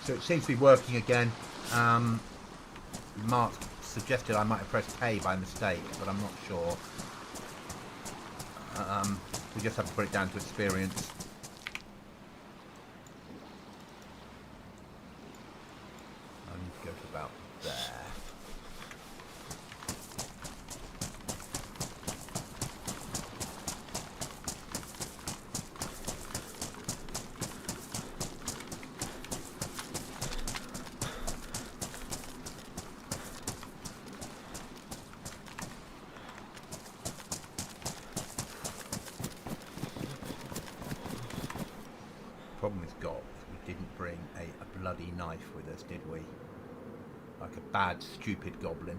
So it seems to be working again. Mark suggested I might have pressed pay by mistake, but I'm not sure. We just have to put it down to experience. I need to go to about there. Problem we've got, we didn't bring a bloody knife with us, did we? Like a bad, stupid goblin.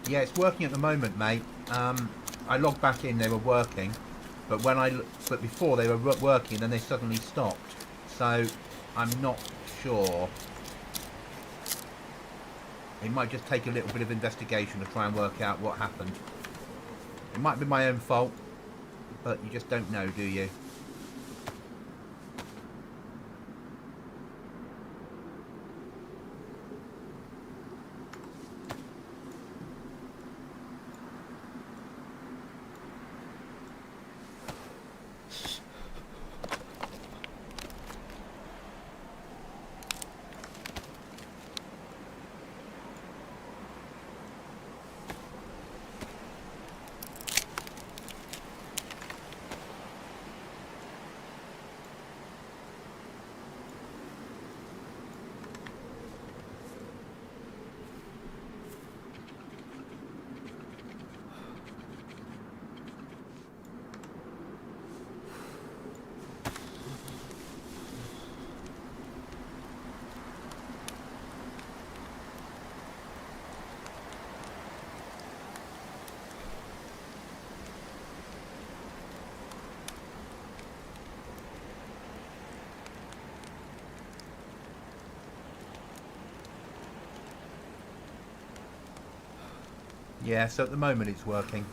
Yeah, it's working at the moment, mate. I logged back in; they were working, but but before they were working, and then they suddenly stopped. So I'm not sure. It might just take a little bit of investigation to try and work out what happened. It might be my own fault, but you just don't know, do you? Yeah, so at the moment it's working.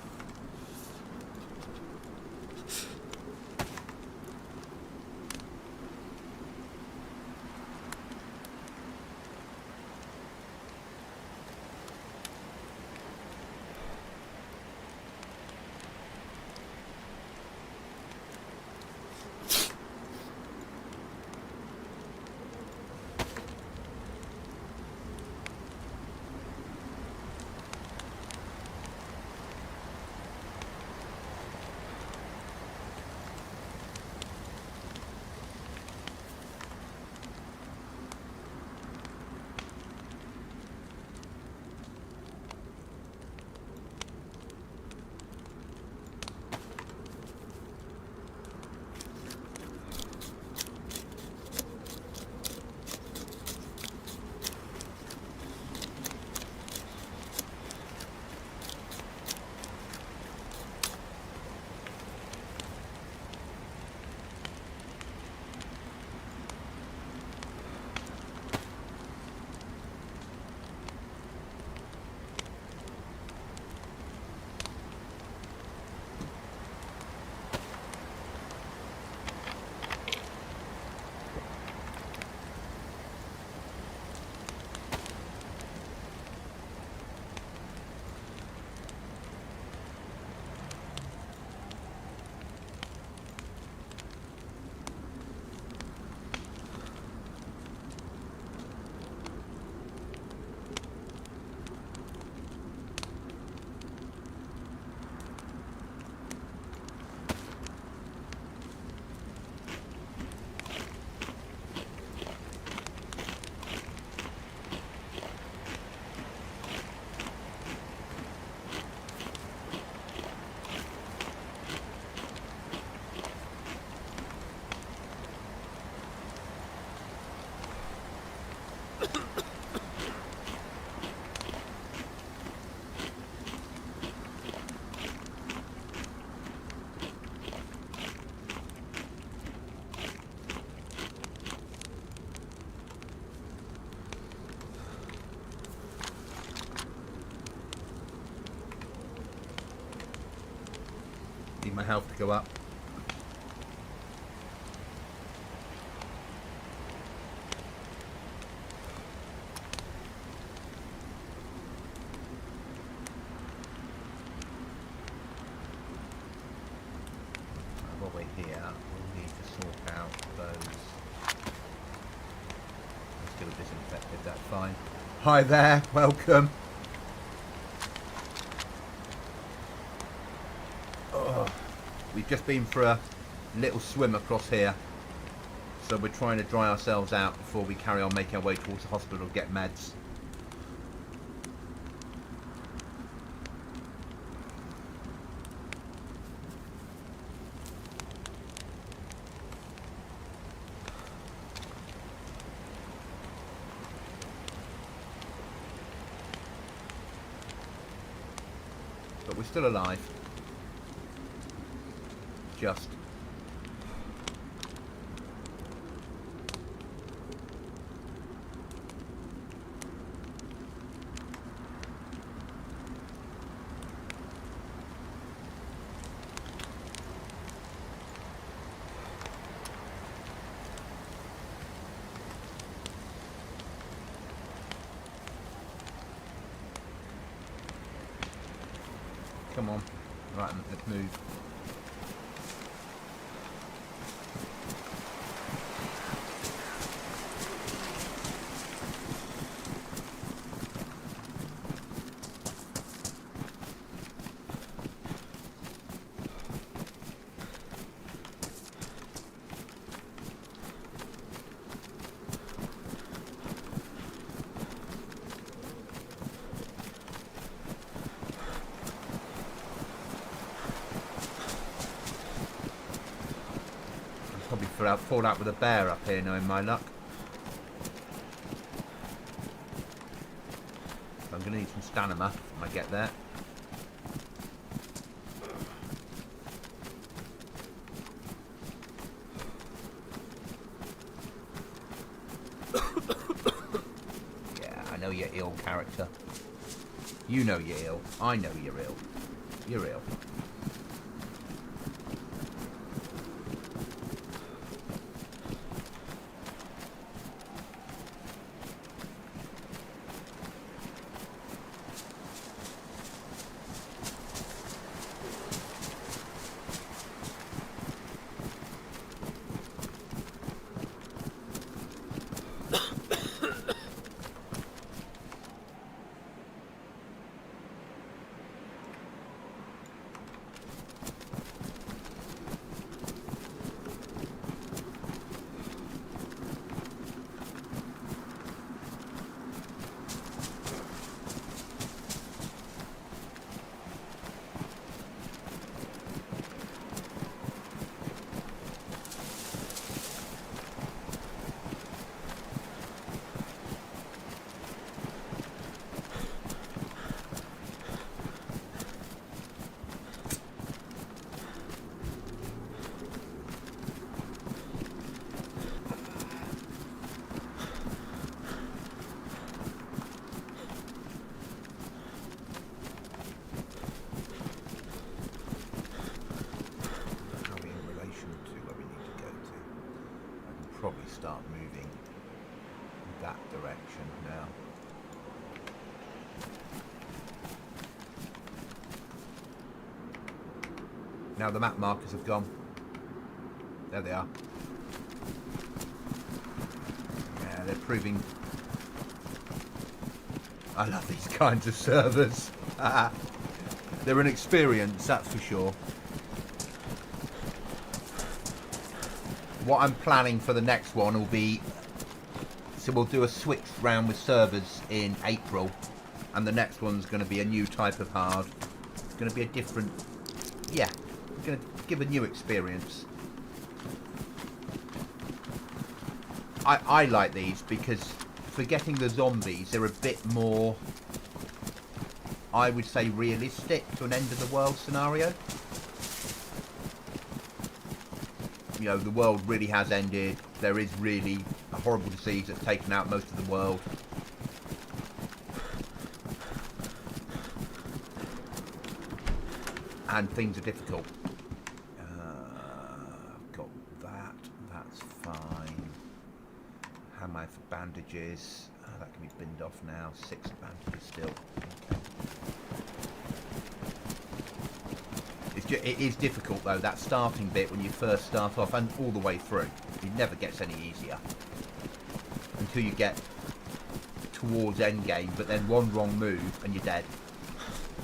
Need my health to go up. While we're here, we'll need to sort out those. Let's do a disinfected, that's fine. Hi there, welcome. Oh, we've just been for a little swim across here, so we're trying to dry ourselves out before we carry on making our way towards the hospital to get meds. But we're still alive. Just. Come on. Right, let's move. Probably fall out with a bear up here, knowing my luck. So I'm going to need some stamina when I get there. Yeah, I know you're ill, character. You know you're ill. I know you're ill. You're ill. Probably start moving that direction now. Now the map markers have gone. There they are. Yeah, they're proving. I love these kinds of servers. They're an experience, that's for sure. What I'm planning for the next one will be, so we'll do a switch round with servers in April, and the next one's going to be a new type of hard. It's going to be a different, yeah, it's going to give a new experience. I like these because, forgetting the zombies, they're a bit more, I would say, realistic to an end of the world scenario. You know, the world really has ended. There is really a horrible disease that's taken out most of the world. And things are difficult. bandages. Oh, that can be binned off now. 6 bandages still. Okay. It is difficult though, that starting bit when you first start off and all the way through. It never gets any easier until you get towards endgame, but then one wrong move and you're dead.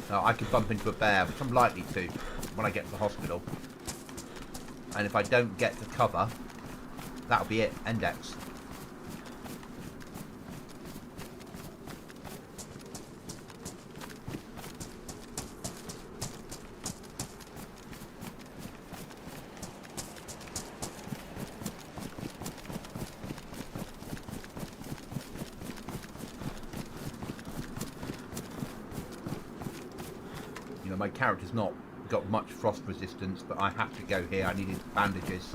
Now, I could bump into a bear, which I'm likely to when I get to the hospital. And if I don't get to cover, that'll be it, Index. My character's not got much frost resistance, but I have to go here. I needed bandages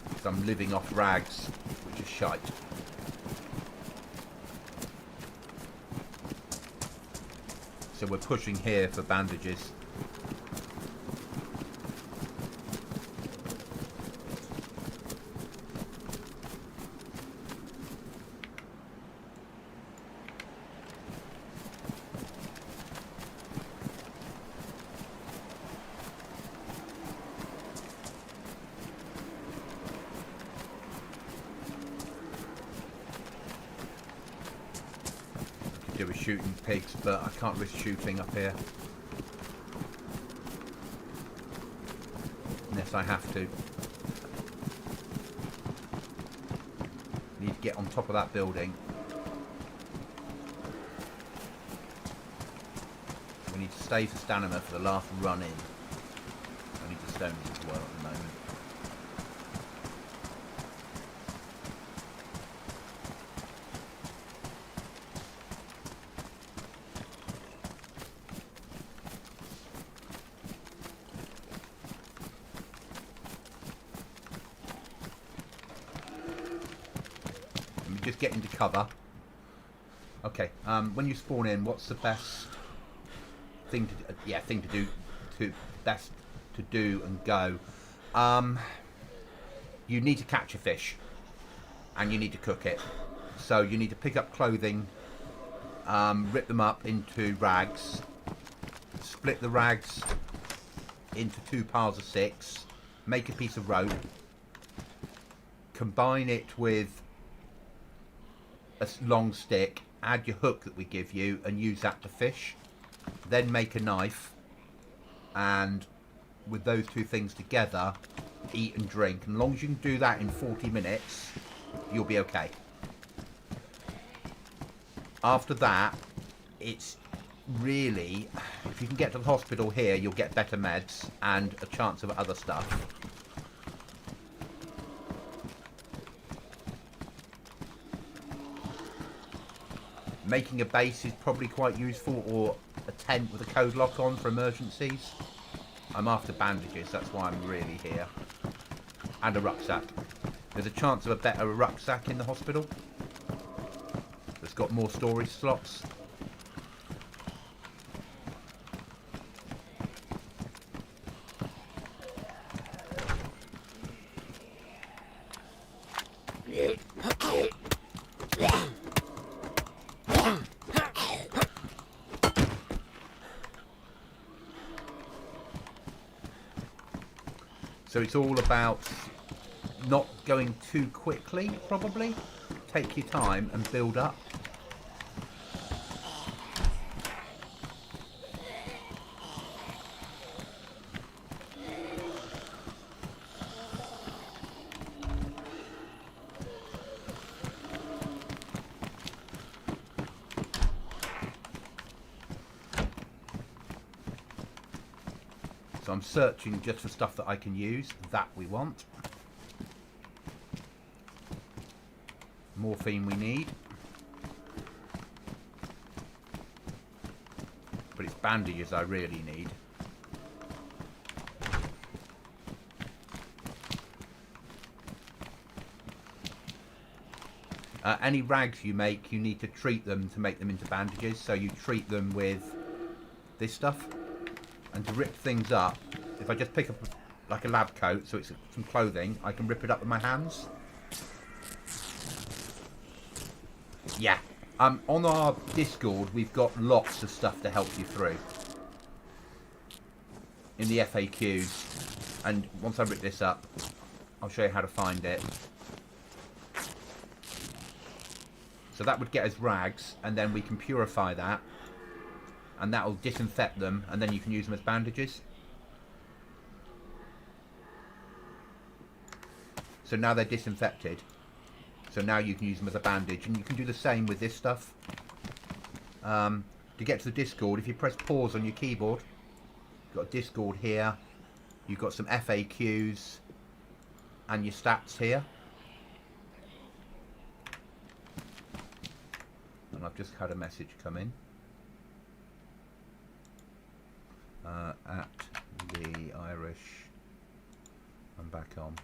because I'm living off rags, which is shite. So we're pushing here for bandages. With shooting pigs, but I can't risk shooting up here unless I have to. Need to get on top of that building. We need to stay for stamina for the last run in. I need the stones as well at the moment. Just get into cover. Okay, when you spawn in, what's the best thing to do? Yeah, thing to do, best to do and go. You need to catch a fish, and you need to cook it. So you need to pick up clothing, rip them up into rags, split the rags into 2 piles of 6, make a piece of rope, combine it with a long stick, add your hook that we give you and use that to fish, then make a knife, and with those 2 things together, eat and drink. And as long as you can do that in 40 minutes, you'll be okay. After that, it's really, if you can get to the hospital here, you'll get better meds and a chance of other stuff. Making a base is probably quite useful, or a tent with a code lock on for emergencies. I'm after bandages, that's why I'm really here. And a rucksack. There's a chance of a better rucksack in the hospital that's got more storage slots. So it's all about not going too quickly, probably. Take your time and build up. So I'm searching just for stuff that I can use. That we want. Morphine we need. But it's bandages I really need. Any rags you make, you need to treat them to make them into bandages. So you treat them with this stuff. And to rip things up, if I just pick up like a lab coat, so it's some clothing, I can rip it up with my hands. Yeah. On our Discord, we've got lots of stuff to help you through. In the FAQs. And once I rip this up, I'll show you how to find it. So that would get us rags, and then we can purify that. And that will disinfect them, and then you can use them as bandages. So now they're disinfected. So now you can use them as a bandage, and you can do the same with this stuff. To get to the Discord, if you press pause on your keyboard, you've got Discord here, you've got some FAQs, and your stats here. And I've just had a message come in. At the Irish, I'm back on.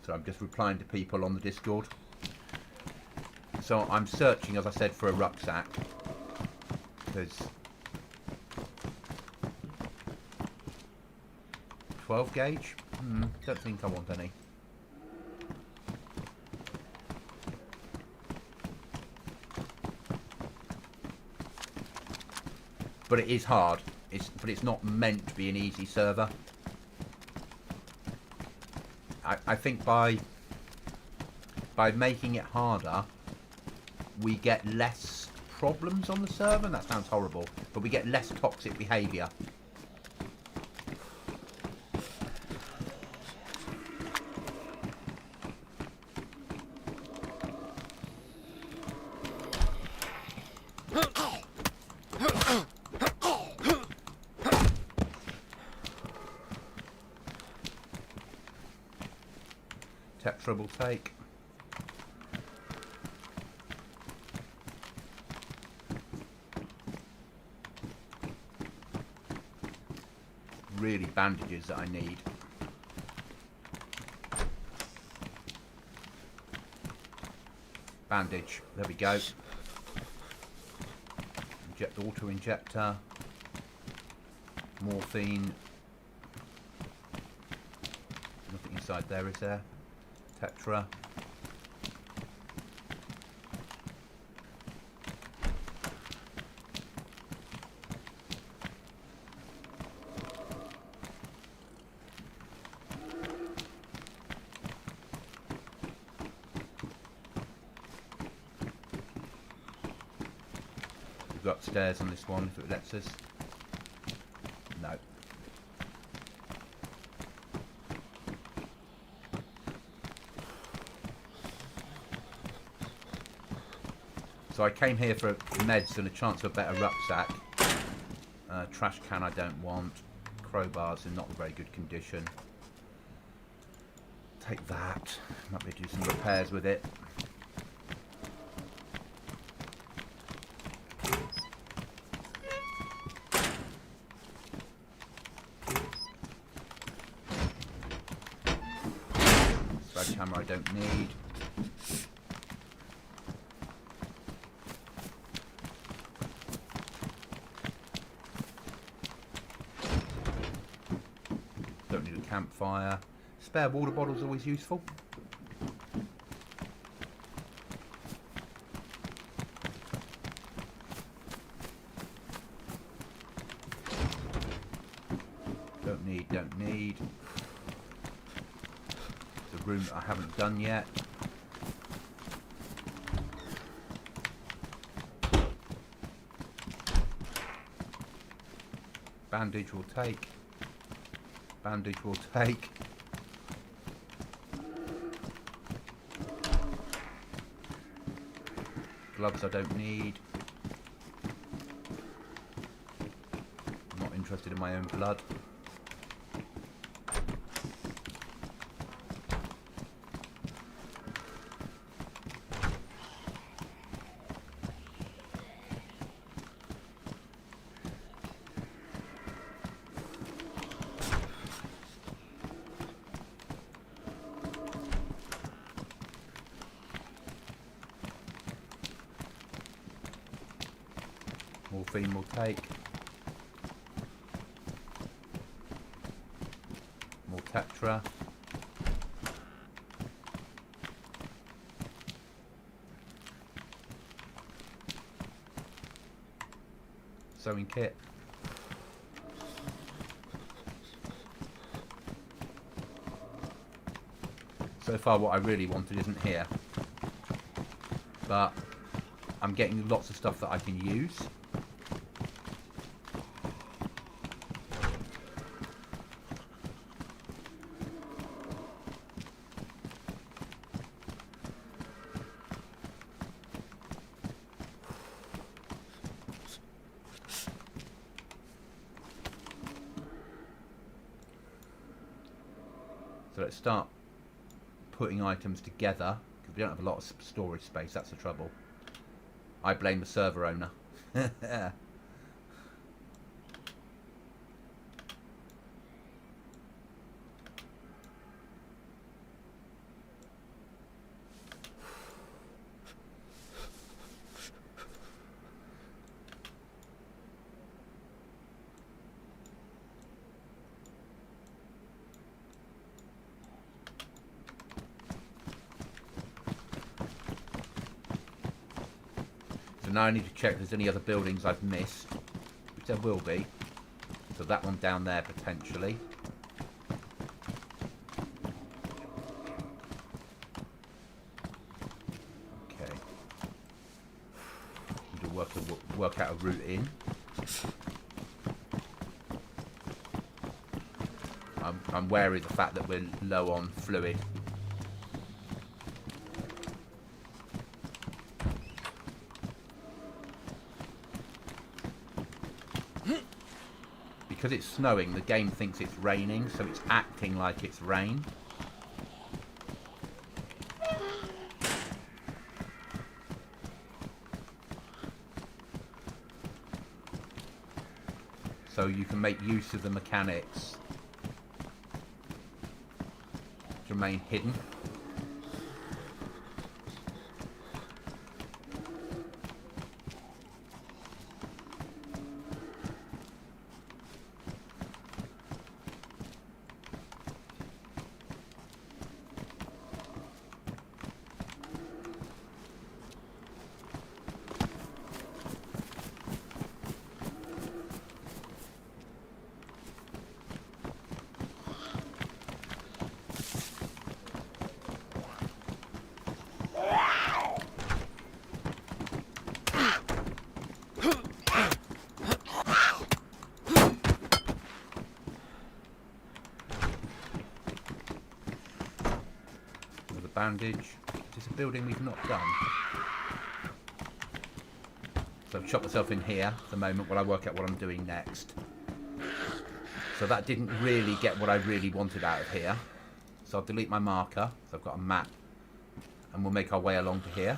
So I'm just replying to people on the Discord. So I'm searching, as I said, for a rucksack, because 12 gauge? Don't think I want any. But it is hard. But it's not meant to be an easy server. I think by making it harder, we get less problems on the server. And that sounds horrible, but we get less toxic behaviour. Tetra will take. Really bandages that I need. Bandage. There we go. Auto injector. Morphine. Nothing inside there, is there? Tetra. We'll go upstairs on this one if it lets us. No. So I came here for meds and a chance of a better rucksack. Trash can I don't want. Crowbars in not very good condition. Take that. Might be able to do some repairs with it. Sledgehammer I don't need. Campfire. Spare water bottles always useful. Don't need. The room that I haven't done yet. Bandage will take. Bandage will take. Gloves I don't need. I'm not interested in my own blood. Morphine will take. More Petra. Sewing kit. So far what I really wanted isn't here. But I'm getting lots of stuff that I can use. So let's start putting items together, because we don't have a lot of storage space. That's the trouble. I blame the server owner. Now I need to check if there's any other buildings I've missed, which there will be. So that one down there potentially. Okay. Need to work out a route in. I'm wary of the fact that we're low on fluid. Because it's snowing, the game thinks it's raining, so it's acting like it's rain. So you can make use of the mechanics to remain hidden. Bandage. It's a building we've not done. So I've chopped myself in here at the moment while I work out what I'm doing next. So that didn't really get what I really wanted out of here. So I'll delete my marker. So I've got a map. And we'll make our way along to here.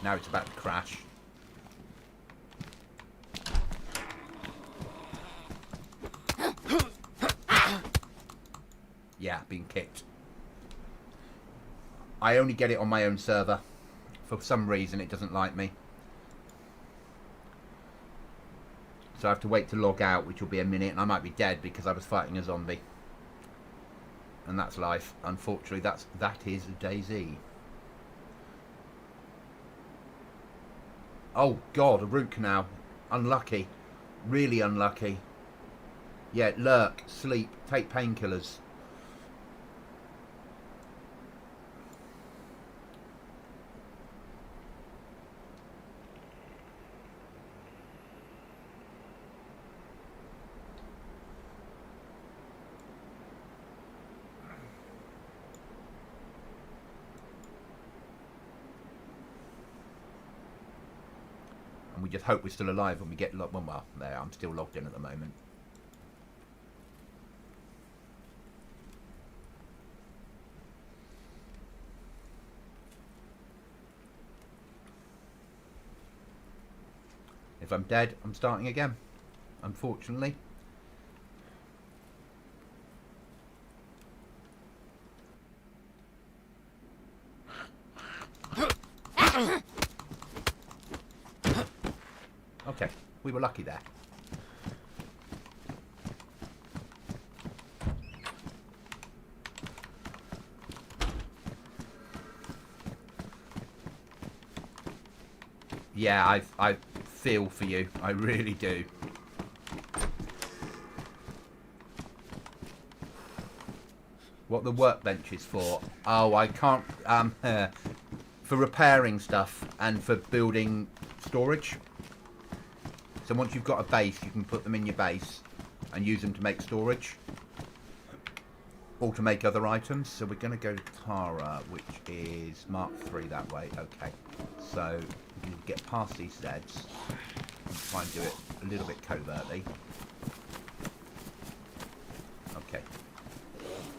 Now it's about to crash. Yeah, being kicked. I only get it on my own server. For some reason it doesn't like me. So I have to wait to log out, which will be a minute, and I might be dead because I was fighting a zombie. And that's life. Unfortunately, that is dayz. Oh god, a root canal. Unlucky. Really unlucky. Yeah, lurk, sleep, take painkillers. And we just hope we're still alive when we get logged. Well, there, I'm still logged in at the moment. If I'm dead, I'm starting again, unfortunately. Okay, we were lucky there. Yeah, I feel for you. I really do. What the workbench is for? Oh, I can't... for repairing stuff and for building storage. So once you've got a base, you can put them in your base and use them to make storage. Or to make other items. So we're going to go to Tara, which is Mark 3 that way. Okay. So we can get past these Zeds and try and do it a little bit covertly. Okay.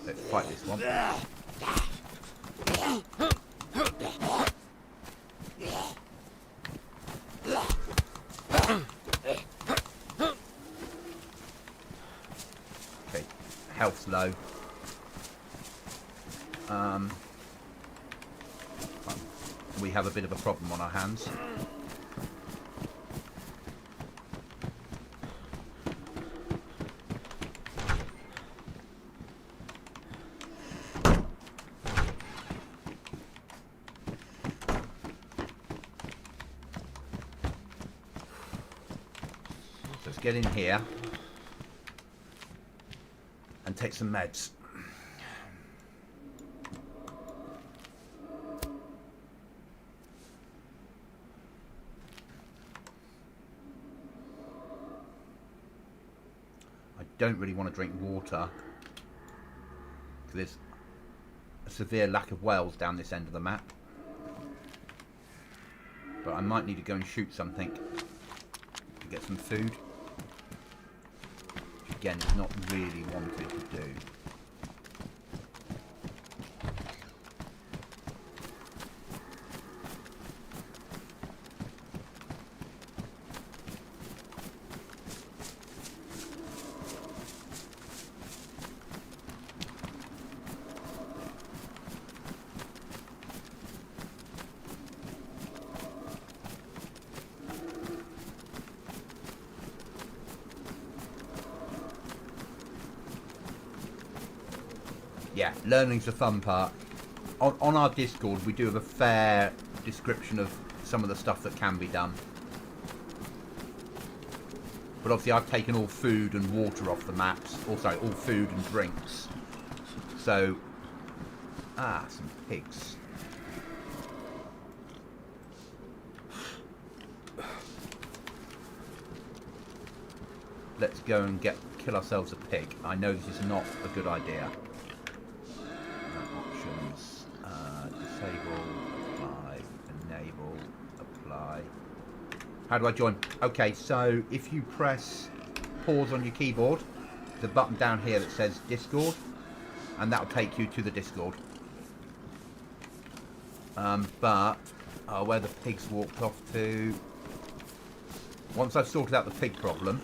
Let's fight this one. Okay. Health's low. We have a bit of a problem on our hands. Let's get in here and take some meds. Don't really want to drink water because there's a severe lack of wells down this end of the map, but I might need to go and shoot something to get some food, which again is not really wanted to do. Yeah, learning's the fun part. On our Discord, we do have a fair description of some of the stuff that can be done. But obviously I've taken all food and water off the maps. Also, all food and drinks. So, some pigs. Let's go and kill ourselves a pig. I know this is not a good idea. Options, disable, apply, enable, apply. How do I join? Okay, so if you press pause on your keyboard, the button down here that says Discord, and that'll take you to the Discord. But where the pigs walked off to. Once I've sorted out the pig problem,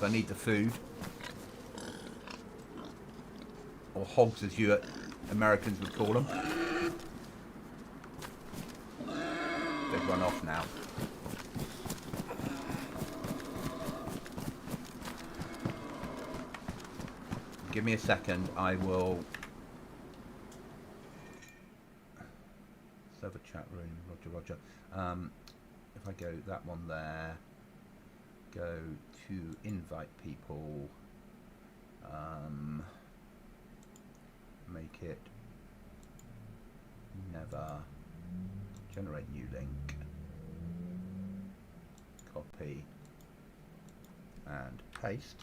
I need the food. Or hogs, as you Americans would call them. They've run off now. Give me a second, I will... Server chat room, Roger. If I go that one there, go to invite people, make it never, generate new link, copy and paste.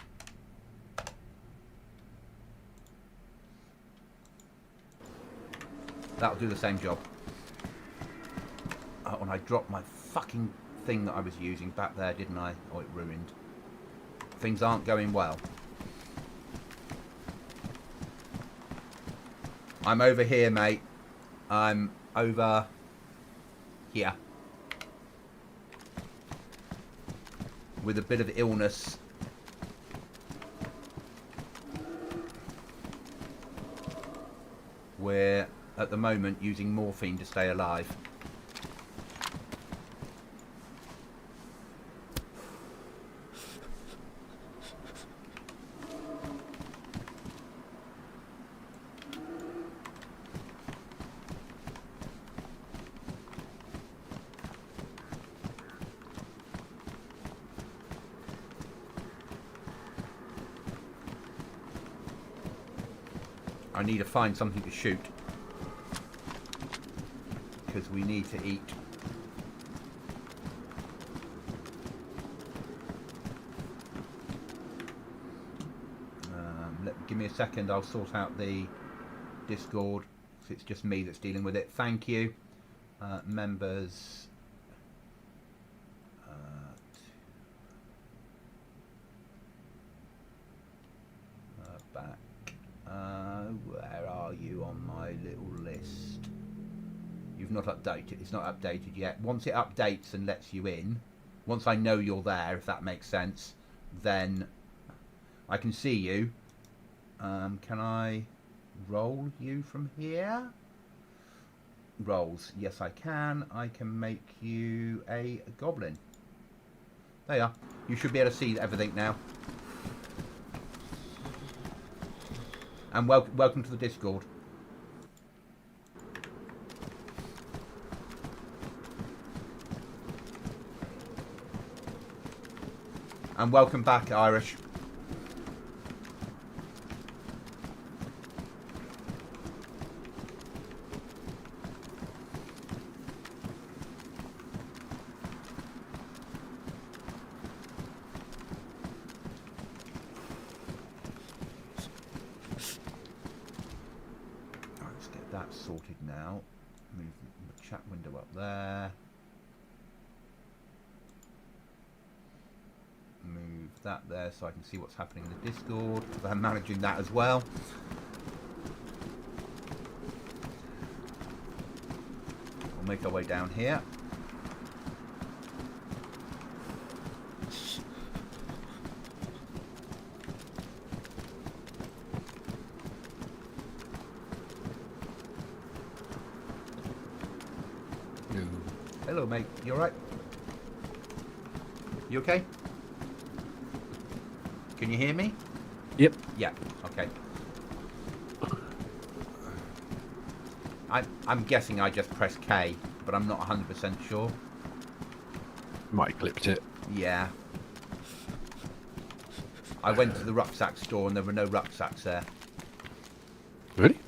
That'll do the same job. Oh, and I dropped my fucking thing that I was using back there, didn't I? Oh, it ruined. Things aren't going well. I'm over here, mate. I'm over here. With a bit of illness. We're, at the moment, using morphine to stay alive. I need to find something to shoot. Because we need to eat. Give me a second, I'll sort out the Discord. If it's just me that's dealing with it. Thank you. Members. Back. Where are you on my little list? You've not updated. It's not updated yet. Once it updates and lets you in, once I know you're there, if that makes sense, then I can see you. Can I roll you from here? Rolls. Yes, I can. I can make you a goblin. There you are. You should be able to see everything now. And welcome to the Discord. And welcome back, Irish. Sorted now. Move the chat window up there. Move that there so I can see what's happening in the Discord. I'm managing that as well. We'll make our way down here. Hello, mate. You alright? You okay? Can you hear me? Yep. Yeah. Okay. I'm guessing I just pressed K, but I'm not 100% sure. Might have clipped it. Yeah. I went to the rucksack store and there were no rucksacks there. Really?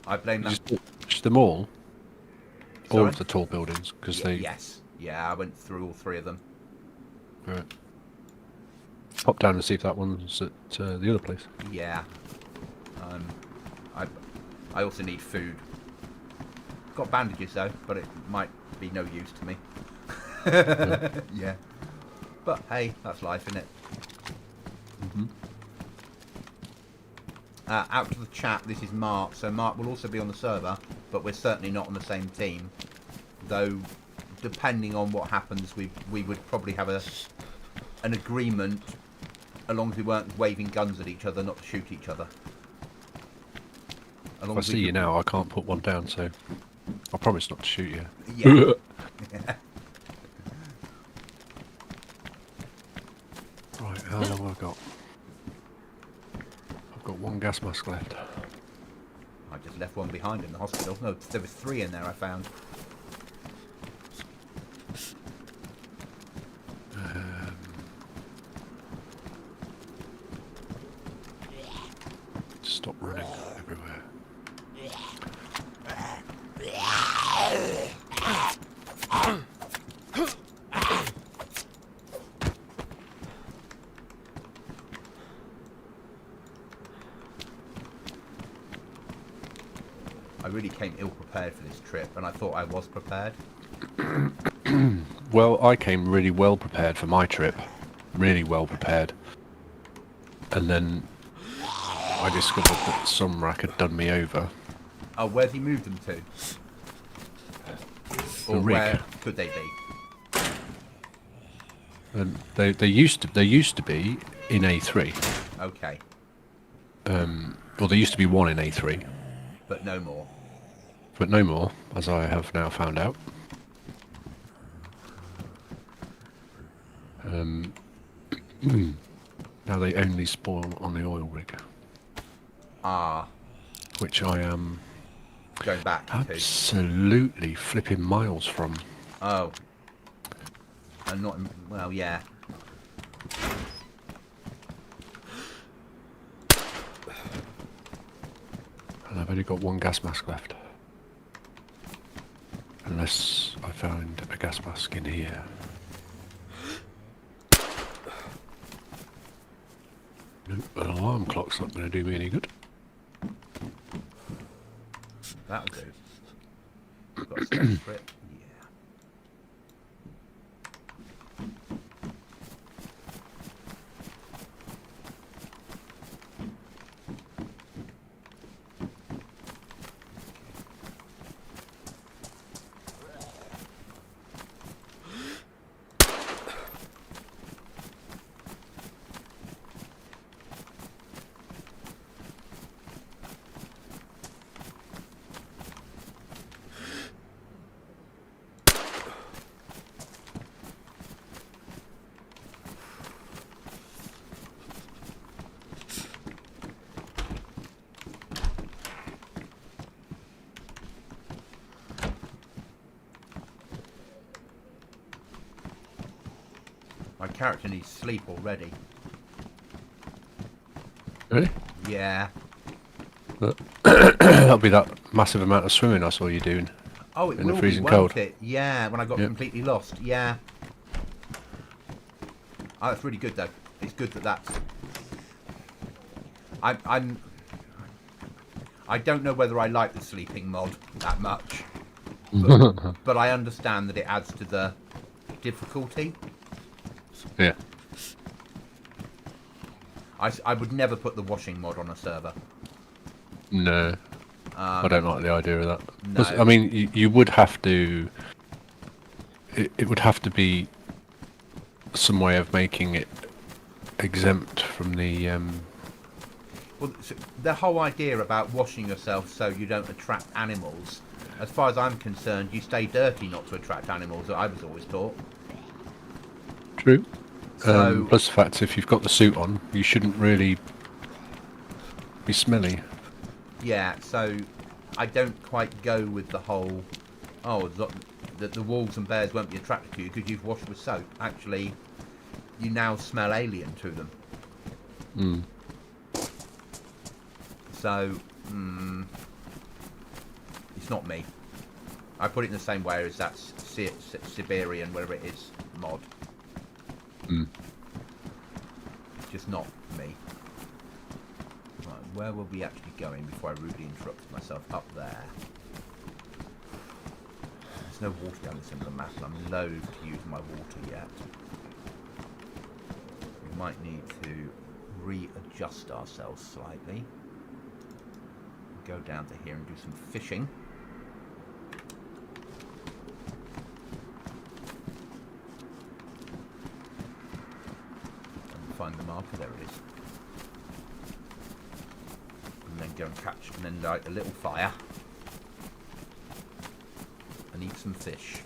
I blame that. Just them all? Sorry? All of the tall buildings? Because they... Yes. Yeah, I went through all three of them. Right. Pop down and see if that one's at the other place. Yeah. I also need food. Got bandages though, but it might be no use to me. Yeah. But hey, that's life, isn't it? Mm-hmm. Out to the chat, this is Mark. So Mark will also be on the server, but we're certainly not on the same team. Though, depending on what happens, we would probably have an agreement, as long as we weren't waving guns at each other, not to shoot each other. If I see you now, I can't put one down, so I promise not to shoot you. Yeah. Right, how long have I got? I've got one gas mask left. I just left one behind in the hospital. No, there was 3 in there I found. Stop running everywhere. I really came ill prepared for this trip, and I thought I was prepared. Well, I came really well prepared for my trip. Really well prepared. And then I discovered that some rack had done me over. Oh, where's he moved them to? Or where could they be? And they used to be in A3. Okay. Well, there used to be one in A3. But no more. But no more, as I have now found out. Now they only spawn on the oil rig. Ah. Which I am... going back to. Absolutely flipping miles from. Oh. I'm not... well, yeah. And I've only got one gas mask left. Unless I find a gas mask in here. Nope, an alarm clock's not going to do me any good. That'll do. We've got a step for it. Yeah. My character needs sleep already. Really? Yeah. That'll be that massive amount of swimming I saw you doing. Oh, it In the will freezing be, cold. won't it? Yeah, when I got Yep. completely lost. Yeah. Oh, that's really good though. It's good that that's... I don't know whether I like the sleeping mod that much, but I understand that it adds to the difficulty. Yeah. I would never put the washing mod on a server. No. I don't like the idea of that. No. I mean, you would have to... It would have to be some way of making it exempt from the... Well, so the whole idea about washing yourself so you don't attract animals, as far as I'm concerned, you stay dirty not to attract animals. I was always taught. True. So, Plus the fact, if you've got the suit on, you shouldn't really be smelly. yeah, so I don't quite go with the whole, oh, the wolves and bears won't be attracted to you because you've washed with soap. Actually, you now smell alien to them. Mm. So, it's not me. I put it in the same way as that Siberian, whatever it is, mod. Mm. Just not me. Right, where will we actually going before I rudely interrupt myself? Up there. There's no water down this end of the map, and I'm loath to use my water yet. We might need to readjust ourselves slightly. Go down to here and do some fishing. And find the marker, there it is. And then go and catch, and then light a little fire. And eat some fish.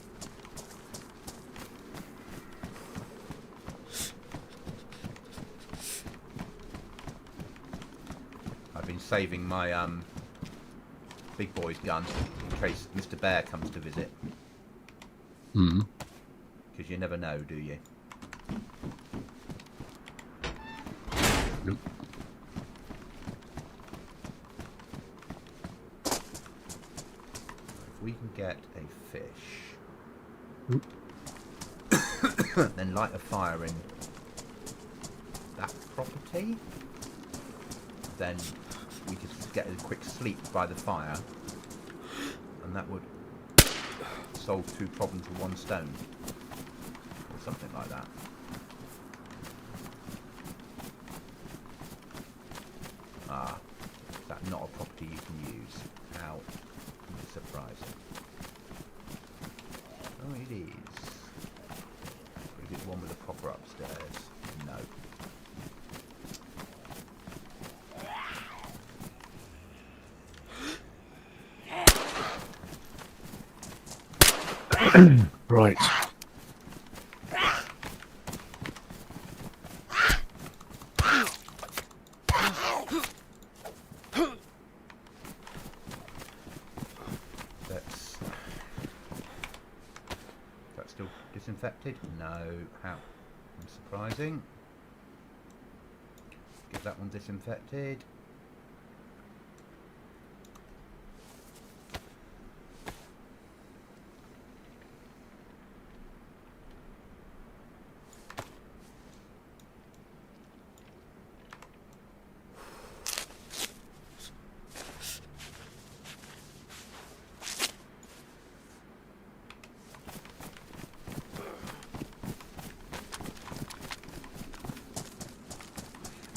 I've been saving my big boy's gun in case Mr. Bear comes to visit. Mm. Because you never know, do you? Nope. If we can get a fish, Oop. then light a fire in that property, then we could get a quick sleep by the fire, and that would solve 2 problems with 1 stone, or something like that. Ah, is that not a property you can use? How surprising. Oh, it is. Or is it one with a proper upstairs? No. Right. That's still disinfected? No. How unsurprising. Get that one disinfected.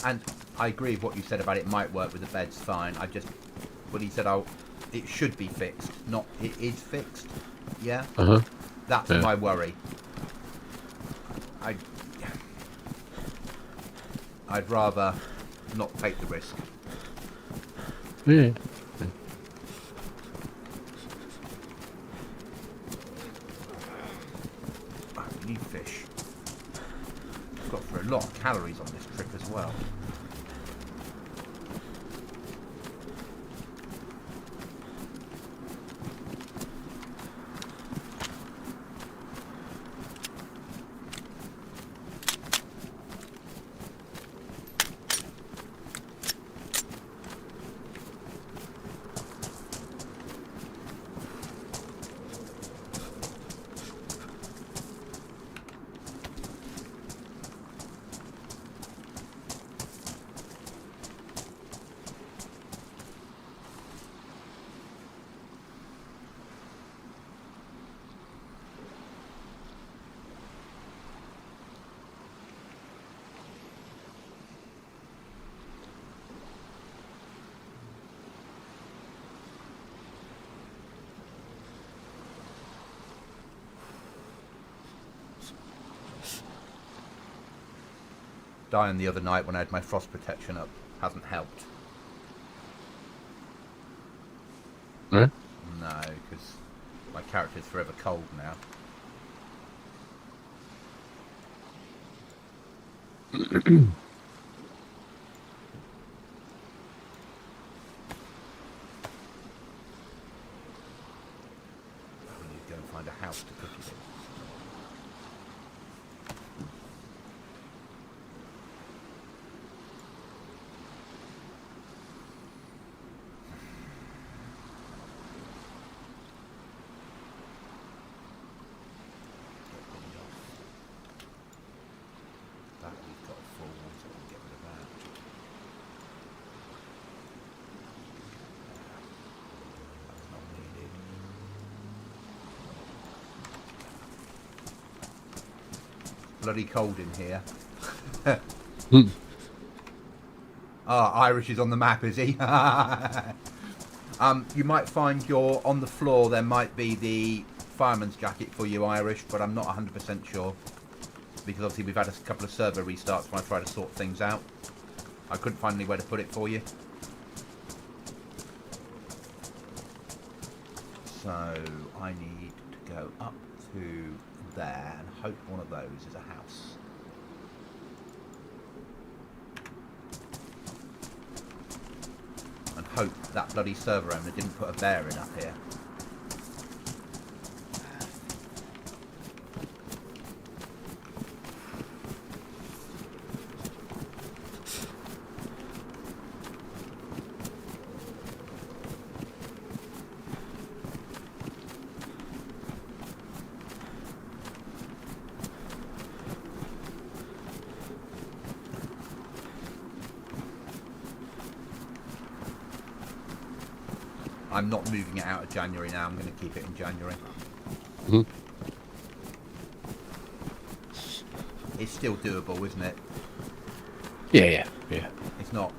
And I agree with what you said about it might work with the beds fine. But he said, oh, it should be fixed, not it is fixed. Yeah? That's my worry. I'd rather not take the risk. Yeah. Oh, we need fish. We've got for a lot of calories on this trip as well. Dying the other night when I had my frost protection up hasn't helped. No? No, because my character's forever cold now. We need to go and find a house to cook it in. Bloody cold in here. Irish is on the map, is he? You might find on the floor there might be the fireman's jacket for you, Irish, but I'm not 100% sure. Because obviously we've had a couple of server restarts when I try to sort things out. I couldn't find anywhere to put it for you. So I need to go up to there and hope one of those is a house. And hope that bloody server owner didn't put a bear in up here. I'm not moving it out of January now. I'm going to keep it in January. It's still doable, isn't it? Yeah. It's not.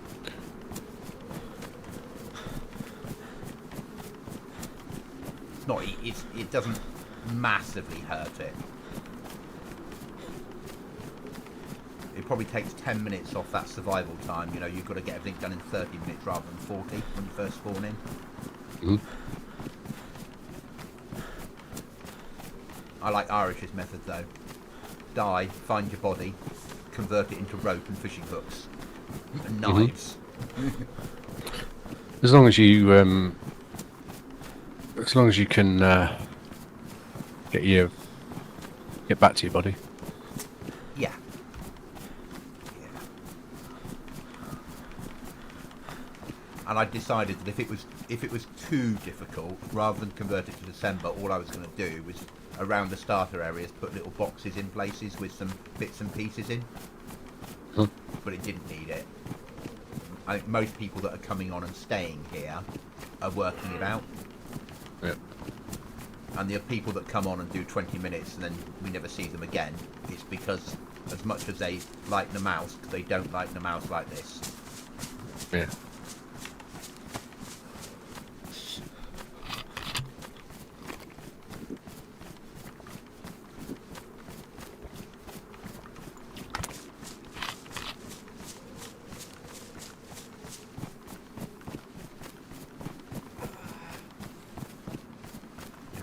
It's not. It doesn't massively hurt it. It probably takes 10 minutes off that survival time. You know, you've got to get everything done in 30 minutes rather than 40 when you first spawn in. I like Irish's method though. Die, find your body, convert it into rope and fishing hooks and knives. As long as you can get back to your body. Yeah. And I decided that if it was too difficult, rather than convert it to December, all I was going to do was around the starter areas put little boxes in places with some bits and pieces in. But it didn't need it. I think most people that are coming on and staying here are working it out. Yep. and the people that come on and do 20 minutes and then we never see them again, it's because as much as they like Namalsk, they don't like Namalsk like this. Yeah.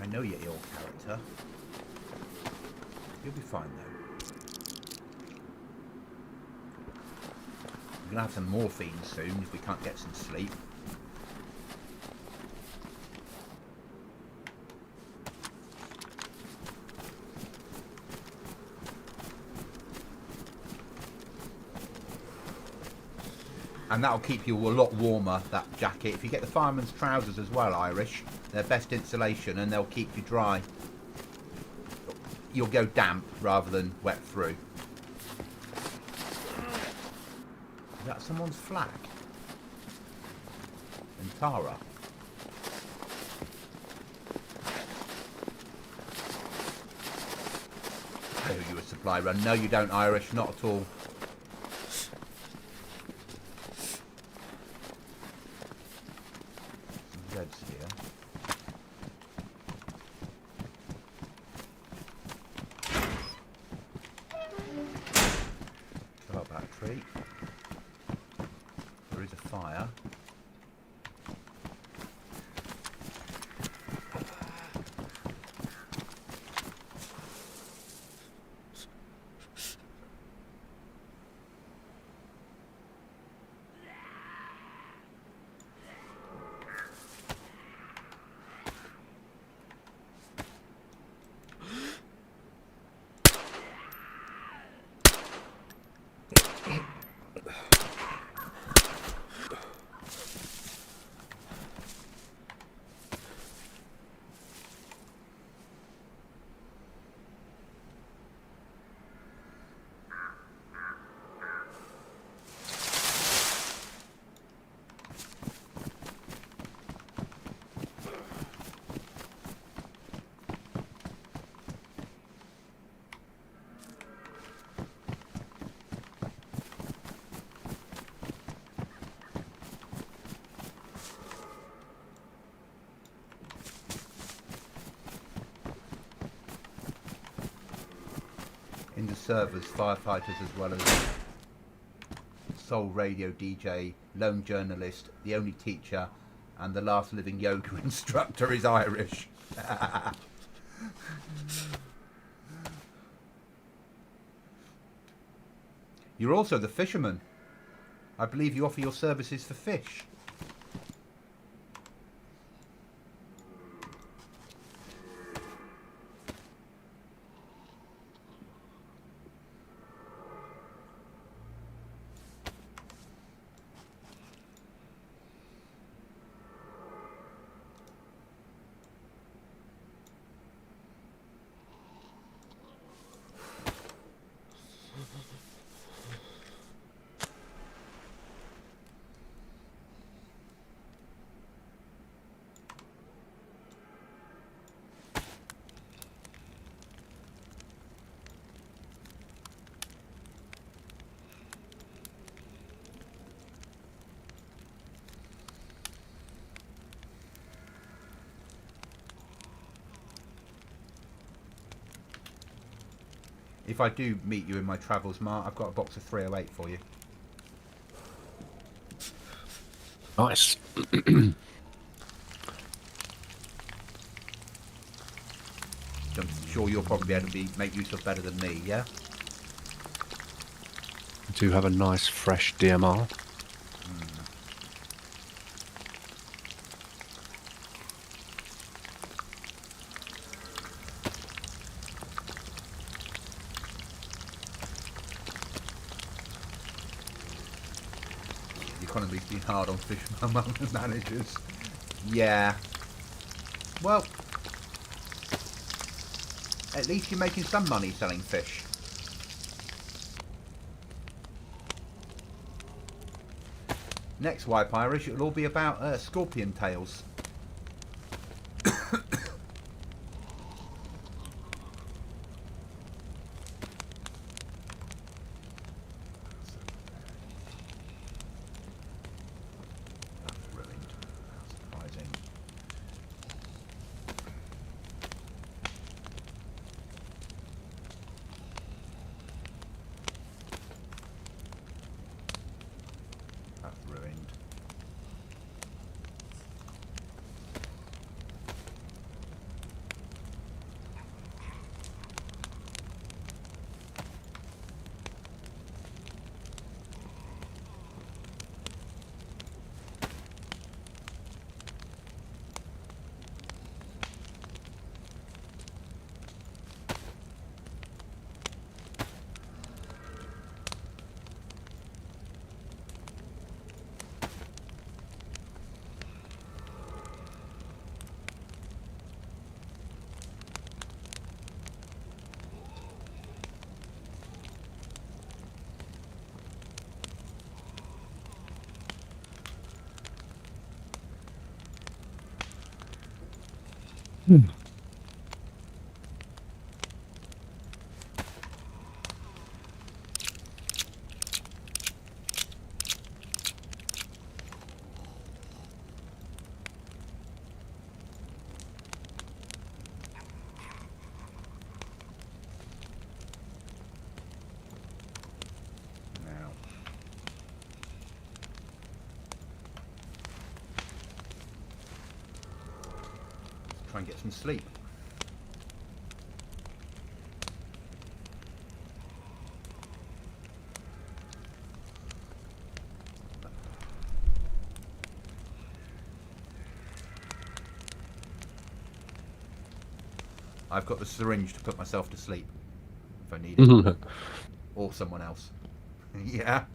I know you're your character. You'll be fine though. We're gonna have some morphine soon if we can't get some sleep. And that'll keep you a lot warmer, that jacket. If you get the fireman's trousers as well, Irish, they're best insulation and they'll keep you dry. You'll go damp rather than wet through. Is that someone's flag? And Tara? I owe you a supply run. No, you don't, Irish. Not at all. Red's here. Hello, battery. There is a fire. In the servers, firefighters as well as sole radio DJ, lone journalist, the only teacher, and the last living yoga instructor is Irish. You're also the fisherman. I believe you offer your services for fish. If I do meet you in my travels, Mark, I've got a box of 308 for you. Nice. I'm sure you'll probably be able to make use of better than me, yeah? I do have a nice fresh DMR. The economy's been hard on fish managers. Yeah. Well, at least you're making some money selling fish. Next wipe, Irish, it'll all be about scorpion tails. and get some sleep. I've got the syringe to put myself to sleep if I need it. Or someone else. Yeah.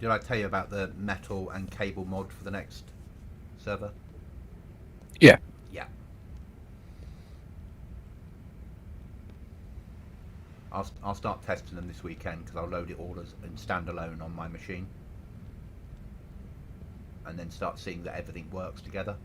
Did I tell you about the metal and cable mod for the next server? Yeah. Yeah. I'll start testing them this weekend because I'll load it all as in standalone on my machine, and then start seeing that everything works together.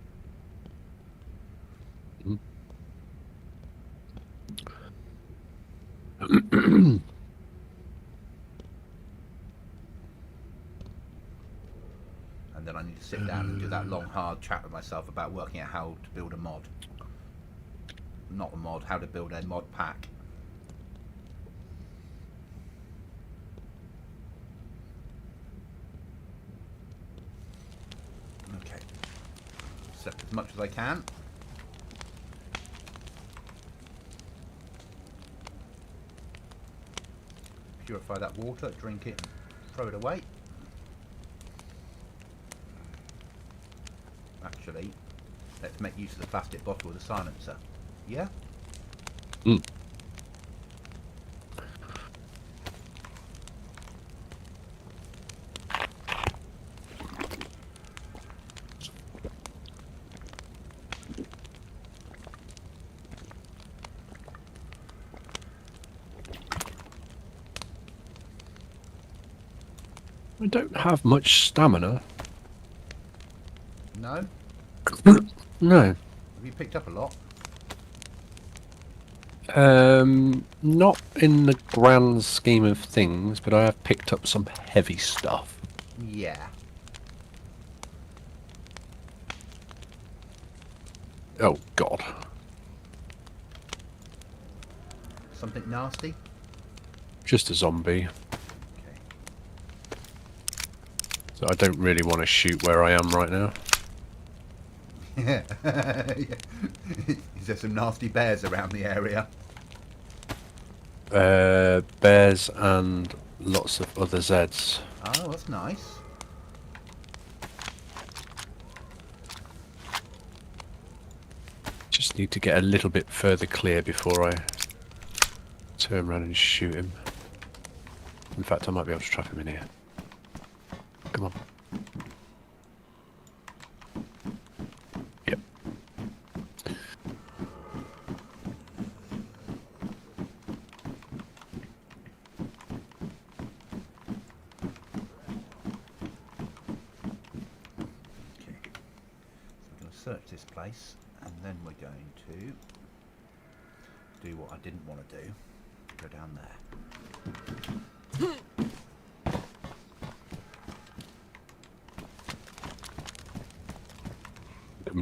And then I need to sit down and do that long, hard chat with myself about working out how to build a mod. Not a mod, how to build a mod pack. Okay. Set as much as I can. Purify that water, drink it, throw it away. Actually, let's make use of the plastic bottle with a silencer. Yeah? I don't have much stamina. No? No. Have you picked up a lot? Not in the grand scheme of things, but I have picked up some heavy stuff. Yeah. Oh, God. Something nasty? Just a zombie. Okay. So I don't really want to shoot where I am right now. Yeah. Is there some nasty bears around the area? Bears and lots of other Zeds. Oh, that's nice. Just need to get a little bit further clear before I turn around and shoot him. In fact, I might be able to trap him in here. Come on. Yep. Okay. So we're going to search this place, and then we're going to do what I didn't want to do. Go down there.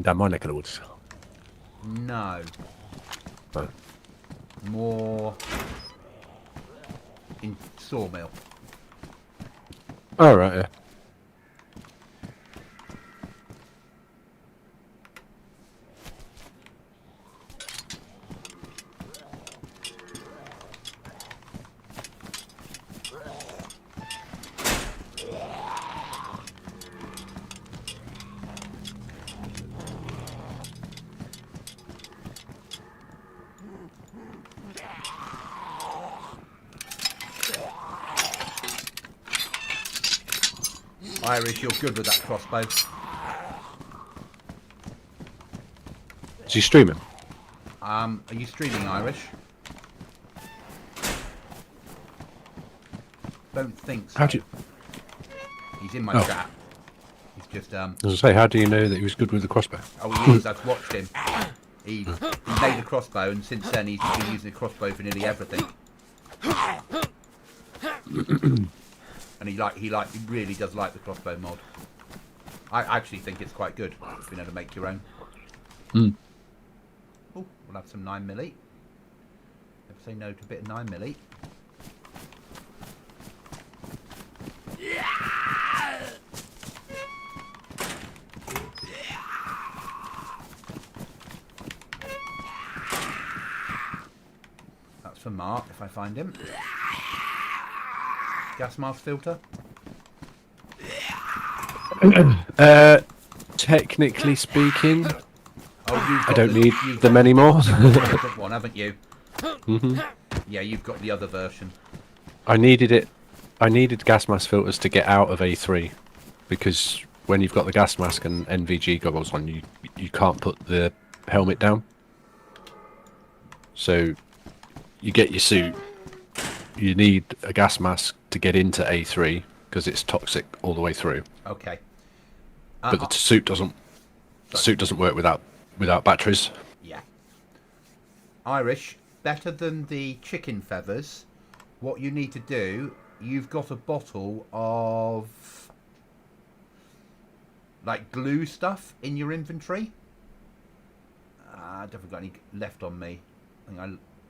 down my neck of the woods. No. Oh. More in Sawmill. Oh, right, yeah. Irish, you're good with that crossbow. Is he streaming? Are you streaming, Irish? Don't think so. How do you... He's in my Oh. chat. He's just As I say, how do you know that he was good with the crossbow? Oh, he is. I've watched him. He made a crossbow, and since then he's been using a crossbow for nearly everything. And he really does like the crossbow mod. I actually think it's quite good. Being able to make your own. Mm. Oh, we'll have some 9mm. Never say no to a bit of 9mm. That's for Mark, if I find him. Gas mask filter? Technically speaking, Oh, I don't need them anymore. You've got a different one, haven't you? Mm-hmm. Yeah, you've got the other version. I needed gas mask filters to get out of A3, because when you've got the gas mask and NVG goggles on, you can't put the helmet down. So you get your suit. You need a gas mask to get into A3 because it's toxic all the way through. Okay. But the suit doesn't. The suit doesn't work without batteries. Yeah. Irish, better than the chicken feathers. What you need to do, you've got a bottle of like glue stuff in your inventory. I don't think I've got any left on me.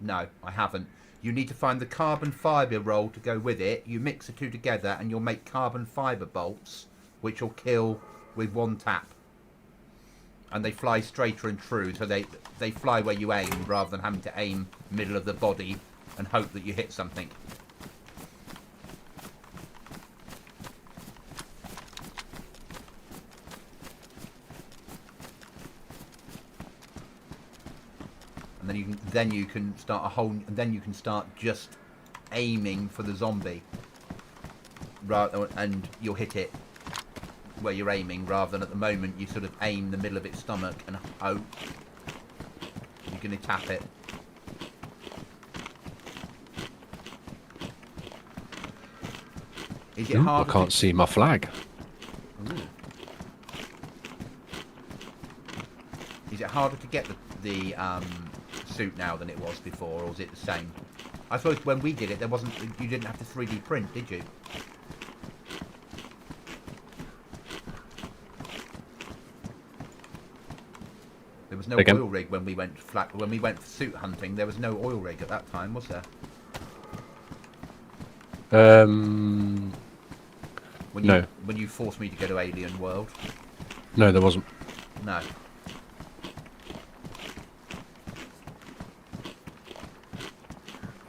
No, I haven't. You need to find the carbon fibre roll to go with it. You mix the two together and you'll make carbon fibre bolts, which will kill with one tap. And they fly straighter and true, so they fly where you aim rather than having to aim middle of the body and hope that you hit something. And then you can start just aiming for the zombie, and you'll hit it where you're aiming, rather than at the moment you sort of aim the middle of its stomach and hope you're going to tap it. Is it hard? I can't see my flag. Ooh. Is it harder to get the suit now than it was before, or is it the same? I suppose when we did it, you didn't have to 3D print, did you? There was no oil rig when we went suit hunting. There was no oil rig at that time, was there? No. When you forced me to go to Alien World. No, there wasn't. No.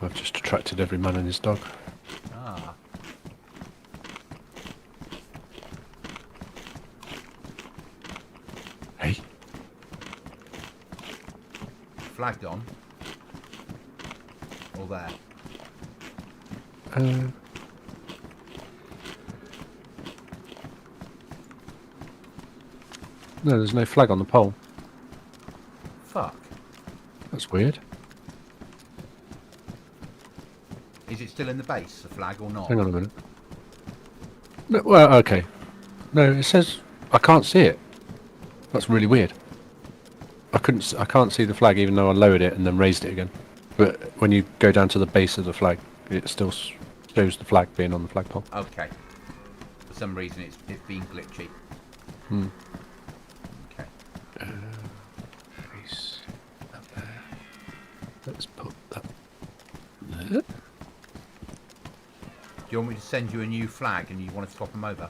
I've just attracted every man and his dog. Ah. Hey. Flagged on. Or there. No, there's no flag on the pole. Fuck. That's weird. Is it still in the base, the flag, or not? Hang on a minute. No, well, okay. No, it says I can't see it. That's really weird. I can't see the flag even though I lowered it and then raised it again. But when you go down to the base of the flag, it still shows the flag being on the flagpole. Okay. For some reason, it's being glitchy. Hmm. Okay. Do you want me to send you a new flag and you want to swap them over?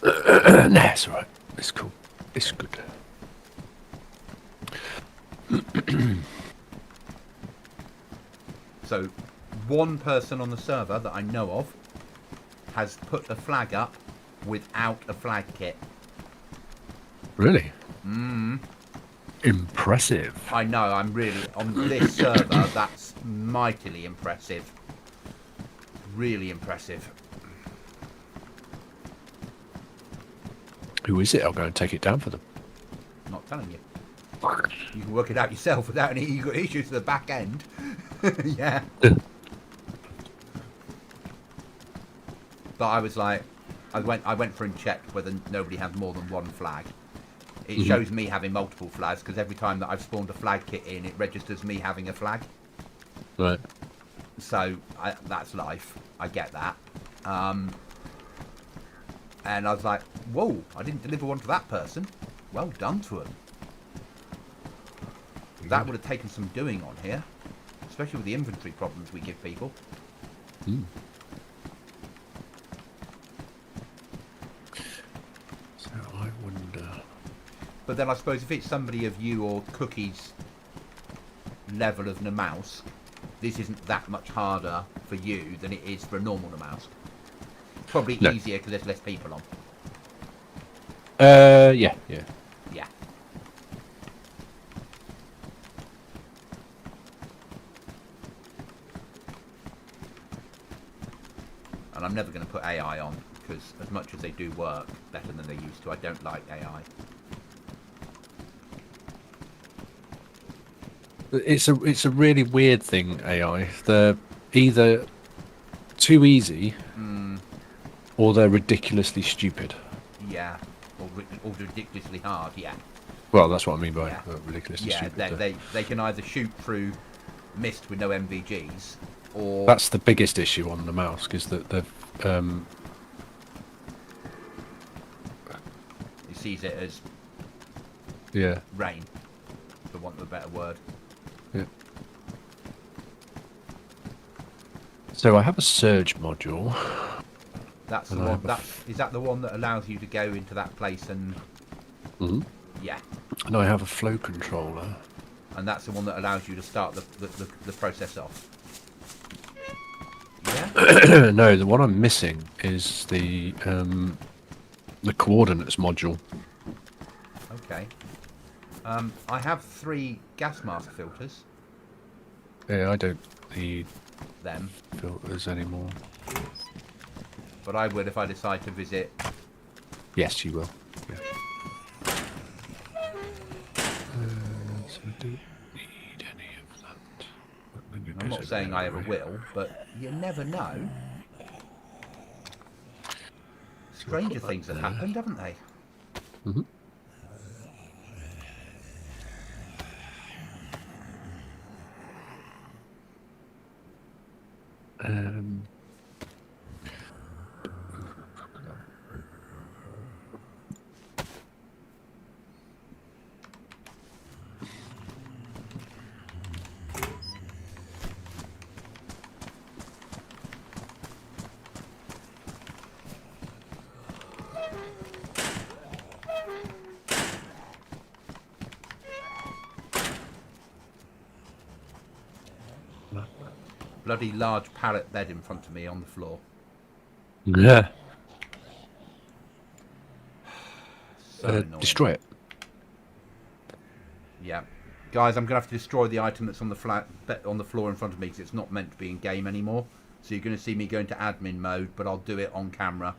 Nah, it's alright. It's cool. It's good. So, one person on the server that I know of has put a flag up without a flag kit. Really? Impressive. I know, I'm really... On this server, that's mightily impressive. Really impressive. Who is it? I'll go and take it down for them. I'm not telling you. You can work it out yourself without any issues to the back end. Yeah. But I was like... I went through and checked whether nobody had more than one flag. It shows me having multiple flags, because every time that I've spawned a flag kit in, it registers me having a flag. Right. So, that's life. I get that. And I was like, whoa, I didn't deliver one to that person. Well done to him. That would have taken some doing on here. Especially with the inventory problems we give people. So I wonder... But then I suppose if it's somebody of you or Cookie's level of Namalsk, this isn't that much harder for you than it is for a normal Namalsk. Probably easier because there's less people on. Yeah. Yeah. And I'm never going to put AI on, because as much as they do work better than they used to, I don't like AI. It's a really weird thing, AI. They're either too easy or they're ridiculously stupid. Yeah. Or ridiculously hard, yeah. Well, that's what I mean by Yeah. ridiculously Yeah, stupid. they can either shoot through mist with no MVGs, or... That's the biggest issue on the mouse, is that they've... He sees it as yeah. rain, for want of a better word. Yeah. So I have a surge module. That's the And I one. have a Is that the one that allows you to go into that place and... Yeah. And I have a flow controller. And that's the one that allows you to start the process off. Yeah? No, the one I'm missing is the coordinates module. Okay. I have 3 gas mask filters. Yeah, I don't need Them. filters anymore. But I would if I decide to visit... Yes, you will. Yeah. So I don't need any of that. I'm not saying I ever will, but you never know. Stranger things have happened, haven't they? Bloody large pallet bed in front of me on the floor. Yeah. So annoying. Destroy it. Yeah. Guys, I'm going to have to destroy the item that's on the floor in front of me, because it's not meant to be in game anymore. So you're going to see me go into admin mode, but I'll do it on camera.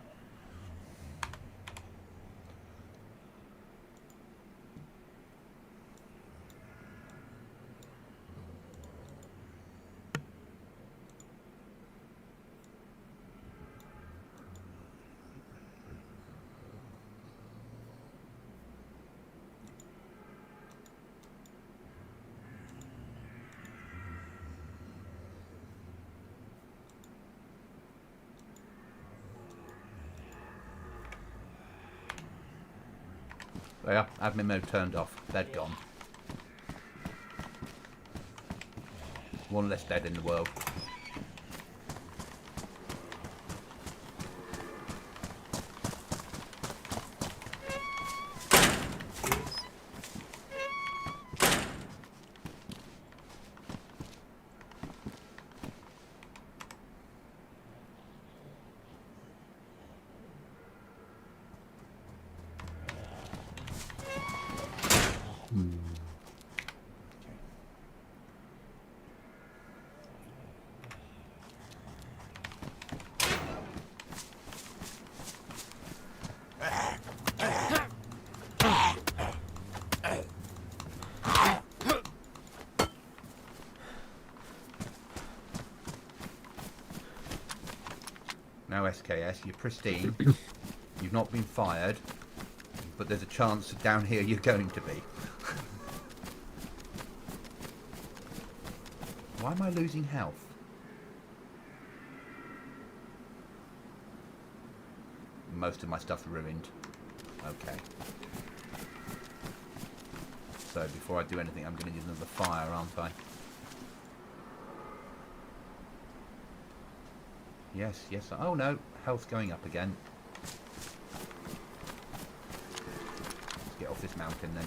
There you are, admin mode turned off, dead gone. One less dead in the world. No SKS. You're pristine. You've not been fired. But there's a chance that down here you're going to be. Why am I losing health? Most of my stuff's ruined. Okay. So before I do anything, I'm going to use another fire, aren't I? Yes, yes. Oh no, health's going up again. Let's get off this mountain then.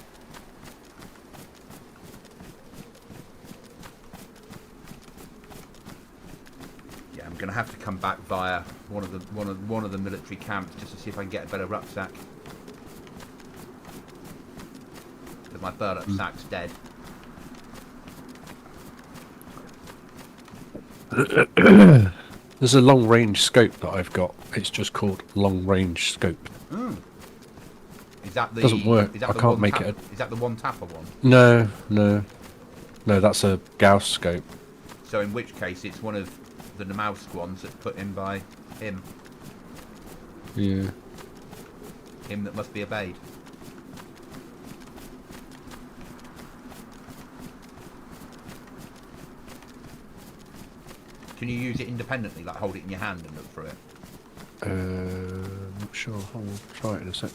Yeah, I'm going to have to come back via one of the military camps just to see if I can get a better rucksack. Because my burlap sack's dead. There's a long range scope that I've got. It's just called long range scope. Mm. Is that the? Doesn't work. Is that I the can't one make tap, it. Is that the one tapper one? No. That's a Gauss scope. So in which case it's one of the Namalsk ones that's put in by him. Yeah. Him that must be obeyed. Can you use it independently, like hold it in your hand and look through it? Not sure. I'll try it in a sec.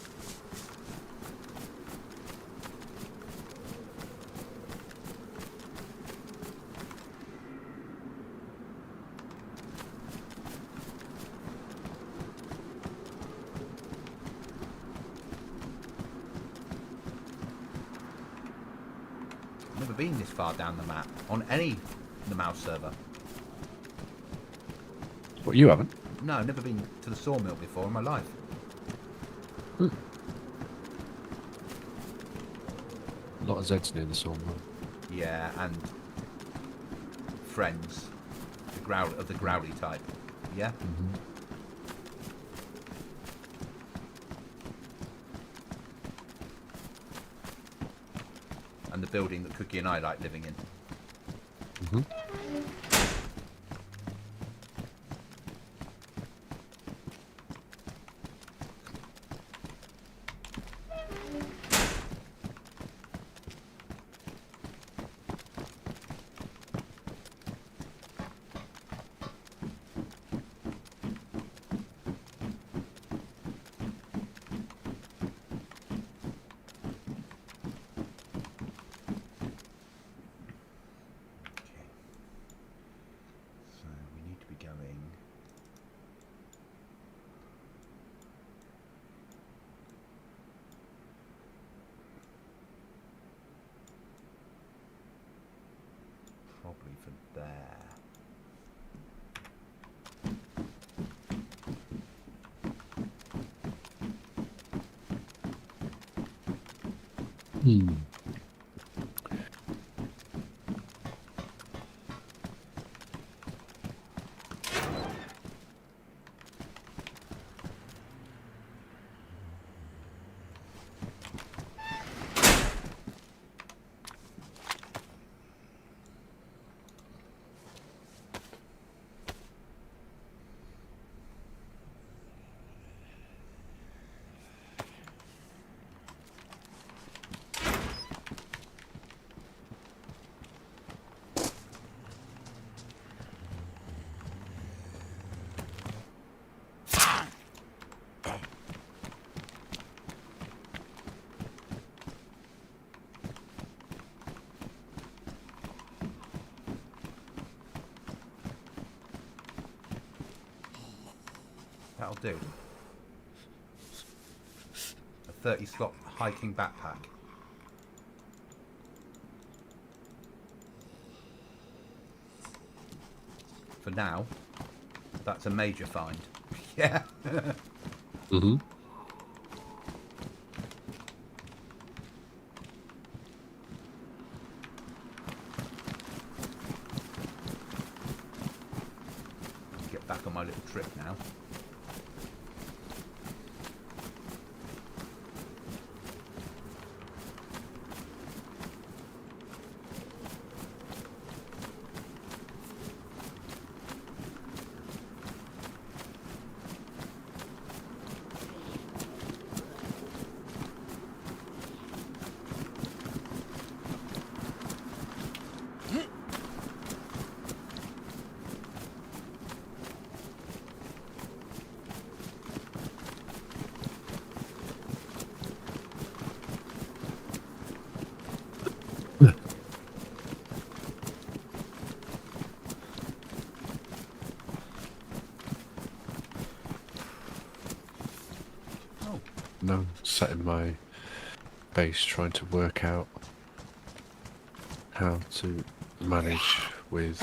I've never been this far down the map on any Namalsk server. What, you haven't? No, I've never been to the sawmill before in my life. A lot of Zeds near the sawmill. Yeah, and friends, of the growly type. Yeah. Mm-hmm. And the building that Cookie and I like living in. Mm-hmm. So we need to be going. Probably for there. Hmm. That'll do. A 30 slot hiking backpack. For now, that's a major find. Yeah. Mm-hmm. Get back on my little trip now. And I'm sat in my base trying to work out how to manage with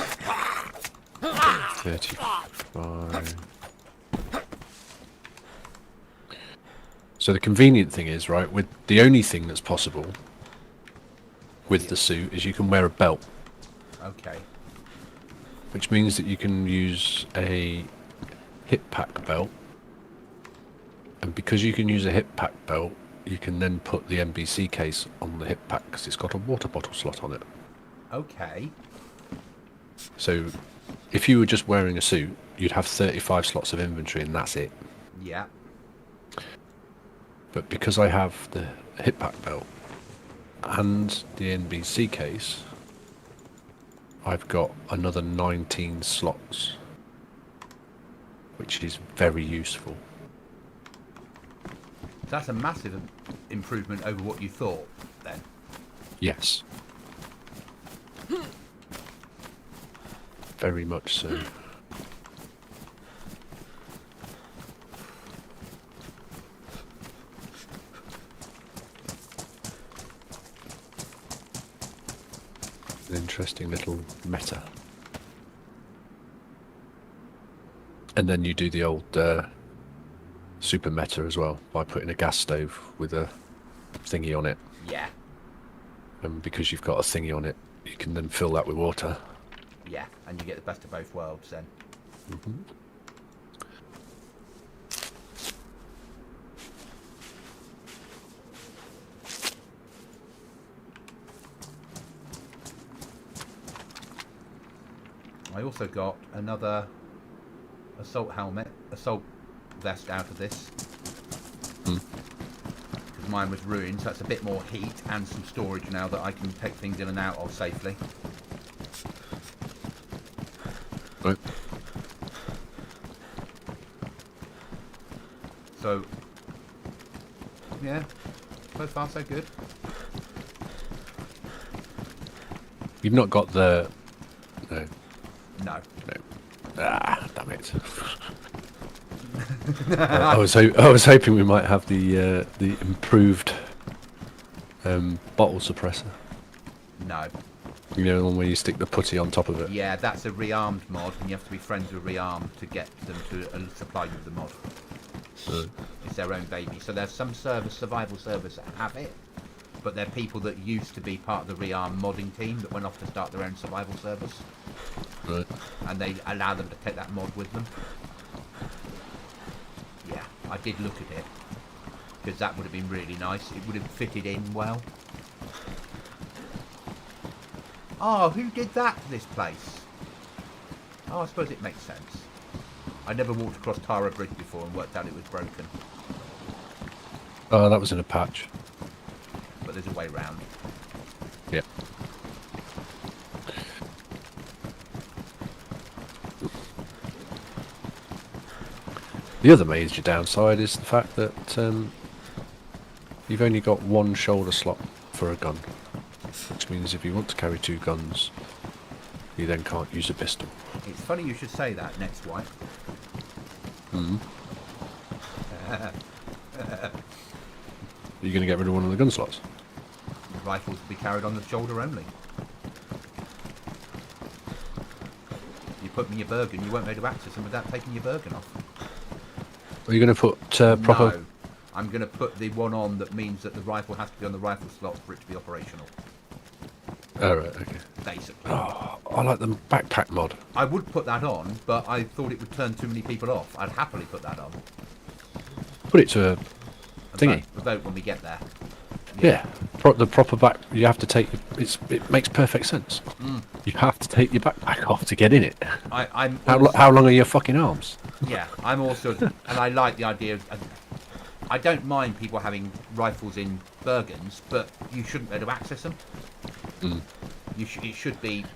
35. So the convenient thing is, right, with the only thing that's possible with the suit is you can wear a belt. Okay. Which means that you can use a hip pack belt. And because you can use a hip pack belt, you can then put the NBC case on the hip pack because it's got a water bottle slot on it. Okay. So if you were just wearing a suit, you'd have 35 slots of inventory and that's it. Yeah. But because I have the hip pack belt and the NBC case, I've got another 19 slots, which is very useful. That's a massive improvement over what you thought, then. Yes. Very much so. An interesting little meta. And then you do the old super meta as well by putting a gas stove with a thingy on it. Yeah. And because you've got a thingy on it, you can then fill that with water. Yeah, and you get the best of both worlds then. Mm-hmm. I also got another assault vest out of this. Because mine was ruined, so that's a bit more heat and some storage now that I can take things in and out of safely. Right. So, yeah, so far so good. You've not got the... No. No. Ah, damn it. I was hoping we might have the improved bottle suppressor. No. You know, the one where you stick the putty on top of it. Yeah, that's a rearmed mod, and you have to be friends with rearmed to get them to supply you with the mod. It's their own baby. So there's some survival servers that have it, but they're people that used to be part of the rearmed modding team that went off to start their own survival servers. Right. And they allow them to take that mod with them. Yeah, I did look at it, because that would have been really nice. It would have fitted in well. Oh, who did that to this place? Oh, I suppose it makes sense. I never walked across Tara Bridge before and worked out it was broken. Oh, that was in a patch. But there's a way round. Yeah. The other major downside is the fact that you've only got one shoulder slot for a gun. Which means if you want to carry two guns, you then can't use a pistol. It's funny you should say that, next wipe. Mm-hmm. Are you going to get rid of one of the gun slots? Rifles will be carried on the shoulder only. You put me your Bergen, you won't be able to access them without taking your Bergen off. Are you going to put proper... No, I'm going to put the one on that means that the rifle has to be on the rifle slot for it to be operational. Oh, right, okay. Basically. Oh, I like the backpack mod. I would put that on, but I thought it would turn too many people off. I'd happily put that on. Put it to a thingy. A vote when we get there. Yeah, the proper back. You have to take. It makes perfect sense. You have to take your backpack off to get in it. How long are your fucking arms? Yeah, I'm also, and I like the idea of. I don't mind people having rifles in Bergens, but you shouldn't be able to access them. It should be.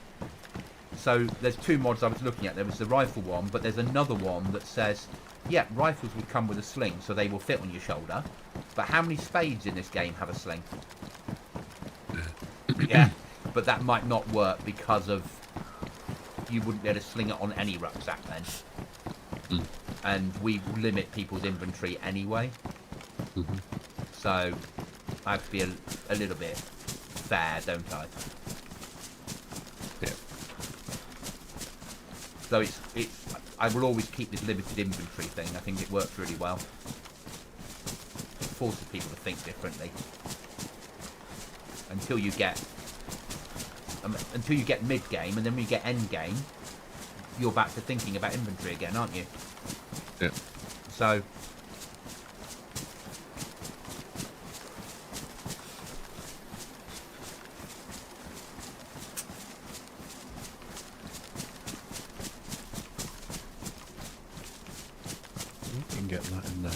So there's two mods I was looking at. There was the rifle one, but there's another one that says, yeah, rifles would come with a sling, so they will fit on your shoulder. But how many spades in this game have a sling? Yeah, but that might not work because of you wouldn't be able to sling it on any rucksack then. And we limit people's inventory anyway. Mhm. So I have to be a little bit fair, don't I? Yeah. So I will always keep this limited inventory thing. I think it works really well. It forces people to think differently. Until you get mid game, and then when you get end game, you're back to thinking about inventory again, aren't you? Yeah. So You can get that in there.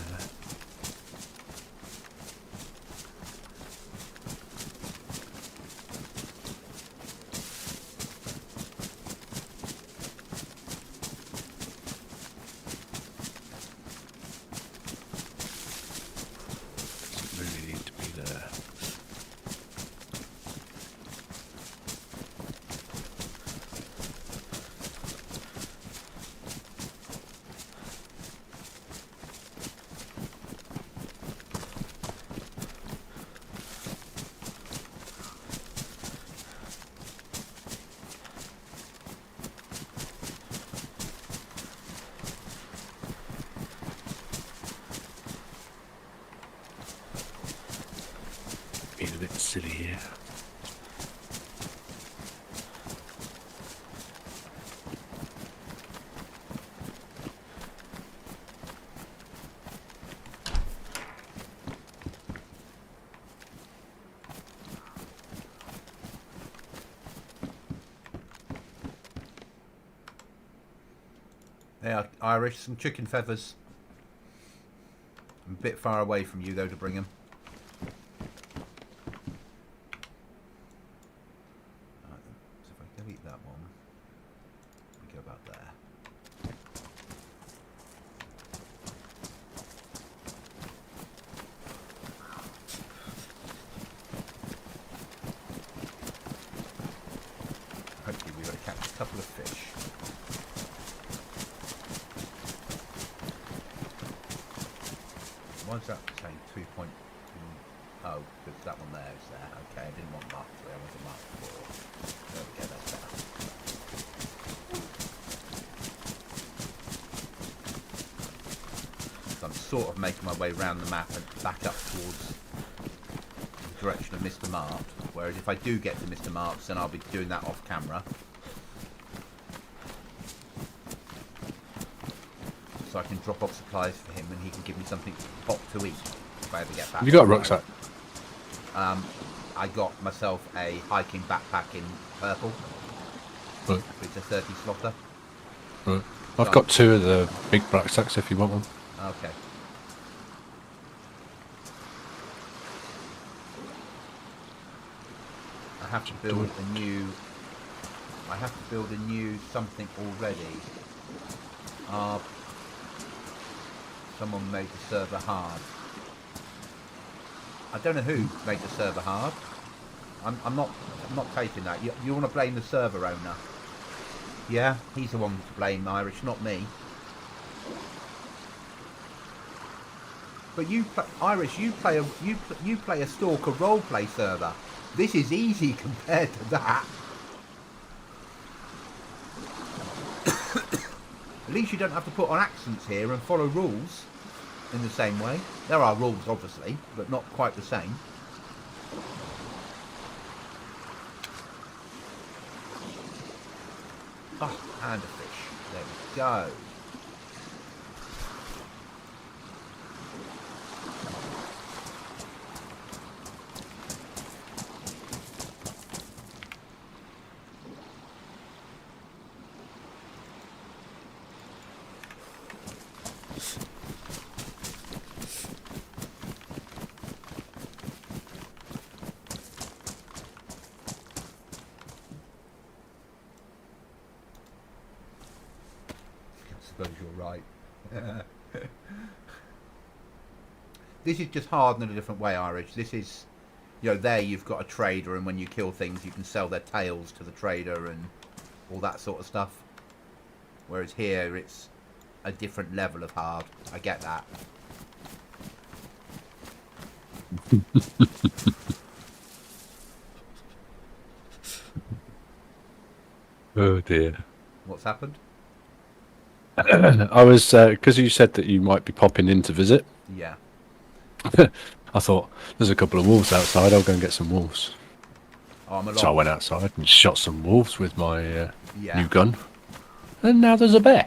Doesn't really need to be there. Being a bit silly here. yeah, Irish, some chicken feathers. I'm a bit far away from you though to bring them. Right, so if I delete that one, we go about there. Hopefully we're going to catch a couple of fish. Why is that saying 2.2? Oh, because that one there is there. Okay, I didn't want Mark 3, I wanted Mark 4. There we go, that's better. So I'm sort of making my way around the map and back up towards the direction of Mr. Mark. Whereas if I do get to Mr. Mark's, then I'll be doing that off camera. So I can drop off supplies for him and he can give me something hot to eat if I ever get back. Have you got a rucksack? I got myself a hiking backpack in purple. Right. It's a 30 slaughter. Right. I've got 2 of the big rucksacks if you want one. Okay. I have to build a new... I have to build a new something already. Someone made the server hard. I don't know who made the server hard. I'm not taking that. You want to blame the server owner? Yeah, he's the one to blame, Irish, not me. But Irish, you play a stalker roleplay server. This is easy compared to that. At least you don't have to put on accents here and follow rules in the same way. There are rules, obviously, but not quite the same. Oh, and a fish. There we go. I suppose you're right. This is just hard in a different way, Irish. This is, there you've got a trader, and when you kill things, you can sell their tails to the trader and all that sort of stuff. Whereas here, it's a different level of hard. I get that. Oh dear. What's happened? I was because you said that you might be popping in to visit. Yeah. I thought there's a couple of wolves outside. I'll go and get some wolves. Oh, I'm a So I lot. went outside and shot some wolves with my Yeah. new gun. And now there's a bear.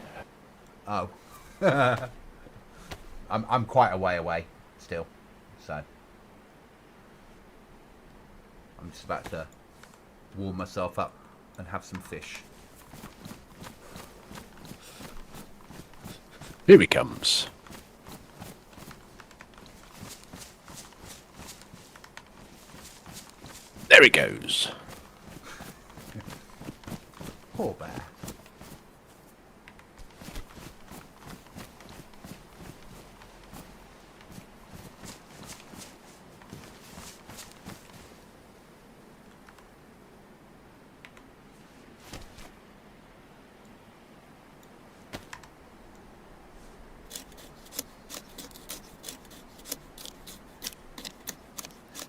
Oh. I'm quite a way away still, so I'm just about to warm myself up and have some fish. Here he comes. There he goes. Poor bear.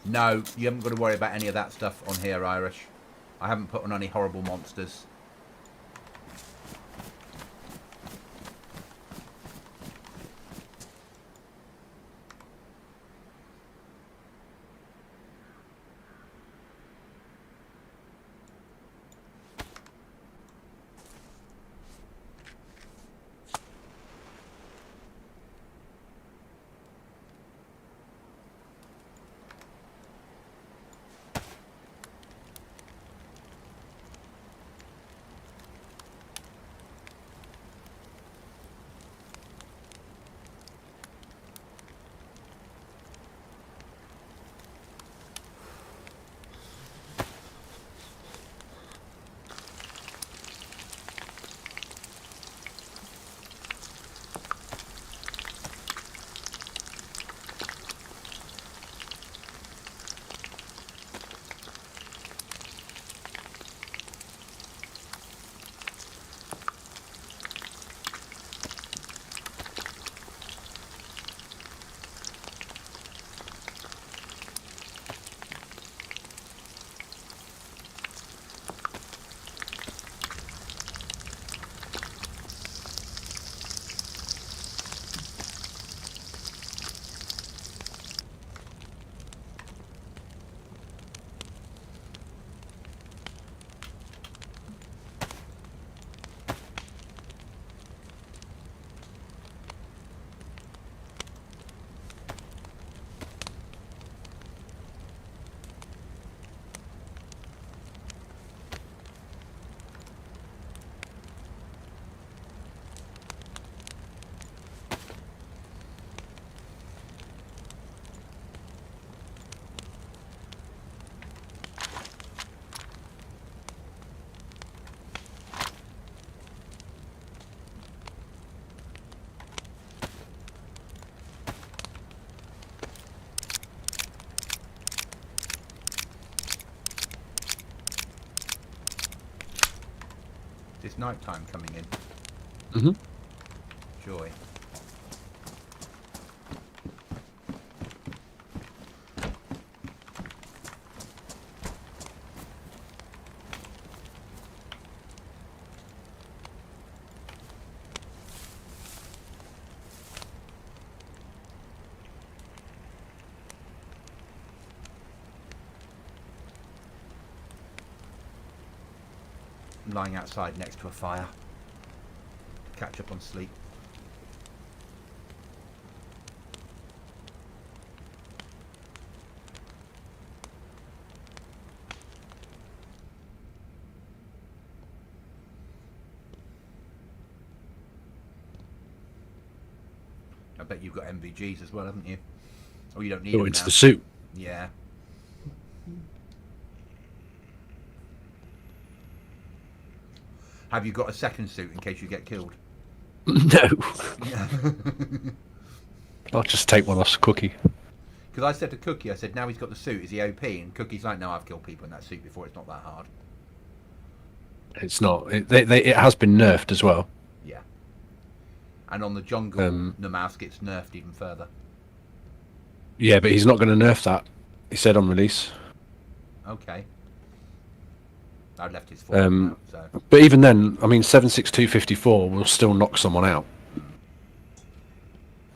No, you haven't got to worry about any of that stuff on here, Irish. I haven't put on any horrible monsters. It's night time coming in. Mm-hmm. Joy. Lying outside next to a fire. Catch up on sleep. I bet you've got MVGs as well, haven't you? Oh, you don't need Go them into now. the suit. Yeah. Have you got a second suit in case you get killed? No. Yeah. I'll just take one off Cookie. Because I said to Cookie, I said, now he's got the suit, is he OP? And Cookie's like, no, I've killed people in that suit before, it's not that hard. It's not. It has been nerfed as well. Yeah. And on the jungle, Namalsk gets nerfed even further. Yeah, but he's not going to nerf that. He said on release. Okay. I left his forum out, so. But even then, I mean, 7.6254 will still knock someone out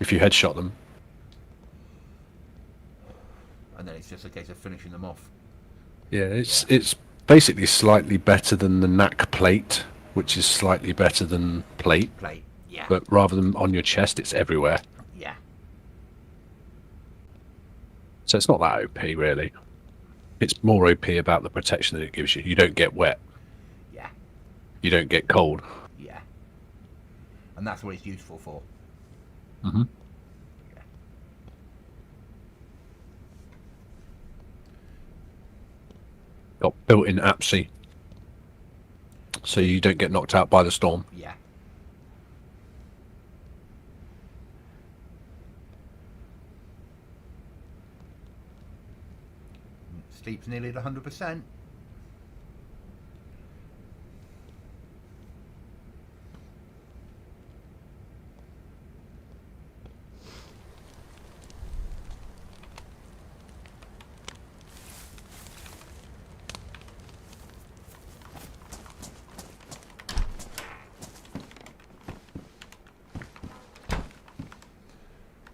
if you headshot them. And then it's just a case of finishing them off. Yeah, it's basically slightly better than the knack plate, which is slightly better than plate. Plate, yeah. But rather than on your chest, it's everywhere. Yeah. So it's not that OP, really. It's more OP about the protection that it gives you. You don't get wet. Yeah. You don't get cold. Yeah. And that's what it's useful for. Mm-hmm. Yeah. Got built-in APSI, so you don't get knocked out by the storm. Yeah. Sleep's nearly at 100%.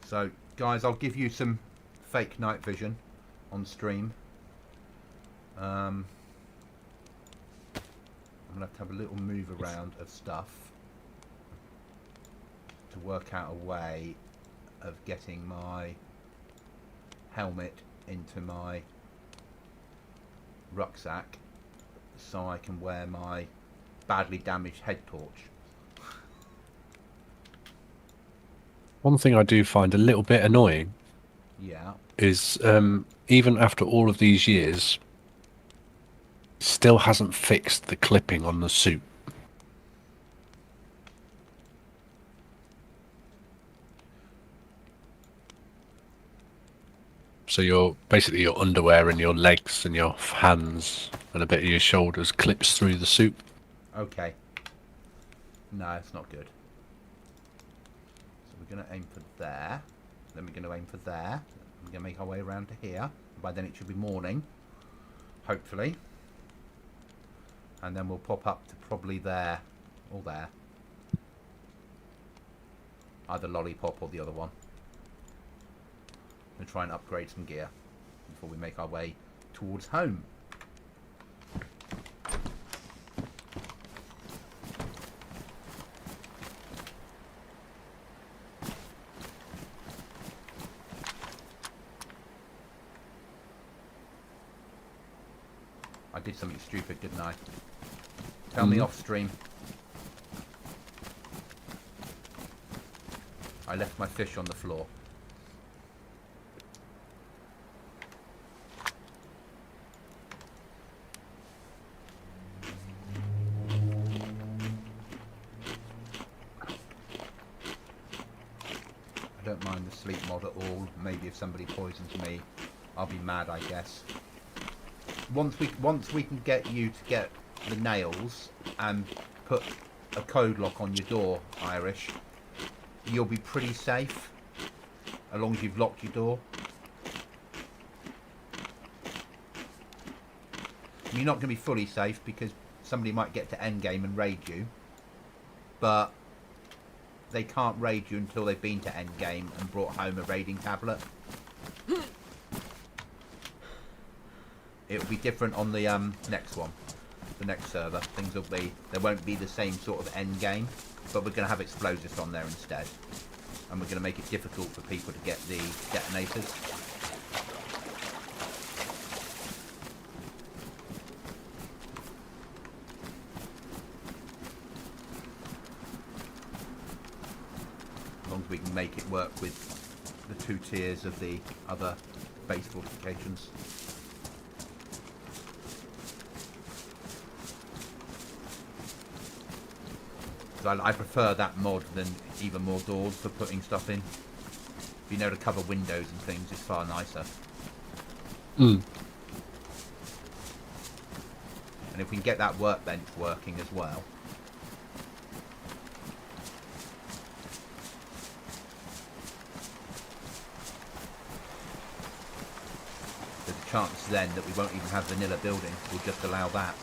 So, guys, I'll give you some fake night vision on stream. I'm going to have a little move around of stuff to work out a way of getting my helmet into my rucksack so I can wear my badly damaged head torch. One thing I do find a little bit annoying Yeah. is even after all of these years, still hasn't fixed the clipping on the suit. So your basically your underwear and your legs and your hands and a bit of your shoulders clips through the suit. Okay. No, it's not good. So we're going to aim for there. Then we're going to aim for there. We're going to make our way around to here. By then it should be morning. Hopefully. And then we'll pop up to probably there. Or there. Either Lollipop or the other one. And try and upgrade some gear before we make our way towards home. I did something stupid, didn't I? Tell me off stream. I left my fish on the floor. I don't mind the sleep mod at all. Maybe if somebody poisons me, I'll be mad, I guess. Once we can get you to get the nails and put a code lock on your door, Irish, you'll be pretty safe. As long as you've locked your door. You're not going to be fully safe because somebody might get to endgame and raid you. But they can't raid you until they've been to endgame and brought home a raiding tablet. It'll be different on the next one, the next server. Things will be, there won't be the same sort of end game, but we're going to have explosives on there instead, and we're going to make it difficult for people to get the detonators. As long as we can make it work with the 2 tiers of the other base fortifications. I prefer that mod than even more doors for putting stuff in. Being able to cover windows and things is far nicer. Mm. And if we can get that workbench working as well. chances then that we won't even have vanilla building. We'll just allow that.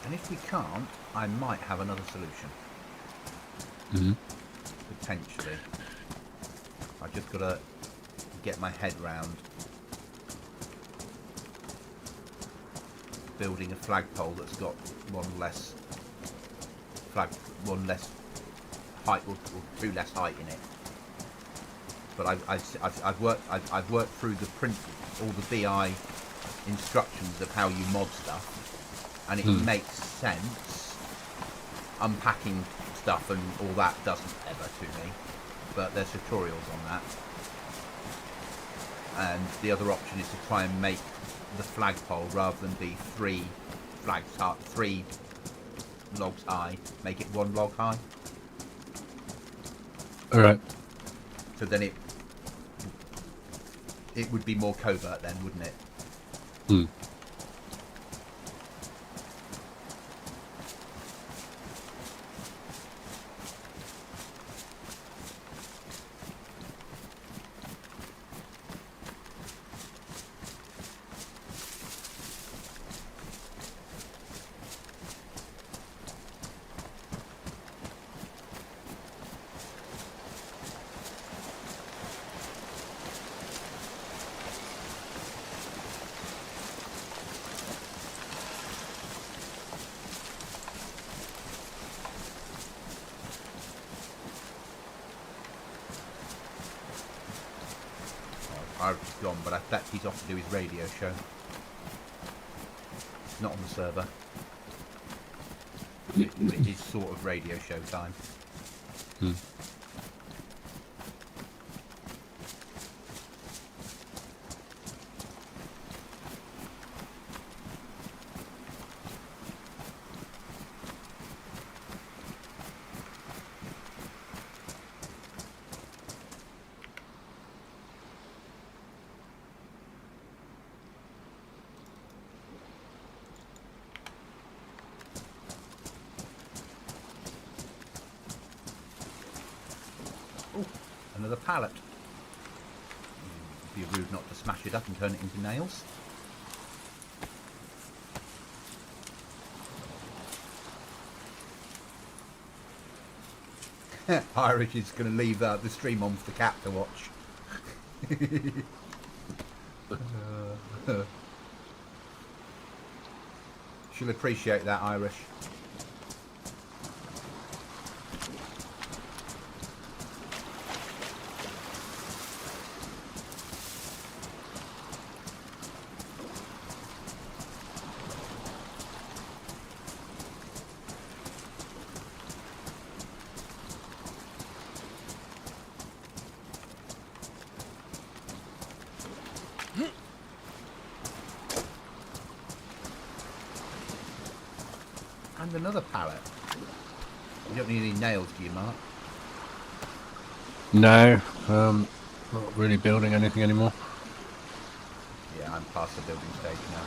And if we can't, I might have another solution. Mm-hmm. Potentially. I've just got to get my head round building a flagpole that's got one less height or two less height in it. But I've worked through the all the BI instructions of how you mod stuff. And it makes sense. Unpacking stuff and all that doesn't ever to me, but there's tutorials on that. And the other option is to try and make the flagpole, rather than be three logs high, make it one log high. All right. So then it would be more covert then, wouldn't it? Hmm. Irish is gone, but I bet he's off to do his radio show. Not on the server. But it is sort of radio show time. Hmm. Another pallet. It'd be rude not to smash it up and turn it into nails. Irish is going to leave the stream on for the cat to watch. She'll appreciate that, Irish. And another pallet. You don't need any nails, do you, Mark? No, not really building anything anymore. Yeah, I'm past the building stage now.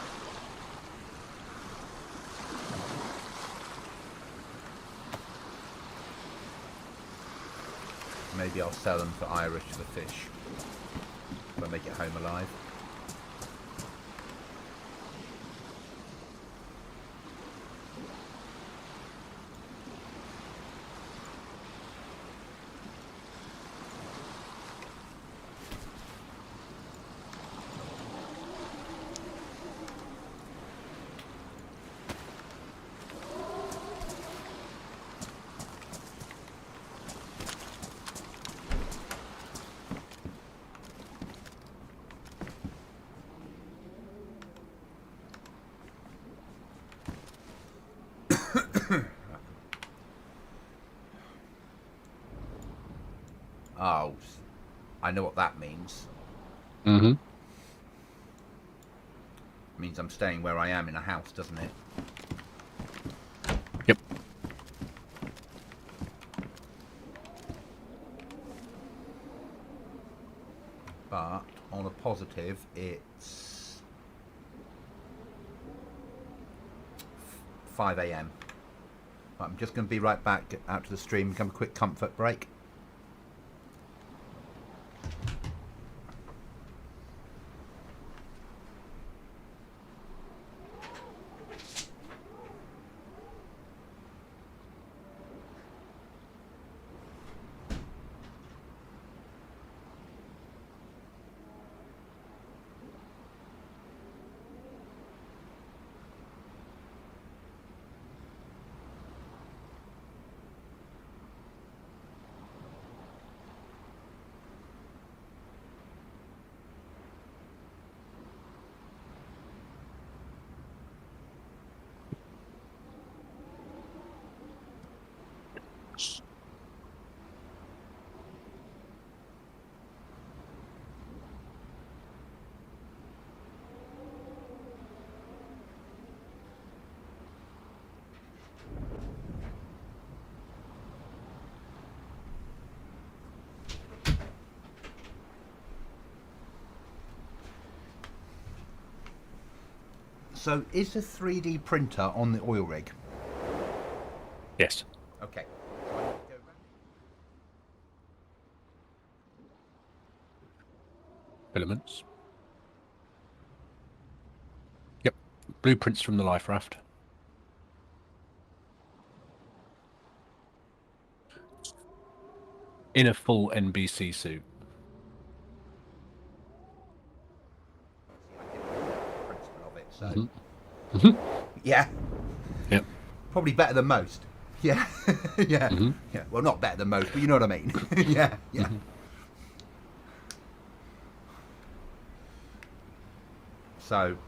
Maybe I'll sell them for Irish for fish. If I make it home alive. Oh, I know what that means. Mm-hmm. It means I'm staying where I am in a house, doesn't it? Yep. But on a positive, it's 5 a.m. I'm just going to be right back out to the stream, have a quick comfort break. So, is the 3D printer on the oil rig? Yes. Okay. So I need to go round. Filaments. Yep. Blueprints from the life raft. In a full NBC suit. Principle of it, so Mm-hmm. Mm-hmm. yeah, Yep. probably better than most. Yeah, yeah, Mm-hmm. yeah. Well, not better than most, but you know what I mean. Yeah, yeah. Mm-hmm. So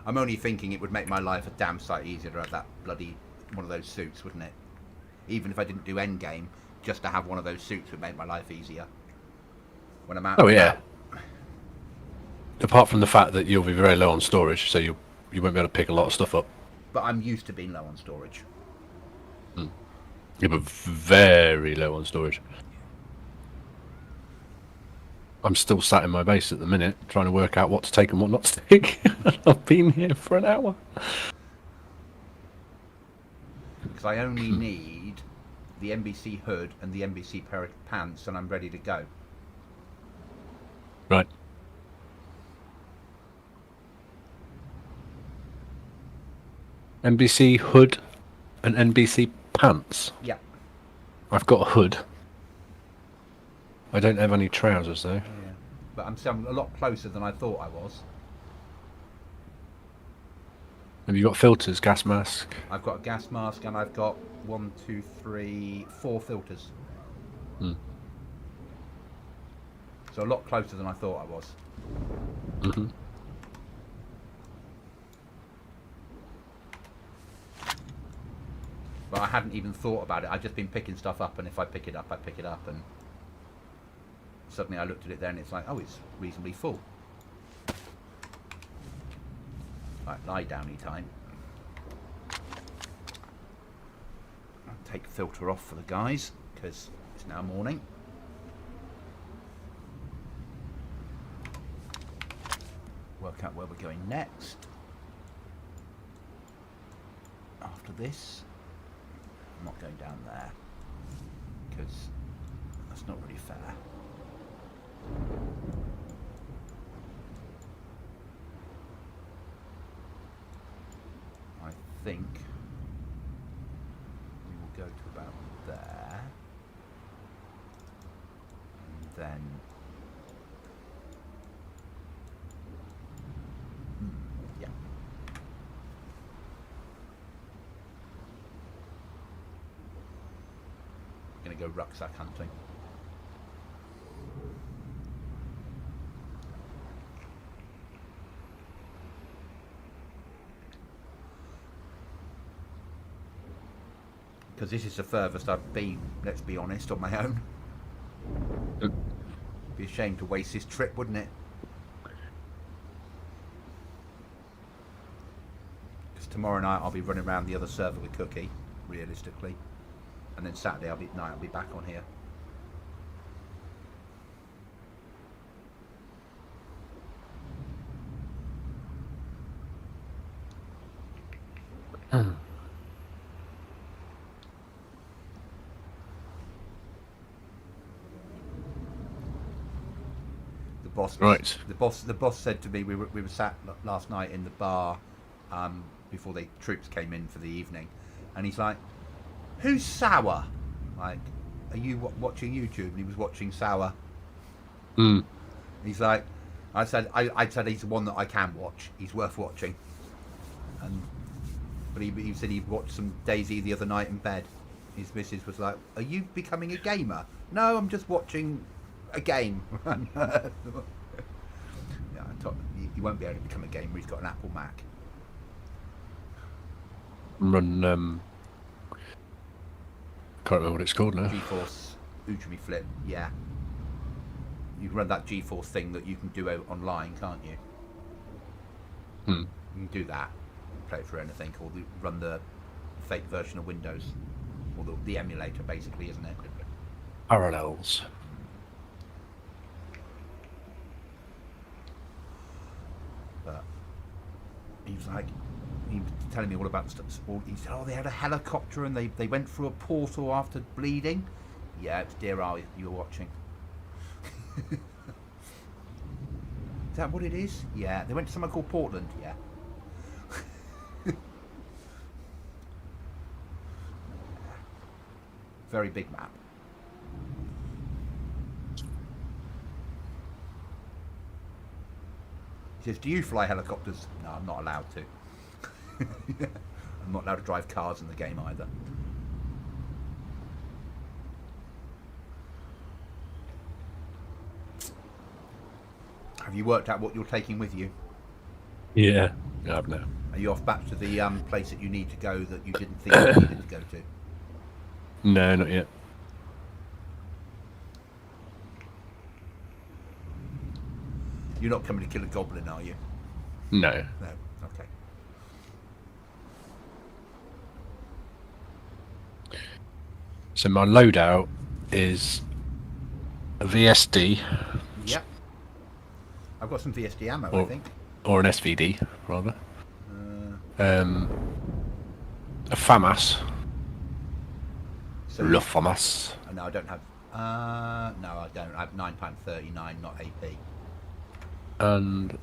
I'm only thinking it would make my life a damn sight easier to have that bloody one of those suits, wouldn't it? Even if I didn't do endgame, just to have one of those suits would make my life easier. When I'm out Oh and yeah. about. Apart from the fact that you'll be very low on storage, so you won't be able to pick a lot of stuff up. But I'm used to being low on storage. You'll be very low on storage. I'm still sat in my base at the minute, trying to work out what to take and what not to take. I've been here for an hour. Because I only need the NBC hood and the NBC pair of pants, and I'm ready to go. Right. NBC hood and NBC pants. Yeah. I've got a hood. I don't have any trousers though. Yeah. But I'm a lot closer than I thought I was. Have you got filters, gas mask? I've got a gas mask and I've got 1, 2, 3, 4 filters. Hmm. So a lot closer than I thought I was. Mm-hmm. But I hadn't even thought about it. I'd just been picking stuff up, and if I pick it up, I pick it up, and suddenly I looked at it there and it's like, oh, it's reasonably full. Right, lie downy time. I'll take filter off for the guys, because it's now morning. Work out where we're going next. After this, I'm not going down there, because that's not really fair. I think we will go to about there, and then yeah. Gonna go rucksack hunting. Because this is the furthest I've been, let's be honest, on my own. It'd be a shame to waste this trip, wouldn't it? Because tomorrow night I'll be running around the other server with Cookie, realistically. And then Saturday I'll be back on here. The boss said to me, we were sat last night in the bar before the troops came in for the evening, and he's like, "Who's Sour? Like, are you watching YouTube?" And he was watching Sour. He's like, I said he's the one that I can watch. He's worth watching. But he said he watched some dayz the other night in bed. His missus was like, "Are you becoming a gamer?" "No, I'm just watching a game." Yeah, he won't be able to become a gamer. He's got an Apple Mac. Run. Can't remember what it's called now. GeForce Udemy Flip. Yeah. You can run that GeForce thing that you can do online, can't you? You can do that. Play it for anything, or run the fake version of Windows, or the emulator, basically, isn't it? Parallels. But he was telling me all about stuff. He said, "Oh, they had a helicopter and they went through a portal after bleeding." Yeah, it's Dear Eye you were watching. Is that what it is? Yeah, they went to somewhere called Portland. Yeah. Very big map. He says, "Do you fly helicopters?" "No, I'm not allowed to." I'm not allowed to drive cars in the game either. Have you worked out what you're taking with you? Yeah, I've now. Are you off back to the place that you need to go that you didn't think you needed to go to? No, not yet. You're not coming to kill a goblin, are you? No. No. Okay. So my loadout is a VSD. Yep. I've got some VSD ammo, I think. Or an SVD, rather. A FAMAS. So Le FAMAS. No, I don't have... no, I don't. I have £9.39, not AP. And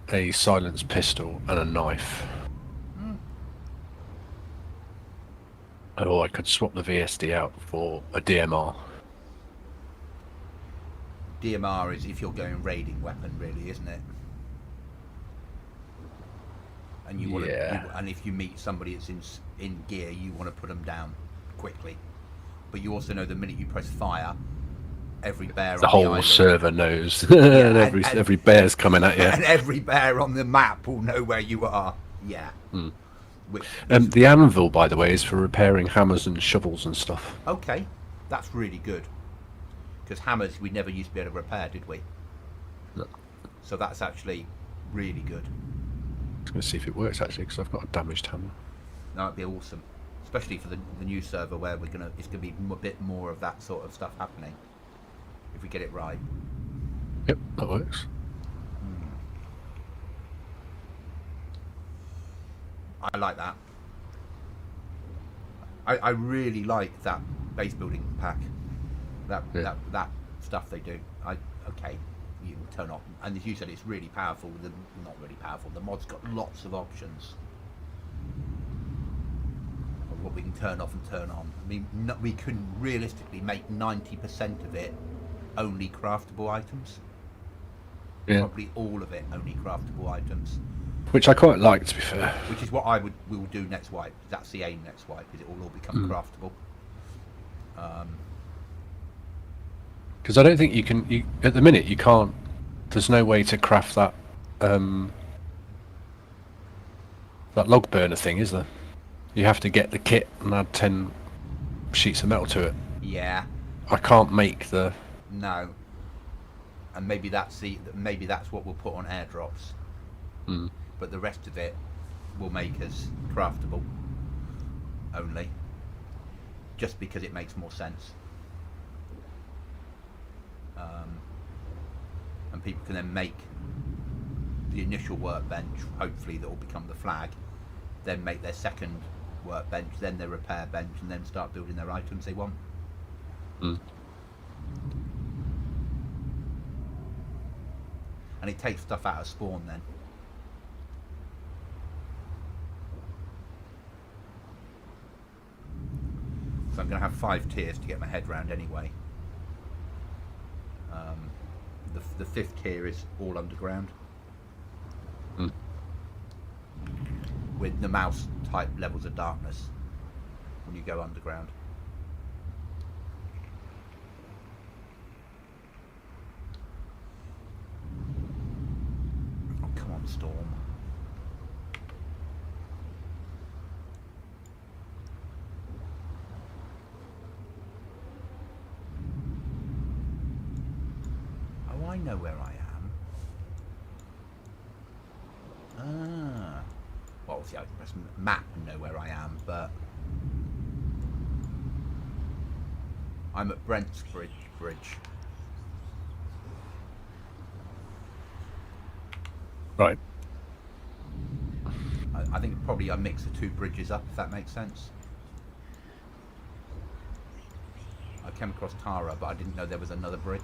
a silenced pistol and a knife. Or I could swap the VSD out for a DMR. DMR is if you're going raiding weapon, really, isn't it? And you want to, and if you meet somebody that's in gear, you want to put them down quickly. But you also know the minute you press fire, every bear the on whole the island, server knows. Yeah, and every bear's coming at you. And every bear on the map will know where you are. Yeah. The anvil, by the way, is for repairing hammers and shovels and stuff. Okay, that's really good. Because hammers we never used to be able to repair, did we? No. So that's actually really good. I'm going to see if it works actually, because I've got a damaged hammer. That'd be awesome, especially for the new server where it's gonna be a bit more of that sort of stuff happening if we get it right. Yep, that works. I like that. I really like that base building pack. That stuff they do. Okay, you can turn off, and as you said, it's really powerful. Not really powerful. The mod's got lots of options of what we can turn off and turn on. I mean, we couldn't realistically make 90% of it only craftable items. Yeah. Probably all of it only craftable items. Which I quite like, to be fair. Which is what we'll do next wipe. That's the aim next wipe. Is it will all become craftable. Because I don't think you can. At the minute, you can't. There's no way to craft that log burner thing, is there? You have to get the kit and add 10 sheets of metal to it. Yeah. I can't make the... No. And maybe that's what we'll put on airdrops. Mm. But the rest of it will make us craftable only, just because it makes more sense. And people can then make the initial workbench, hopefully that will become the flag, then make their second workbench, then their repair bench, and then start building their items they want. Mm. And it takes stuff out of spawn then. So I'm going to have 5 tiers to get my head round anyway. The 5th tier is all underground. Mm. With the mouse type levels of darkness when you go underground. Oh, come on, Storm. Oh, I know where I am. Well, obviously I can press map and know where I am, but I'm at Brent's Bridge. Right. I think probably I mix the 2 bridges up, if that makes sense. I came across Tara, but I didn't know there was another bridge.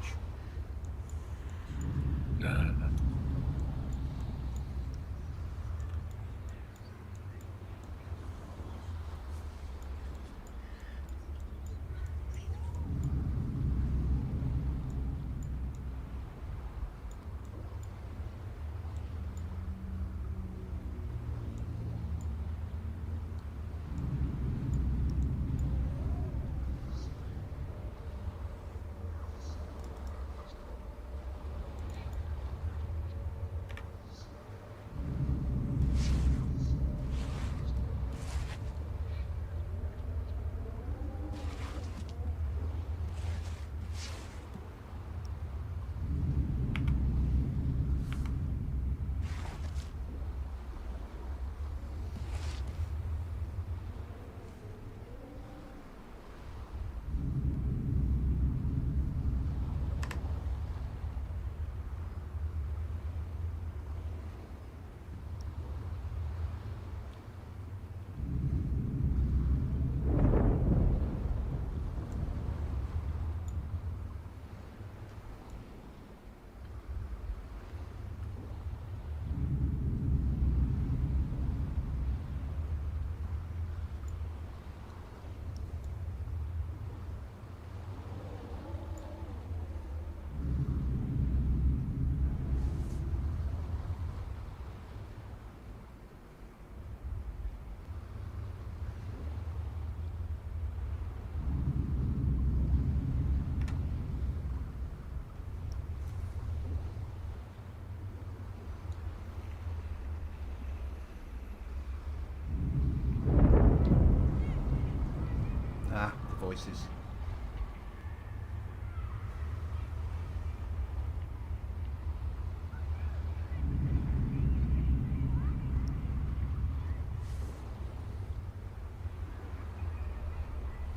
Ah, the voices.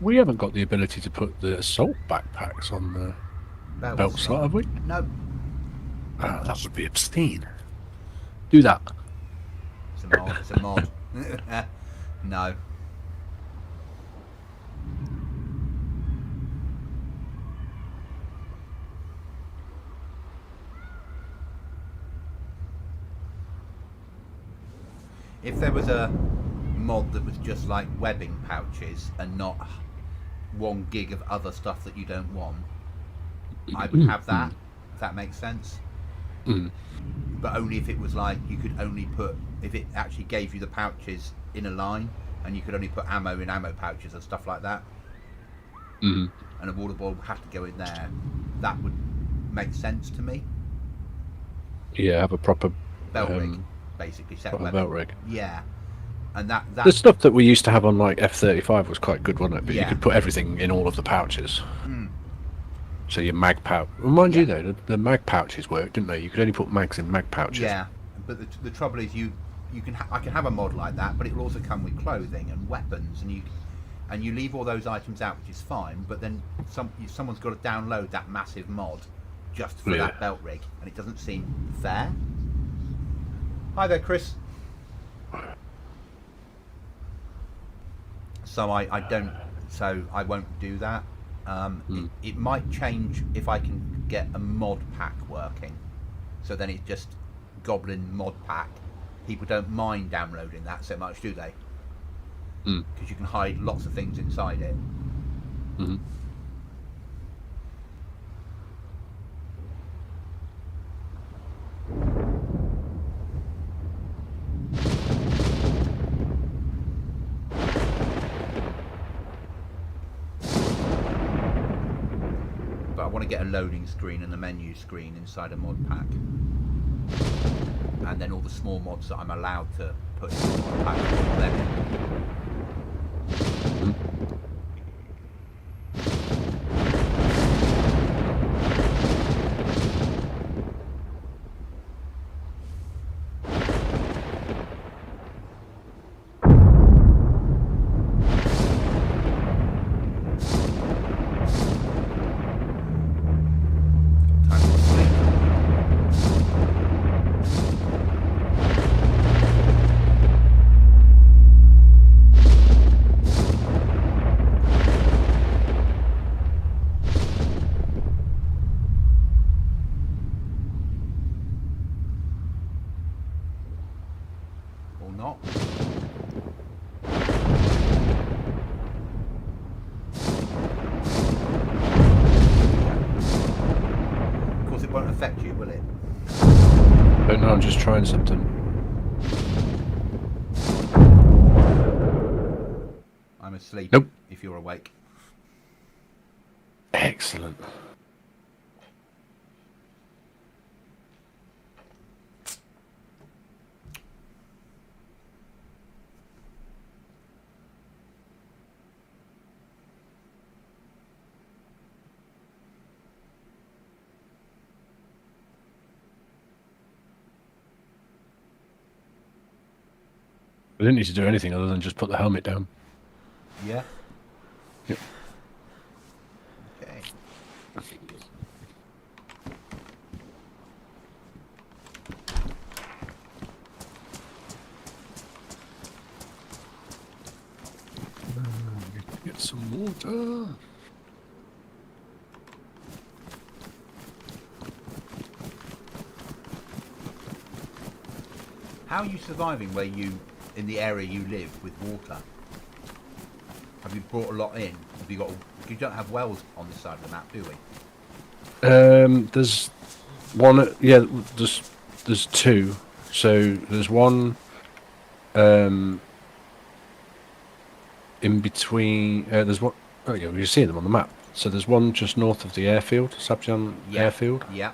We haven't got the ability to put the assault backpacks on the belt slot, have we? No. Oh, that would be obscene. Do that. It's a mod. It's a mod. No. If there was a mod that was just like webbing pouches and not 1 gig of other stuff that you don't want, I would have that, if that makes sense. Mm. But only if it was like you could only put, if it actually gave you the pouches in a line and you could only put ammo in ammo pouches and stuff like that. Mm. And a water ball would have to go in there. That would make sense to me. Yeah, have a proper Belt rig, basically. Set proper weapon. belt rig. Yeah. And that The stuff that we used to have on like F-35 was quite good, wasn't it? But you Yeah. could put everything in all of the pouches. Mm. So your mag pouch. Well, mind Yeah. you though, the mag pouches worked, didn't they? You could only put mags in mag pouches. Yeah, but the trouble is I can have a mod like that, but it will also come with clothing and weapons, and you leave all those items out, which is fine. But then someone's got to download that massive mod just for that belt rig, and it doesn't seem fair. Hi there, Chris. So I won't do that. It might change if I can get a mod pack working. So then it's just Goblin mod pack. People don't mind downloading that so much, do they? Because you can hide lots of things inside it. Mm-hmm. But I want to get a loading screen and the menu screen inside a mod pack. And then all the small mods that I'm allowed to put in the mod pack. Or not. Of course it won't affect you, will it? But no, I'm just trying something. I'm asleep. Nope. If you're awake. Excellent. I didn't need to do anything other than just put the helmet down. Yeah. Yep. Okay. Get some water. How are you surviving in the area you live with water? Have you brought a lot in? Have you got? You don't have wells on this side of the map, do we? There's one. Yeah, there's two. So there's one. In between. There's one. Oh yeah, you see them on the map. So there's one just north of the airfield, Sabjan airfield. Yeah.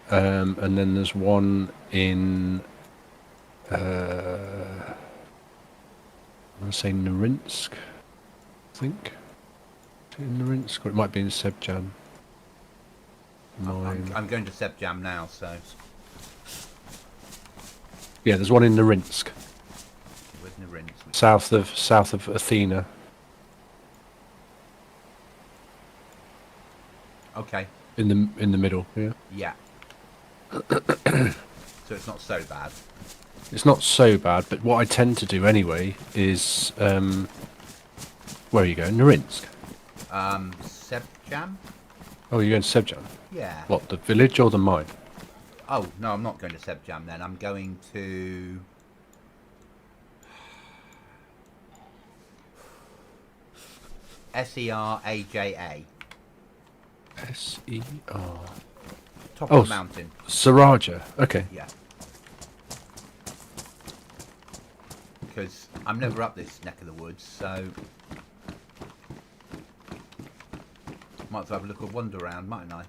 And then there's one in. I want to say Narinsk, I think. Is it in Narinsk, or it might be in Sebjan. I'm going to Sebjam now, so. Yeah, there's one in Narinsk. Where's Narinsk? South of Athena. Okay. In the middle, yeah. Yeah. So it's not so bad. It's not so bad, but what I tend to do anyway is where are you going? Narinsk. Sebjam? Oh, you're going to Sebjan? Yeah. What, the village or the mine? Oh, no, I'm not going to Sebjam then. I'm going to... Seraja. Ser. Top of the mountain. Seraja. Okay. Yeah. Because I'm never up this neck of the woods, so... Might as well have a look at wander around, mightn't I?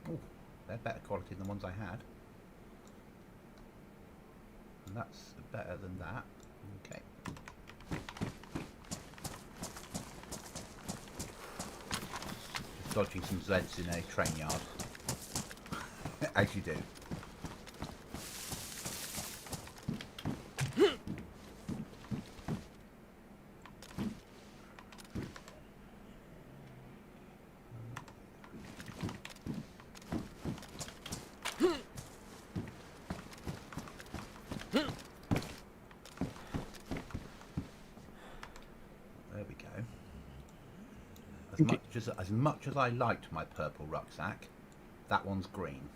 Oh, they're better quality than the ones I had. And that's better than that. Okay. Just dodging some Zeds in a train yard. As you do. There we go. As much as I liked my purple rucksack, that one's green.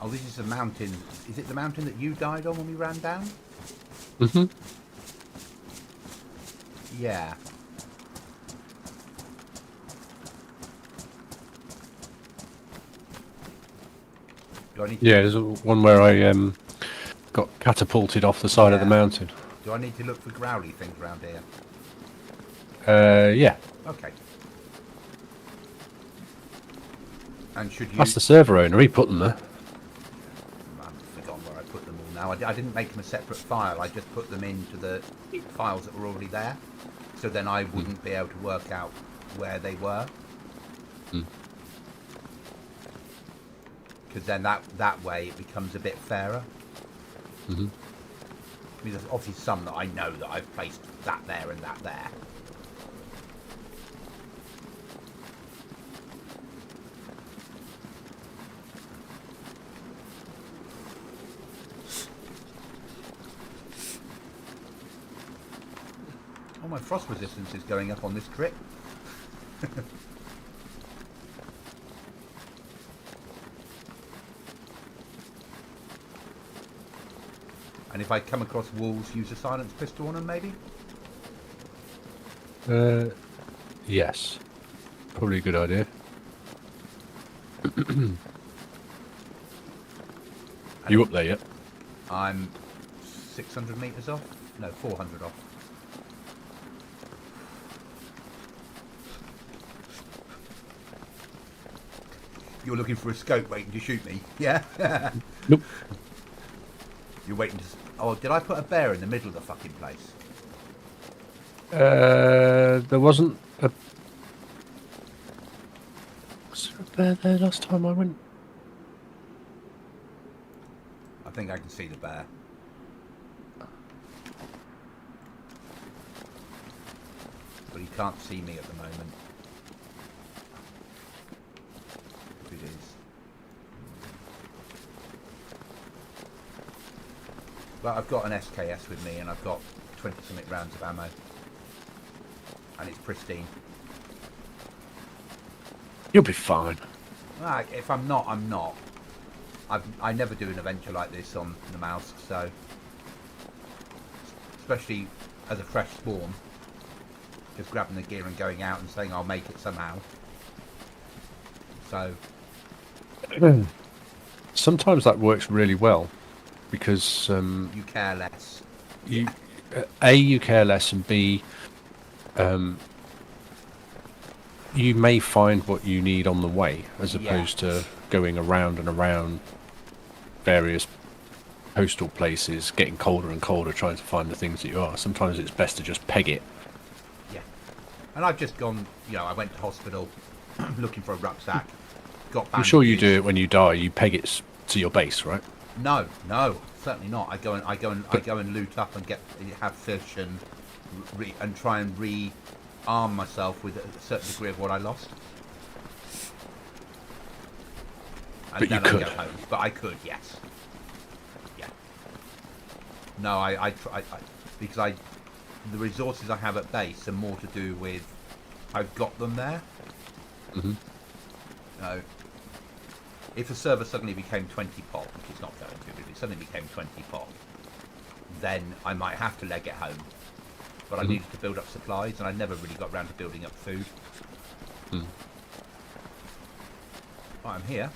Oh, this is the mountain. Is it the mountain that you died on when we ran down? Mm-hmm. Yeah. Do I need to Yeah, there's one where I got catapulted off the side of the mountain. Do I need to look for growly things around here? Yeah. Okay. And should you... That's the server owner, he put them there. I've forgotten where I put them all now. I didn't make them a separate file, I just put them into the files that were already there. So then I wouldn't be able to work out where they were. Because then that way it becomes a bit fairer. Mm-hmm. I mean, there's obviously some that I know that I've placed that there and that there. Oh, my frost resistance is going up on this trip. And if I come across wolves, use a silenced pistol on them, maybe? Yes. Probably a good idea. You up there yet? I'm 600 metres off? No, 400 off. You're looking for a scope waiting to shoot me, yeah? Nope. You're waiting to... Oh, did I put a bear in the middle of the fucking place? There wasn't a... Was there a bear there last time I went? I think I can see the bear. But he can't see me at the moment. If it is. But I've got an SKS with me and I've got 20-something rounds of ammo. And it's pristine. You'll be fine. If I'm not, I'm not. I never do an adventure like this on Namalsk, so... Especially as a fresh spawn. Just grabbing the gear and going out and saying I'll make it somehow. So... Sometimes that works really well. Because... you care less. You, A, you care less, and B... you may find what you need on the way, as opposed to going around and around various coastal places, getting colder and colder, trying to find the things that you are. Sometimes it's best to just peg it. Yeah. And I've just gone, I went to hospital looking for a rucksack, got bandages. I'm sure you do it when you die. You peg it to your base, right? No, certainly not. I go and loot up and have fish and try and rearm myself with a certain degree of what I lost. And But then you I could. go home. But I could, yes. Yeah. No, I try because the resources I have at base are more to do with I've got them there. Mm-hmm. No. If the server suddenly became 20 pop, which it's not going to, but if it suddenly became 20 pop, then I might have to leg it home. But I needed to build up supplies, and I never really got around to building up food. Mm. Right, I'm here.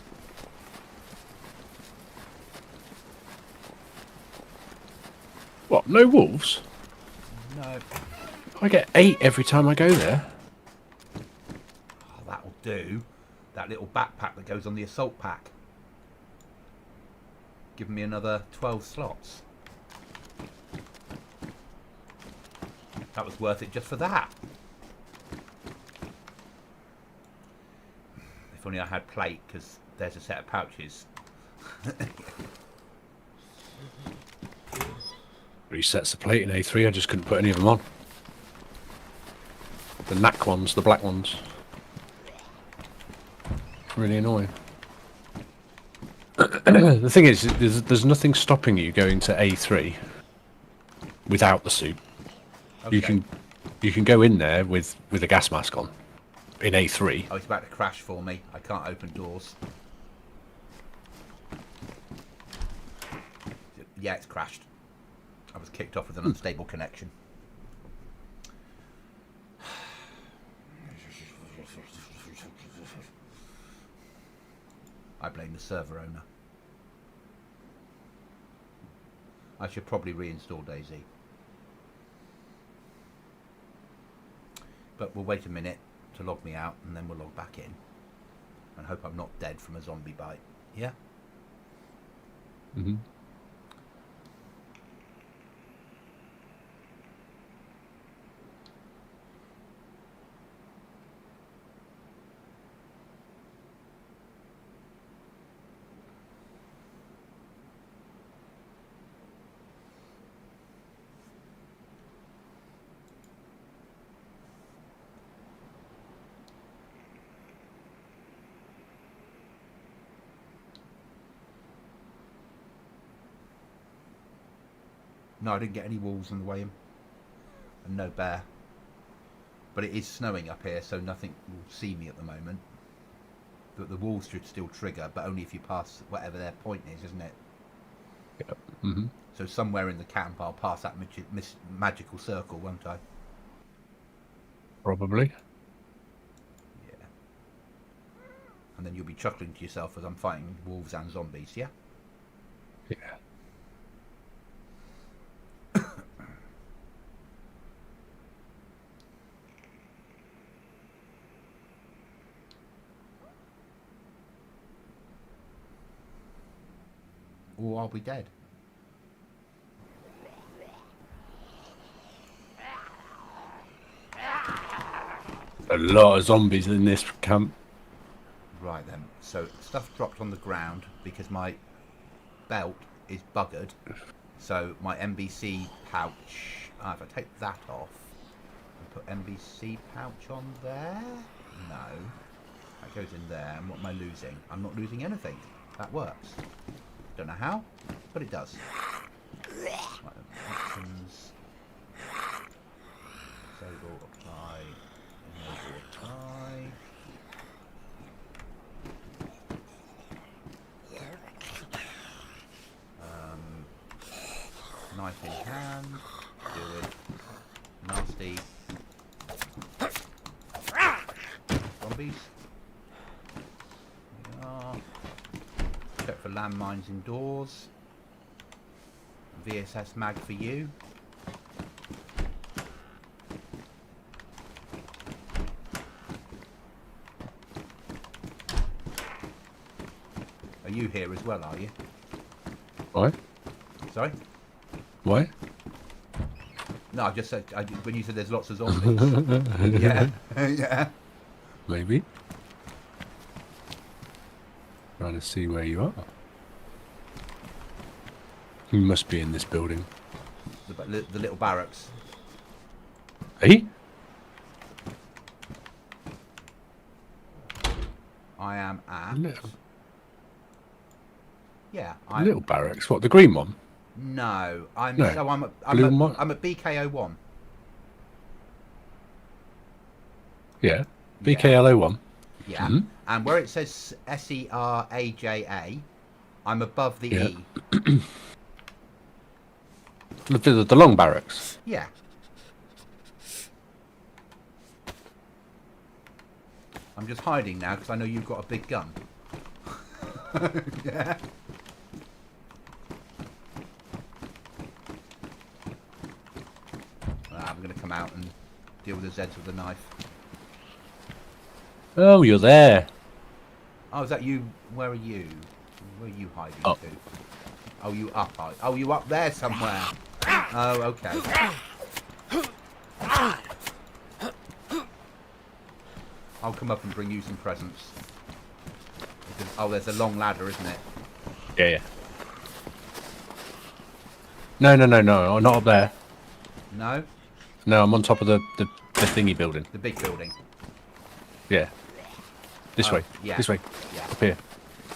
What? No wolves? No. I get 8 every time I go there. Oh, that'll do. That little backpack that goes on the assault pack. Giving me another 12 slots. That was worth it just for that. If only I had plate, because there's a set of pouches. Resets the plate in A3. I just couldn't put any of them on. The knack ones, the black ones. Really annoying. The thing is, there's nothing stopping you going to A3 without the suit. Okay. You can go in there with a gas mask on in A3. Oh, it's about to crash for me. I can't open doors. Yeah, it's crashed. I was kicked off with an unstable connection. I blame the server owner. I should probably reinstall dayz. But we'll wait a minute to log me out, and then we'll log back in. And hope I'm not dead from a zombie bite. Yeah? Mm-hmm. No, I didn't get any wolves on the way in. And no bear. But it is snowing up here, so nothing will see me at the moment. But the wolves should still trigger, but only if you pass whatever their point is, isn't it? Yep. Mm-hmm. So somewhere in the camp I'll pass that magical circle, won't I? Probably. Yeah. And then you'll be chuckling to yourself as I'm fighting wolves and zombies, yeah? Yeah. Or are we dead? A lot of zombies in this camp. Right then. So stuff dropped on the ground because my belt is buggered. So my NBC pouch. If I take that off and put NBC pouch on there. No. That goes in there. And what am I losing? I'm not losing anything. That works. Don't know how, but it does. Right, options. Disable, apply. Enable, apply. Knife in hand. Do it. Nasty. Zombies. There we are. Check for landmines indoors. VSS mag for you. Are you here as well, are you? Right. Sorry? Why? No, I just said when you said there's lots of zombies. Yeah, yeah. Maybe. Trying to see where you are. You must be in this building. The little barracks. Hey? I am at. Yeah. Little barracks. What? The green one? No, I'm. No. So I'm at BK01. Yeah. BKLO1. Yeah. Mhm. And where it says SERAJA, I'm above the Yeah. E. The long barracks. Yeah. I'm just hiding now because I know you've got a big gun. Yeah. I'm going to come out and deal with the Zeds with a knife. Oh, you're there. Oh, is that you? Where are you? Where are you hiding Up. to? Oh, you up? Oh, you up there somewhere? Oh, okay. I'll come up and bring you some presents. Oh, there's a long ladder, isn't it? Yeah, yeah. No, I'm not up there. No? No, I'm on top of the thingy building. The big building. Yeah. This way. Yeah. This way. Yeah. Up here.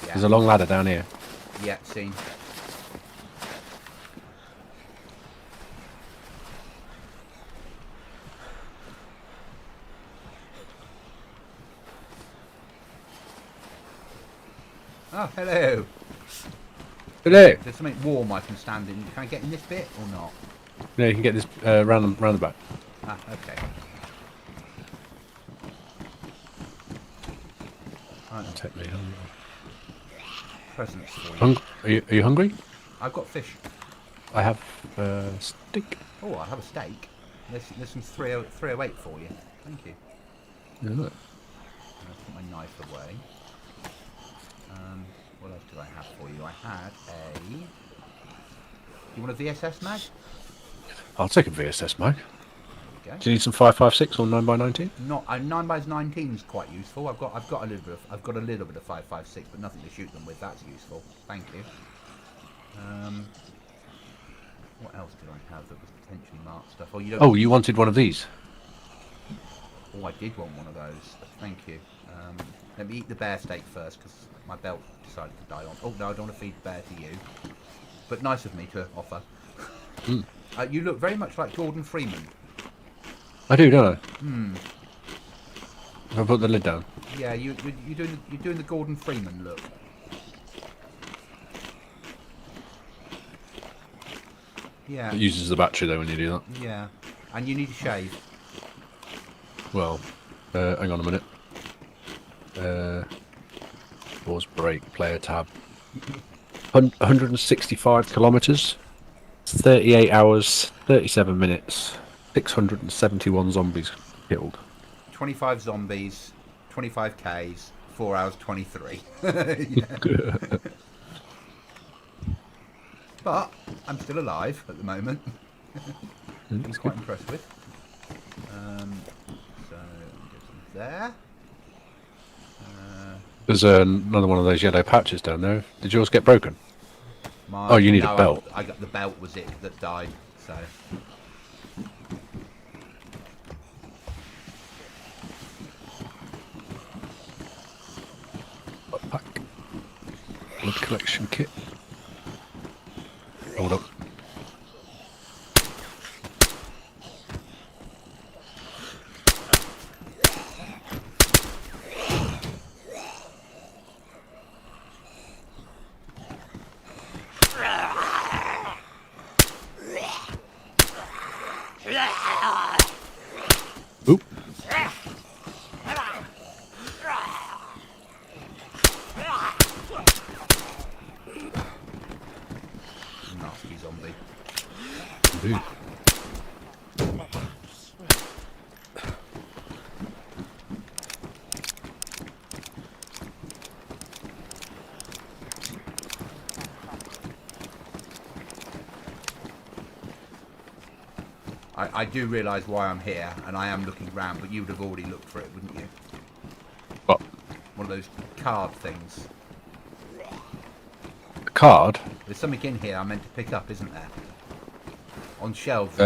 Yeah. There's a long ladder down here. Yeah, seen. Oh, hello. Hello. There's something warm I can stand in. Can I get in this bit or not? No, you can get this round the back. Ah, okay. Right, Take me. presents for you. Are you hungry? I've got fish. I have steak. Oh, I have a steak. There's some 308 for you. Thank you. Yeah, look. I'll put my knife away. What else did I have for you? I had a... You want a VSS mag? I'll take a VSS mag. There we go. Do you need some 5.56 or 9x19? Not 9x19 is quite useful. I've got a little bit of 5.56, but nothing to shoot them with. That's useful. Thank you. What else did I have that was potentially marked stuff? Oh, you wanted one of these? Oh, I did want one of those. Thank you. Let me eat the bear steak first because my belt decided to die on. Oh no, I don't want to feed the bear to you. But nice of me to offer. Mm. You look very much like Gordon Freeman. I do, don't I? Hmm. I'll put the lid down. Yeah, you're doing the Gordon Freeman look. Yeah. It uses the battery though when you do that. Yeah. And you need to shave. Well, hang on a minute. Pause, break, player tab. 165 kilometers, 38 hours, 37 minutes, 671 zombies killed. 25 zombies, 25 Ks, 4 hours 23. Yeah. But I'm still alive at the moment. I'm quite impressed with. So get some there. There's another one of those yellow patches down there. Did yours get broken? Oh, you need a belt. I got the belt was it that died. So. Pack. Blood collection kit. Hold up. Oop. I do realise why I'm here, and I am looking around, but you would have already looked for it, wouldn't you? What? One of those card things. A card? There's something in here I meant to pick up, isn't there? On shelves.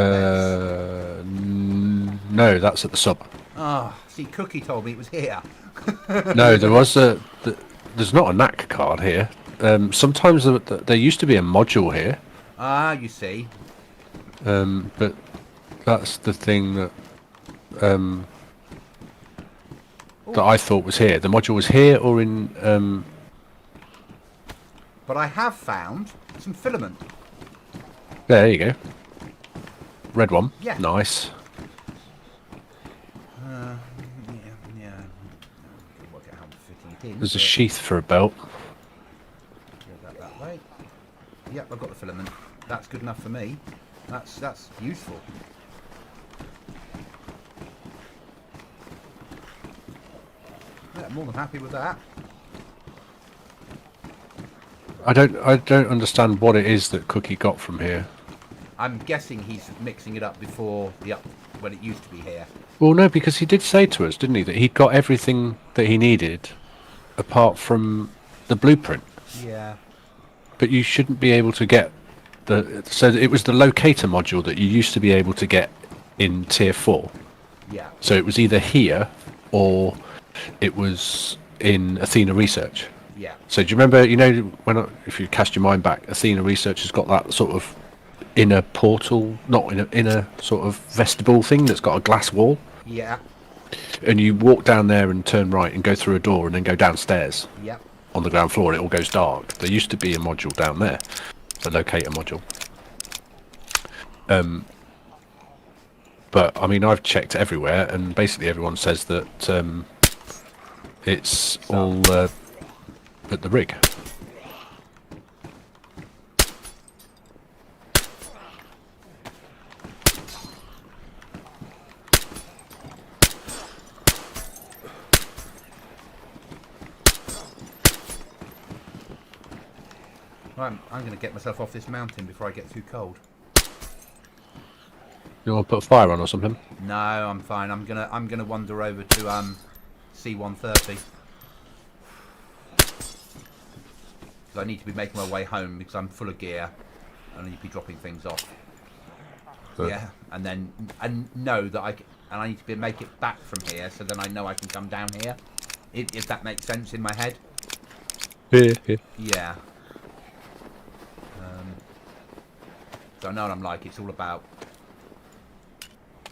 No, that's at the sub. Ah, see, Cookie told me it was here. No, there was there's not a knack card here. Sometimes there used to be a module here, Ah, you see. but that's the thing that I thought was here. The module was here or in. But I have found some filament. There you go. Red one. Yeah. Nice. Yeah. Work out how I'm fitting it in. There's a sheath for a belt. Go that way. Yep, I've got the filament. That's good enough for me. That's useful. Yeah, I'm more than happy with that. I don't understand what it is that Cookie got from here. I'm guessing he's mixing it up before when it used to be here. Well, no, because he did say to us, didn't he, that he'd got everything that he needed, apart from the blueprint. Yeah. But you shouldn't be able to get so it was the locator module that you used to be able to get in tier 4. Yeah. So it was either here or it was in Athena Research. Yeah. So do you remember, if you cast your mind back, Athena Research has got that sort of inner portal, not in a inner sort of vestibule thing that's got a glass wall. Yeah. And you walk down there and turn right and go through a door and then go downstairs. Yep. On the ground floor, and it all goes dark. There used to be a module down there, a locator module. But I mean, I've checked everywhere, and basically everyone says that it's all at the rig. Right, I'm going to get myself off this mountain before I get too cold. You want to put a fire on or something? No, I'm fine. I'm gonna wander over to C-130. Because I need to be making my way home because I'm full of gear. I need to be dropping things off. Good. Yeah, and know that I need to make it back from here, so then I know I can come down here. If that makes sense in my head. Yeah. Yeah. So I know what I'm like. It's all about.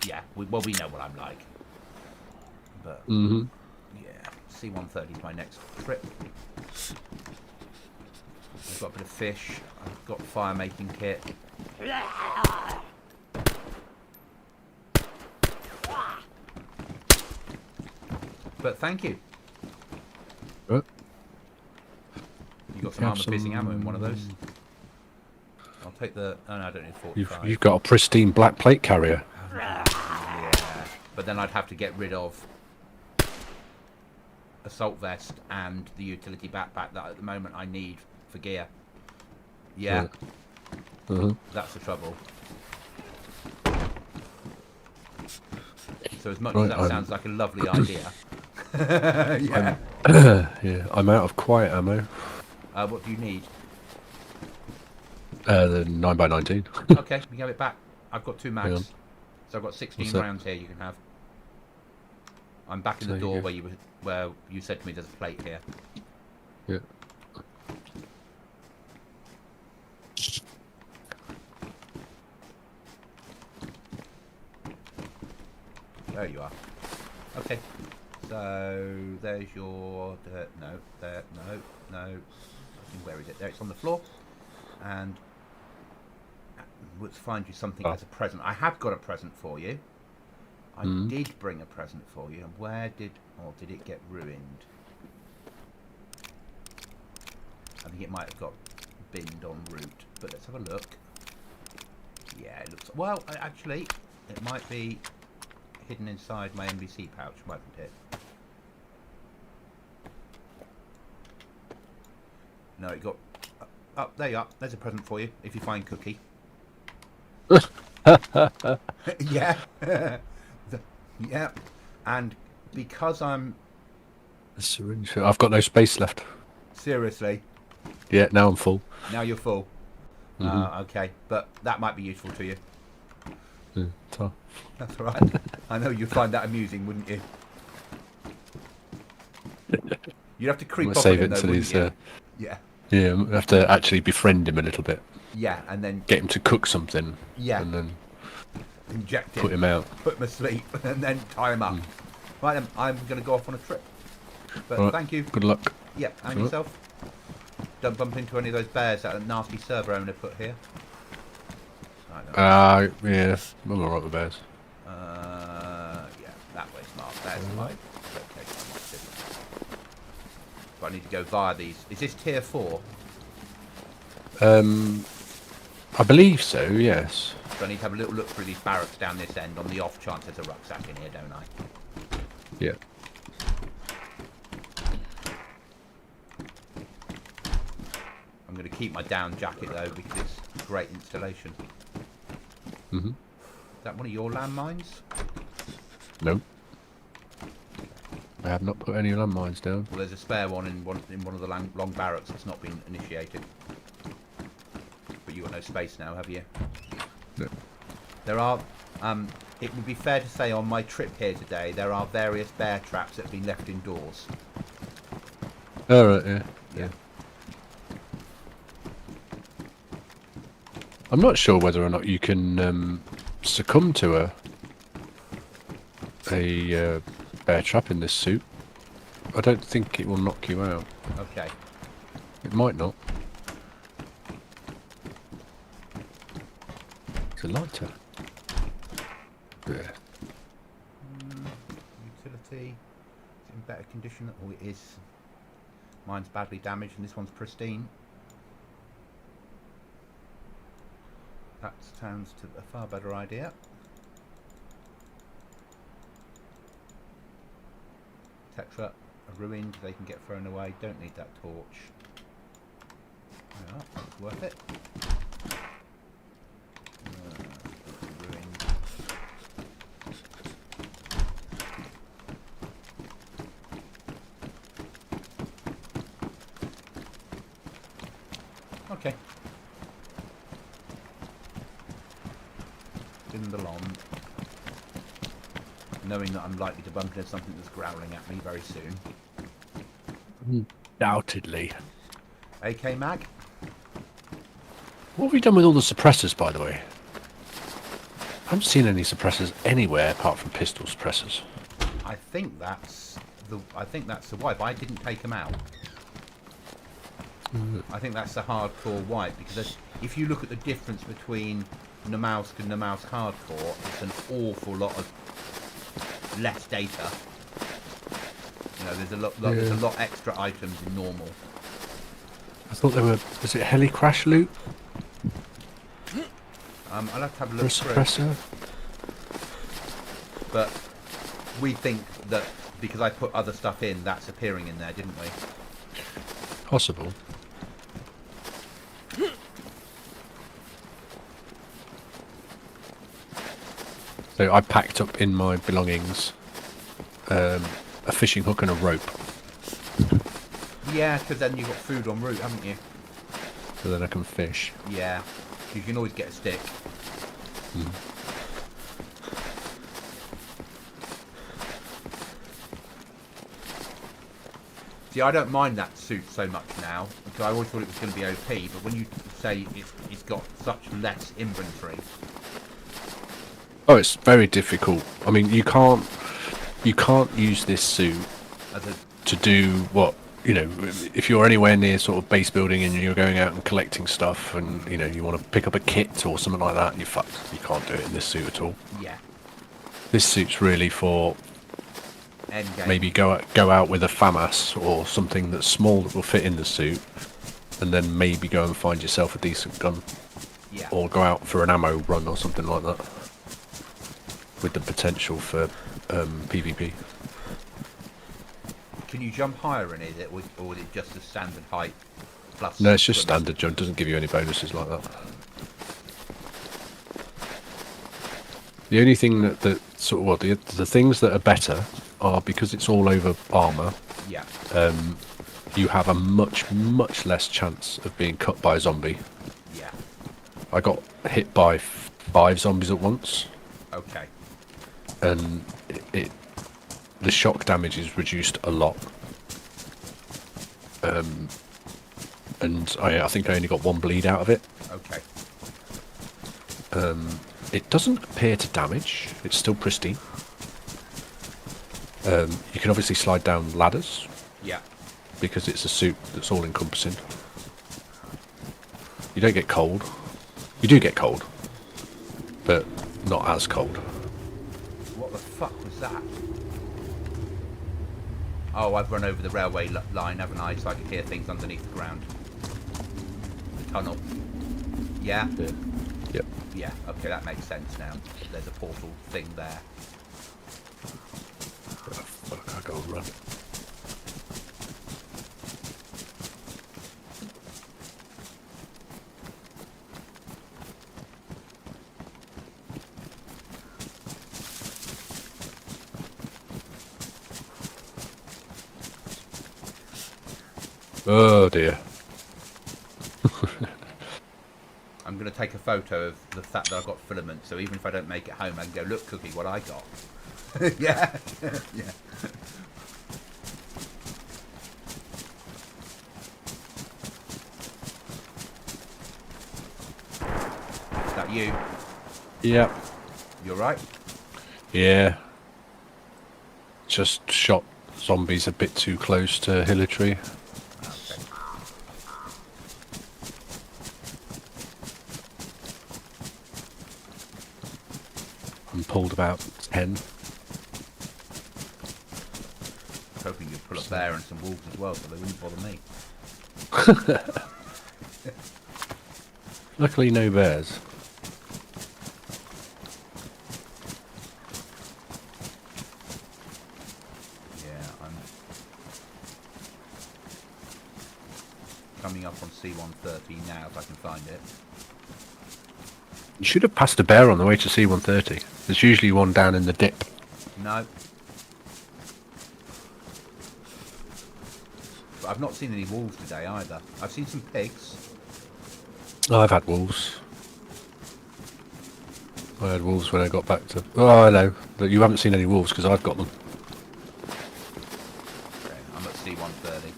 Yeah, we know what I'm like. But yeah, C-130 is my next trip. I've got a bit of fish. I've got a fire making kit. But thank you. What? You got some armor-piercing ammo in one of those? I'll take the. Oh no, I don't need 45. You've got a pristine black plate carrier. Yeah, but then I'd have to get rid of assault vest and the utility backpack that at the moment I need for gear. Yeah, that's the trouble. So as much as that sounds like a lovely idea, yeah. Yeah, I'm out of quiet ammo. What do you need? The 9x19. Okay, you can have it back. I've got 2 mags, so I've got 16 rounds here. You can have. I'm back in the door where you said to me there's a plate here. Yeah. There you are. Okay. So there's your no. Where is it? There, it's on the floor. And let's find you something as a present. I have got a present for you. I did bring a present for you. And where did it get ruined? I think it might have got binned en route. But let's have a look. Yeah, it looks. Well, actually, it might be hidden inside my NBC pouch, mightn't it? No, it got. There you are. There's a present for you if you find Cookie. Yeah. Yeah. And because I'm... A syringe. I've got no space left. Seriously, Yeah, now I'm full. now you're full. Hmm. Okay, but that might be useful to you. Yeah, so. That's all right. I know you'd find that amusing, wouldn't you? You'd have to I'm creep gonna up on save him, it though, until wouldn't he's. you? Yeah. Yeah, I have to actually befriend him a little bit. Yeah, and then... Get him to cook something. Yeah. And then Inject him. put him out. Put him asleep, and then tie him up. Right then, I'm going to go off on a trip. But Right, thank you. good luck. Yep, and Right. yourself. Don't bump into any of those bears that a nasty server owner put here. Yeah, I'm alright with bears. Yeah, that way, smart. There's my location. So I need to go via these. Is this tier 4? I believe so, yes. So I need to have a little look through these barracks down this end on the off chance there's a rucksack in here, don't I? Yeah. I'm going to keep my down jacket though because it's great installation. Mm-hmm. Is that one of your landmines? No. I have not put any landmines down. Well, there's a spare one in one of the long barracks that's not been initiated. But you got no space now, have you? No. There are. It would be fair to say on my trip here today, there are various bear traps that have been left indoors. Alright, yeah. Yeah. I'm not sure whether or not you can succumb to a bear trap in this suit. I don't think it will knock you out. Okay. It might not. It's a lighter. Yeah. Utility. Is it in better condition? Oh, it is. Mine's badly damaged and this one's pristine. That sounds to a far better idea. Tetra are ruined, they can get thrown away. Don't need that torch. Yeah, that's worth it. Ruined. Okay. In the long. Knowing that I'm likely to bump into something that's growling at me very soon. Undoubtedly. AK mag? What have you done with all the suppressors, by the way? I haven't seen any suppressors anywhere apart from pistol suppressors. I think that's the wipe. I didn't take them out. I think that's the hardcore wipe because if you look at the difference between Namalsk and Namalsk hardcore, it's an awful lot of less data. You know, there's a lot extra items in normal. I thought they were. Was it heli crash loot? I'll have to have a Or a look through. suppressor? But we think that because I put other stuff in, that's appearing in there, didn't we? Possible. So I packed up in my belongings a fishing hook and a rope. Yeah, because then you've got food en route, haven't you? So then I can fish. Yeah, you can always get a stick. See, I don't mind that suit so much now, because I always thought it was going to be OP, but when you say it's got such less inventory... Oh, it's very difficult. I mean, you can't use this suit As a, to do what, you know, if you're anywhere near sort of base building and you're going out and collecting stuff and, you know, you want to pick up a kit or something like that, you're fucked. You can't do it in this suit at all. yeah, This suit's really for endgame. maybe go out with a FAMAS or something that's small that will fit in the suit, and then maybe go and find yourself a decent gun, Yeah. or go out for an ammo run or something like that, with the potential for PvP. Can you jump higher in it, or is it just a standard height plus... No, it's just standard jump. Doesn't give you any bonuses like that. The only thing that sort of, well, the things that are better are because it's all over armor. Yeah. You have a much less chance of being cut by a zombie. Yeah. I got hit by 5 zombies at once, Okay. and the shock damage is reduced a lot. And I think I only got 1 bleed out of it. Okay. It doesn't appear to damage. It's still pristine. You can obviously slide down ladders Yeah. because it's a suit that's all encompassing. You don't get cold. You do get cold, but not as cold. What the fuck was that? Oh, I've run over the railway line, haven't I? So I can hear things underneath the ground. The tunnel. Yeah? Yep. Yeah, okay, that makes sense now. There's a portal thing there. Oh, fuck, I gotta run. Oh dear. I'm going to take a photo of the fact that I've got filament, so even if I don't make it home, I can go, look, Cookie, what I got. Yeah. Yeah. Is that you? Yep. You're right? Yeah. Just shot zombies a bit too close to Hillary. Okay. And pulled about 10. Hoping you'd pull a bear and some wolves as well, so they wouldn't bother me. Luckily no bears. Yeah, I'm coming up on C-130 now if I can find it. You should have passed a bear on the way to C-130. There's usually one down in the dip. No. But I've not seen any wolves today either. I've seen some pigs. Oh, I've had wolves. I had wolves when I got back to... Oh, hello. But you haven't seen any wolves because I've got them. Okay, I'm at C-130.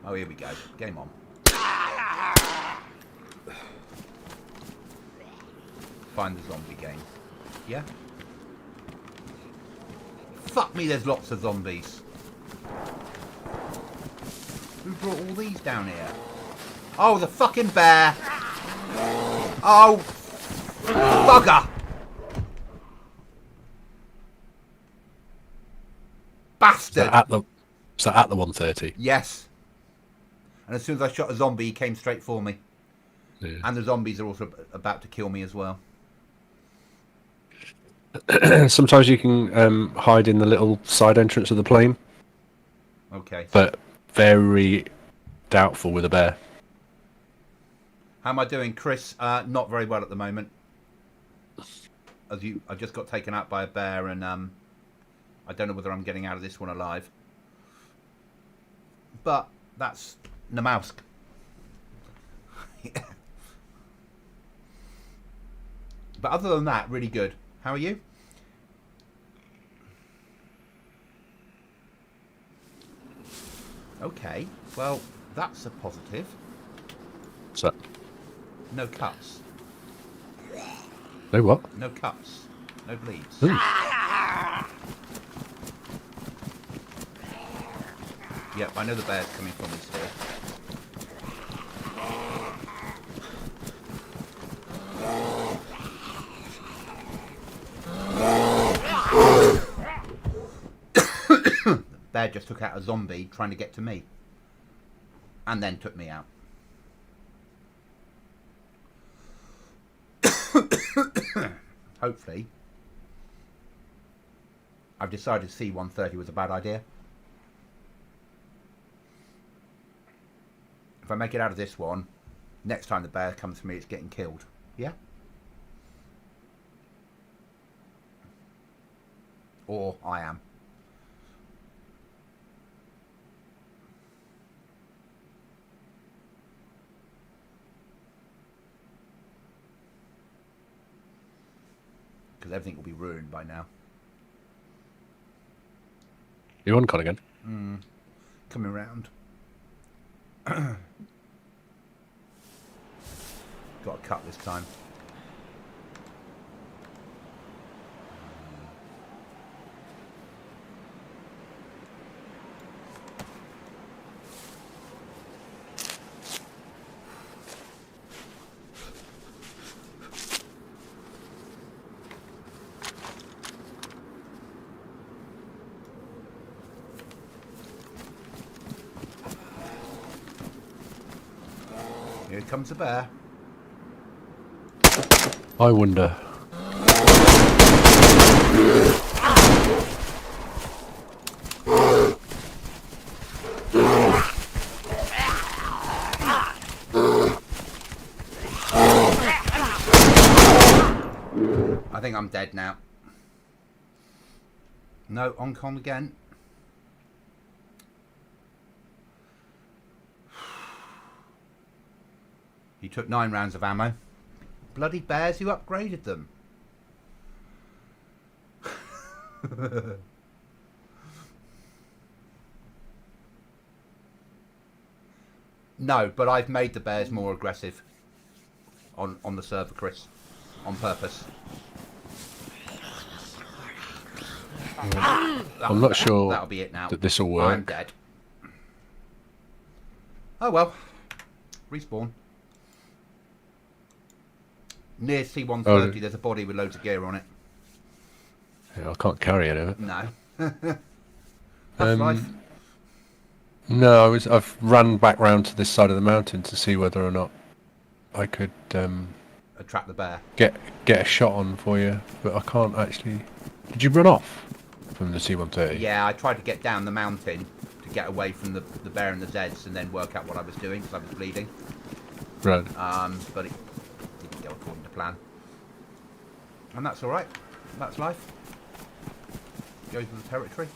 Oh, here we go. Game on. Find the zombie game. Yeah? Fuck me, there's lots of zombies. Who brought all these down here? Oh, the fucking bear! Oh! Bugger! Bastard! Is that at the 130? Yes. And as soon as I shot a zombie, he came straight for me. Yeah. And the zombies are also about to kill me as well. Sometimes you can hide in the little side entrance of the plane, Okay. but very doubtful with a bear. How am I doing, Chris? Not very well at the moment. I just got taken out by a bear, and I don't know whether I'm getting out of this one alive. But that's Namalsk. Yeah. But other than that, really good. How are you? Okay. Well, that's a positive. So, No cuts. no what? No cuts. No bleeds. Ooh. Yep, I know the bear's coming from this hill. The bear just took out a zombie trying to get to me. And then took me out. Hopefully. I've decided C-130 was a bad idea. If I make it out of this one, next time the bear comes to me, it's getting killed. Yeah? Or I am. Because everything will be ruined by now. You on con again? Coming round. Got a cut this time. Here comes the bear. I wonder. I think I'm dead now. No, on con again. He took 9 rounds of ammo. Bloody bears, who upgraded them? No, but I've made the bears more aggressive on the server, Chris, on purpose. I'm not sure that'll be it now. that this will work. I'm dead. Oh well. Respawn. Near C-130, there's a body with loads of gear on it. Yeah, I can't carry any of it. No. That's life. No, I've run back round to this side of the mountain to see whether or not I could Attract the bear. get a shot on for you, but I can't actually. Did you run off from the C-130? Yeah, I tried to get down the mountain to get away from the bear and the Zeds and then work out what I was doing because I was bleeding. Right. But it didn't go according to plan. And that's alright. That's life. Goes with the territory.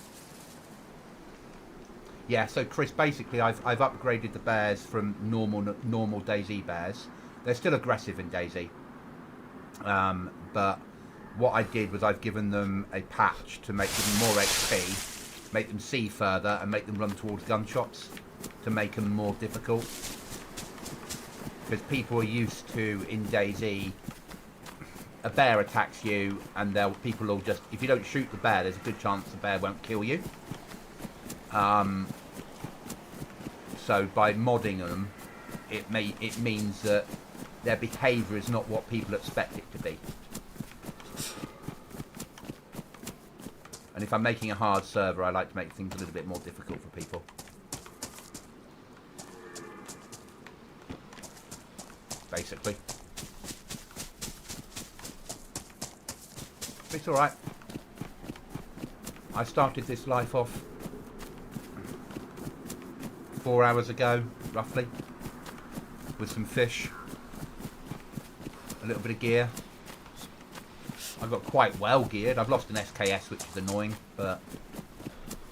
Yeah, so Chris, basically I've upgraded the bears from normal dayz bears. They're still aggressive in dayz. But what I did was I've given them a patch to make them more XP, make them see further, and make them run towards gunshots to make them more difficult. Because people are used to, in dayz, a bear attacks you, and people will just, if you don't shoot the bear, there's a good chance the bear won't kill you. So by modding them, it means that their behaviour is not what people expect it to be. And if I'm making a hard server, I like to make things a little bit more difficult for people. Basically. It's alright. I started this life off 4 hours ago, roughly, with some fish, a little bit of gear. I got quite well geared. I've lost an SKS, which is annoying, but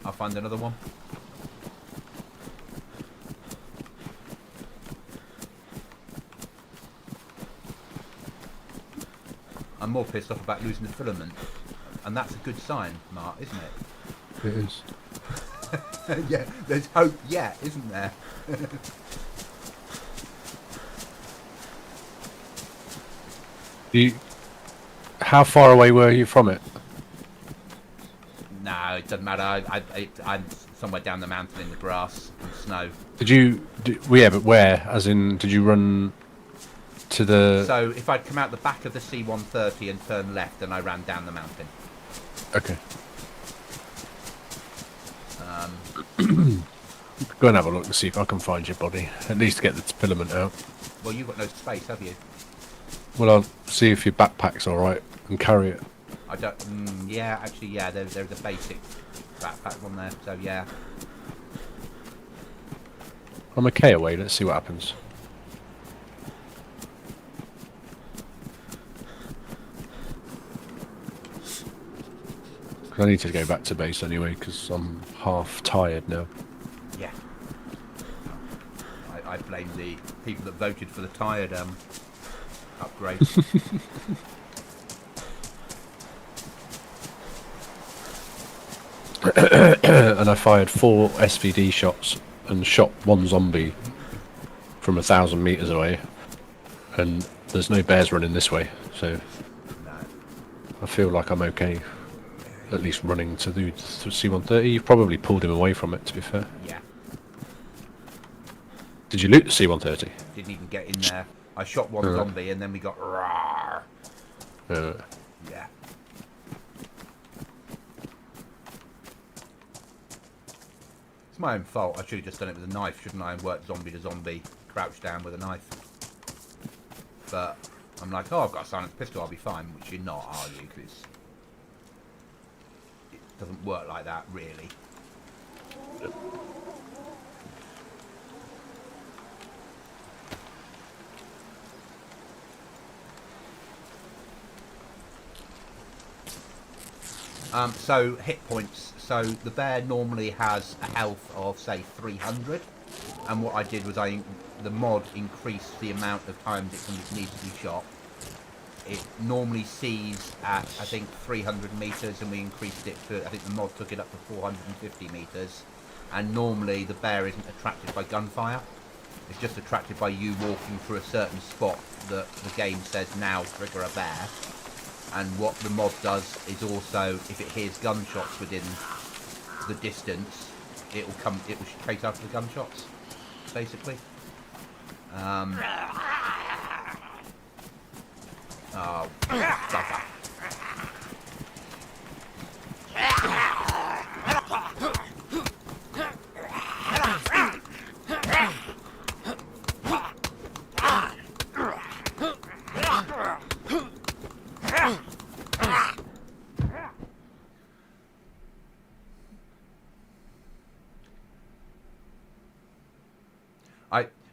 I'll find another one. I'm more pissed off about losing the filament, and that's a good sign, Mark, isn't it? It is. Yeah, there's hope yet, isn't there? How far away were you from it? No, it doesn't matter. I'm somewhere down the mountain in the grass and snow. Well, yeah, but where? As in, did you run to the... So, if I'd come out the back of the C-130 and turn left, then I ran down the mountain. Okay. Go and have a look to see if I can find your body. At least get the filament out. Well, you've got no space, have you? Well, I'll see if your backpack's alright and carry it. I don't... yeah, actually, yeah, there's a basic backpack on there, so yeah. I'm a K away. Let's see what happens. I need to go back to base anyway because I'm half tired now. Yeah. I blame the people that voted for the tired upgrade. And I fired 4 SVD shots and shot 1 zombie from 1,000 meters away. And there's no bears running this way, so No. I feel like I'm okay. At least running to the C-130. You probably pulled him away from it, to be fair. Yeah. Did you loot the C-130? Didn't even get in there. I shot one zombie and then we got roar. Yeah. It's my own fault. I should have just done it with a knife, shouldn't I? And worked zombie to zombie, crouched down with a knife. But I'm like, oh, I've got a silenced pistol, I'll be fine. Which you're not, are you? Because it doesn't work like that, really. So hit points. So the bear normally has a health of say 300, and what I did was the mod increased the amount of times it needs to be shot. It normally sees at I think 300 meters, and we increased it to, I think the mod took it up to 450 meters. And normally the bear isn't attracted by gunfire. It's just attracted by you walking through a certain spot that the game says now trigger a bear. And what the mod does is also, if it hears gunshots within the distance, it will chase after the gunshots, basically. Oh, bugger.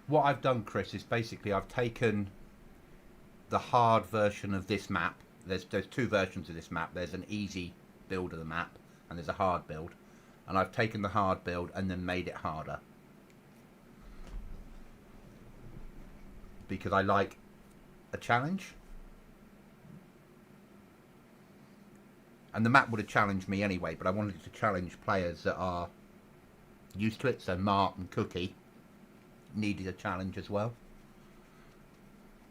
What I've done, Chris, is basically I've taken the hard version of this map. There's 2 versions of this map. There's an easy build of the map, and there's a hard build. And I've taken the hard build and then made it harder. Because I like a challenge. And the map would have challenged me anyway, but I wanted to challenge players that are used to it. So Mark and Cookie needed a challenge as well.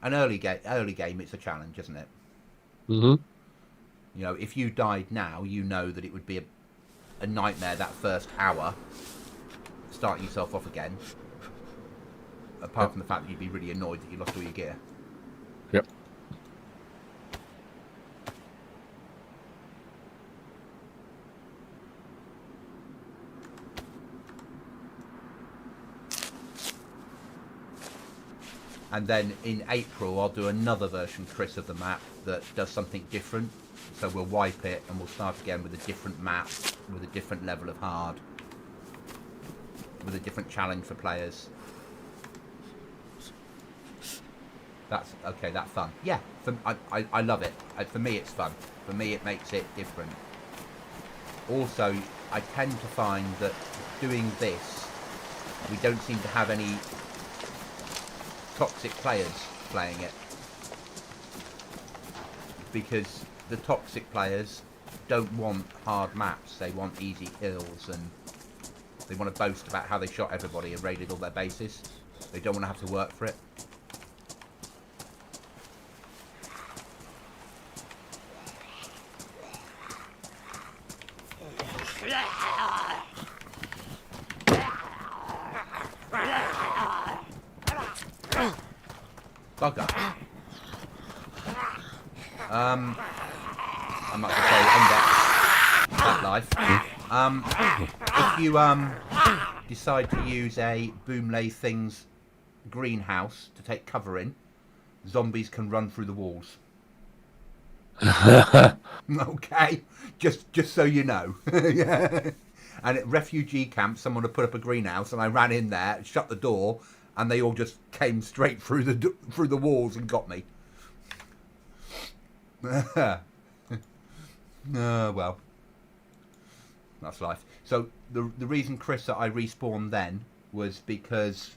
An early game, it's a challenge, isn't it? Mm-hmm. You know, if you died now, you know that it would be a nightmare that first hour, starting yourself off again. Apart from the fact that you'd be really annoyed that you lost all your gear. Yep. And then in April, I'll do another version, Chris, of the map that does something different. So we'll wipe it and we'll start again with a different map, with a different level of hard, with a different challenge for players. That's okay. That's fun. Yeah, I love it. For me, it's fun. For me, it makes it different. Also, I tend to find that doing this, we don't seem to have any toxic players playing it, because the toxic players don't want hard maps. They want easy kills, and they want to boast about how they shot everybody and raided all their bases. They don't want to have to work for it. Bugger. I might as well say end that life. If you decide to use a Boomlay Things greenhouse to take cover in, zombies can run through the walls. Okay, just so you know. Yeah. And at refugee camp, someone had put up a greenhouse, and I ran in there, shut the door, and they all just came straight through the walls and got me. Well, that's life. So the reason, Chris, that I respawned then was because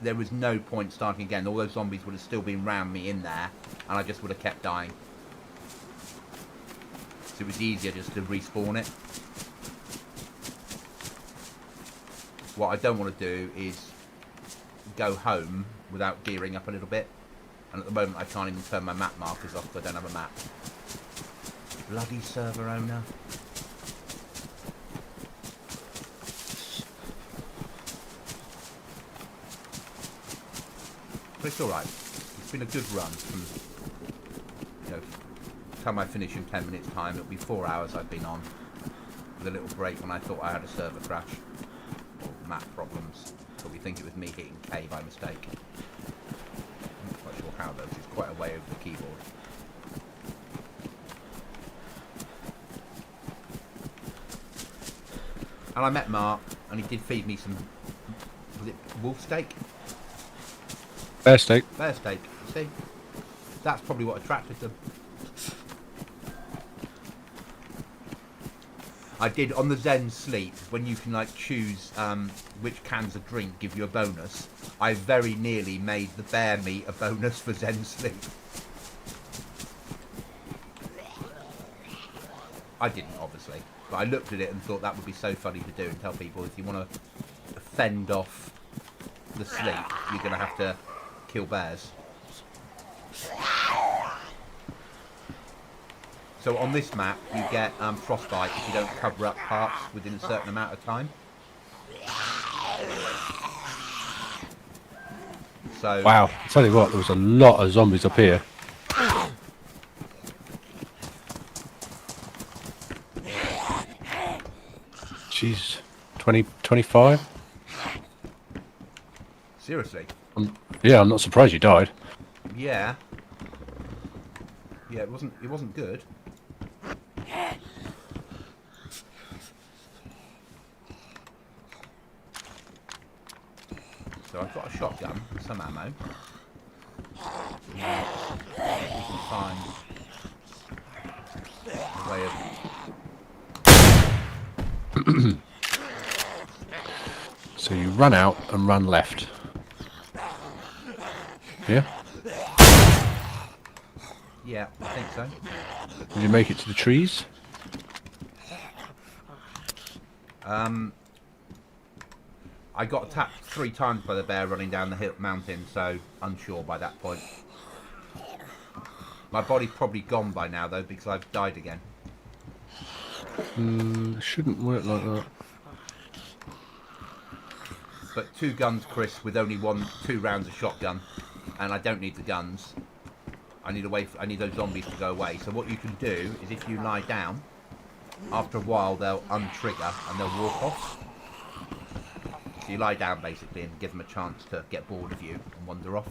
there was no point starting again. All those zombies would have still been round me in there, and I just would have kept dying. So it was easier just to respawn it. What I don't want to do is go home without gearing up a little bit. And at the moment I can't even turn my map markers off because I don't have a map. Bloody server owner. But it's alright. It's been a good run from, you know, time I finish in 10 minutes time. It'll be 4 hours I've been on, with a little break when I thought I had a server crash or map problems, but we think it was me hitting K by mistake. I'm not quite sure how though, 'cause it's quite a way over the keyboard. And I met Mark, and he did feed me some, was it wolf steak? Bear steak. Bear steak, you see? That's probably what attracted them. I did on the Zen Sleep, when you can like choose which cans of drink give you a bonus, I very nearly made the bear meat a bonus for Zen Sleep. I didn't, obviously, but I looked at it and thought that would be so funny to do and tell people if you want to fend off the sleep, you're going to have to kill bears. So on this map, you get frostbite if you don't cover up parts within a certain amount of time. So Wow, I tell you what, there was a lot of zombies up here. Jeez, 20, 25? seriously, Yeah, I'm not surprised you died. yeah, it wasn't good. So I've got a shotgun, some ammo. We can find a way of... So you run out and run left. Yeah? Yeah, I think so. Did you make it to the trees? I got attacked 3 times by the bear running down the mountain, so unsure by that point. My body's probably gone by now, though, because I've died again. It shouldn't work like that. But 2 guns, Chris, with only 2 rounds of shotgun, and I don't need the guns. I need those zombies to go away. So what you can do is if you lie down, after a while they'll untrigger and they'll walk off. So you lie down basically and give them a chance to get bored of you and wander off.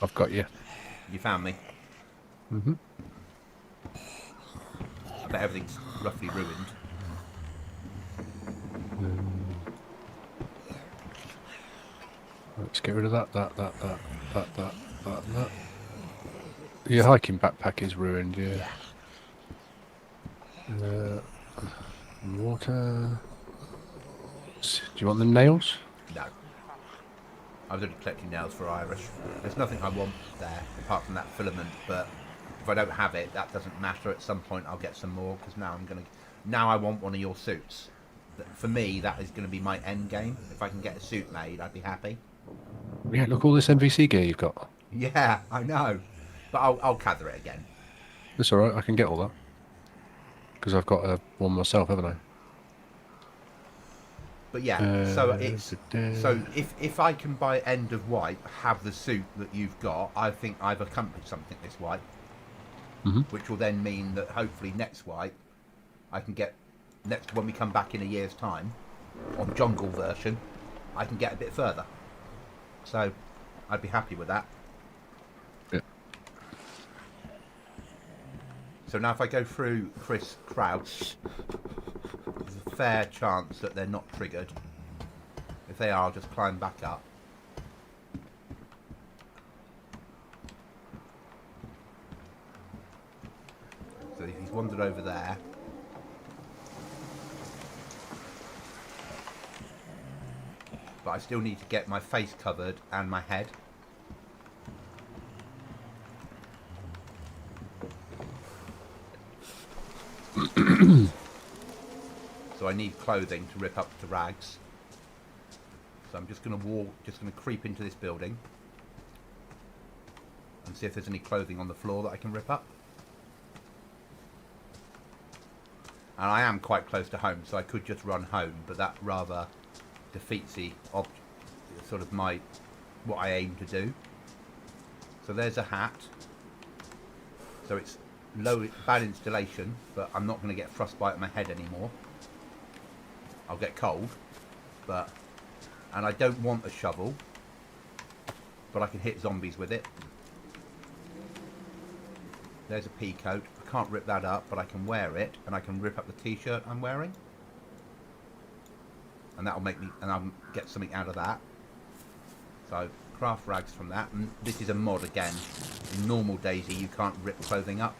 I've got you. You found me. Mm-hmm. I bet everything's roughly ruined. Let's get rid of that. Your hiking backpack is ruined, yeah. Water. Do you want the nails? No. I was only collecting nails for Irish. There's nothing I want there apart from that filament, but if I don't have it, that doesn't matter. At some point I'll get some more, because now I want one of your suits. For me, that is going to be my end game. If I can get a suit made, I'd be happy. Yeah, look, all this MVC gear you've got. Yeah, I know. But I'll gather it again. That's alright, I can get all that. Because I've got one myself, haven't I? But yeah, so if I can by end of wipe have the suit that you've got, I think I've accomplished something this wipe. Mm-hmm. Which will then mean that hopefully next wipe I can get when we come back in a year's time on jungle version, I can get a bit further. So I'd be happy with that. Yeah. So now if I go through Chris Crouch, there's a fair chance that they're not triggered. If they are, I'll just climb back up. So if he's wandered over there. But I still need to get my face covered and my head. So I need clothing to rip up to rags. So I'm just going to walk, just going to creep into this building and see if there's any clothing on the floor that I can rip up. And I am quite close to home, so I could just run home, but that rather defeats the sort of what I aim to do. So there's a hat. So it's bad installation, but I'm not going to get frostbite on my head anymore. I'll get cold, and I don't want a shovel, but I can hit zombies with it. There's a pea coat. I can't rip that up, but I can wear it, and I can rip up the t-shirt I'm wearing, and that'll make me, and I'll get something out of that. So craft rags from that, and this is a mod again. In normal dayz you can't rip clothing up.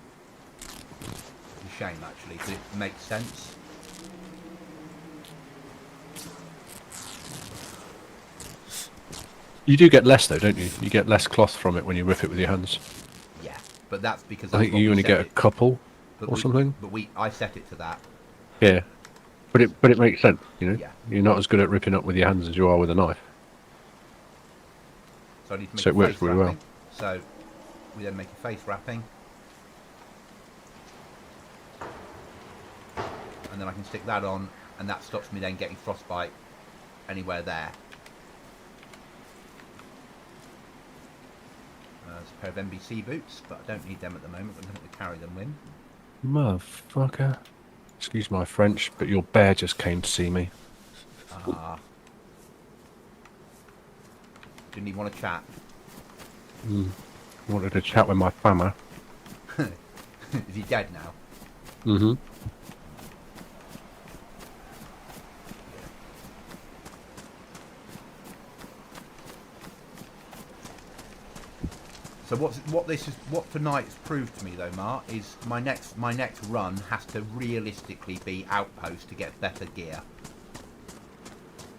It's a shame actually, because it makes sense. You do get less though, don't you? You get less cloth from it when you rip it with your hands. Yeah, but that's because I think you only get a couple or something. But I set it to that. Yeah, but it makes sense, you know. Yeah. You're not as good at ripping up with your hands as you are with a knife. So I need to make So it works really well. So we then make a face wrapping, and then I can stick that on, and that stops me then getting frostbite anywhere there. There's a pair of NBC boots, but I don't need them at the moment. I'm going to carry them in. Motherfucker. Excuse my French, but your bear just came to see me. Ah. Didn't he want to chat? Wanted to chat with my farmer. Is he dead now? Mm-hmm. So what tonight's proved to me though, Mark, is my next run has to realistically be outpost to get better gear.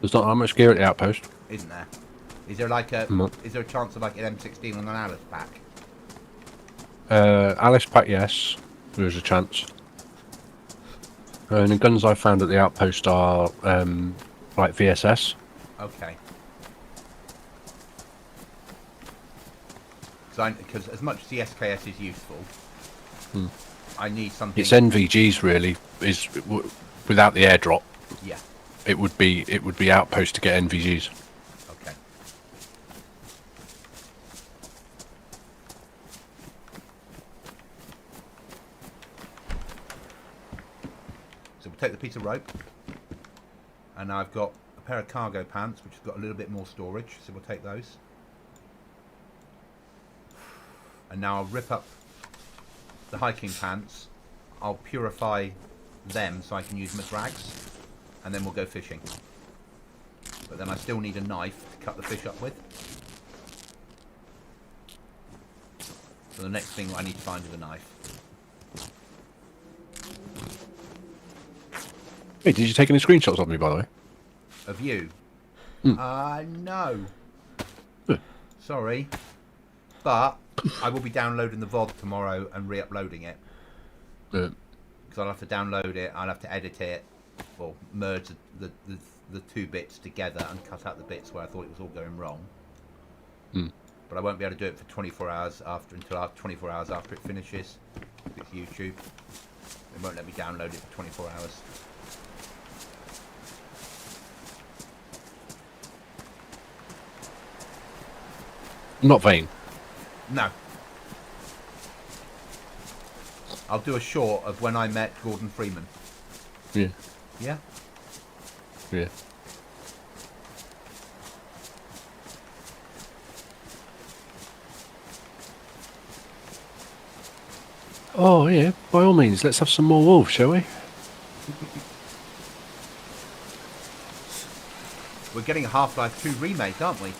There's not that much gear at the outpost. Isn't there? Is there like a No. Is there a chance of like an M16 on an Alice pack? Alice pack, yes. There's a chance. And the guns I found at the outpost are like VSS. Okay. Because as much as the SKS is useful, I need something. It's NVGs really. Without the airdrop. Yeah. It would be outpost to get NVGs. Okay. So we'll take the piece of rope, and I've got a pair of cargo pants which have got a little bit more storage, so we'll take those. And now I'll rip up the hiking pants, I'll purify them so I can use them as rags, and then we'll go fishing. But then I still need a knife to cut the fish up with. So the next thing I need to find is a knife. Hey, did you take any screenshots of me, by the way? Of you? No. Huh. Sorry. But I will be downloading the VOD tomorrow and re-uploading it. Because I'll have to download it, I'll have to edit it, or merge the two bits together and cut out the bits where I thought it was all going wrong. But I won't be able to do it for 24 hours until 24 hours after it finishes. If it's YouTube, it won't let me download it for 24 hours. Not vain. No. I'll do a short of when I met Gordon Freeman. Yeah. Yeah? Yeah. Oh yeah, by all means, let's have some more wolves, shall we? We're getting a Half-Life 2 remake, aren't we?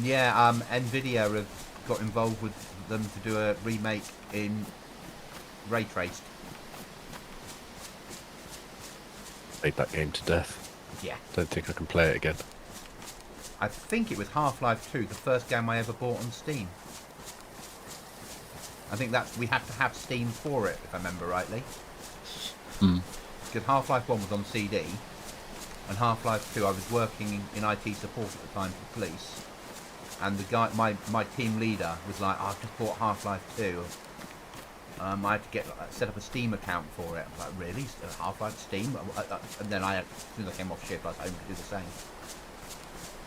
Yeah, Nvidia have got involved with them to do a remake in ray traced. Played that game to death. Yeah. Don't think I can play it again. I think it was Half-Life 2, the first game I ever bought on Steam. I think we had to have Steam for it, if I remember rightly. Because Half-Life 1 was on CD, and Half-Life 2, I was working in IT support at the time for the police, and the guy, my team leader, was like, "I've just bought Half-Life 2. I had to set up a Steam account for it." I was like, "Really? Half-Life Steam?" And then as soon as I came off shift, I was home to do the same.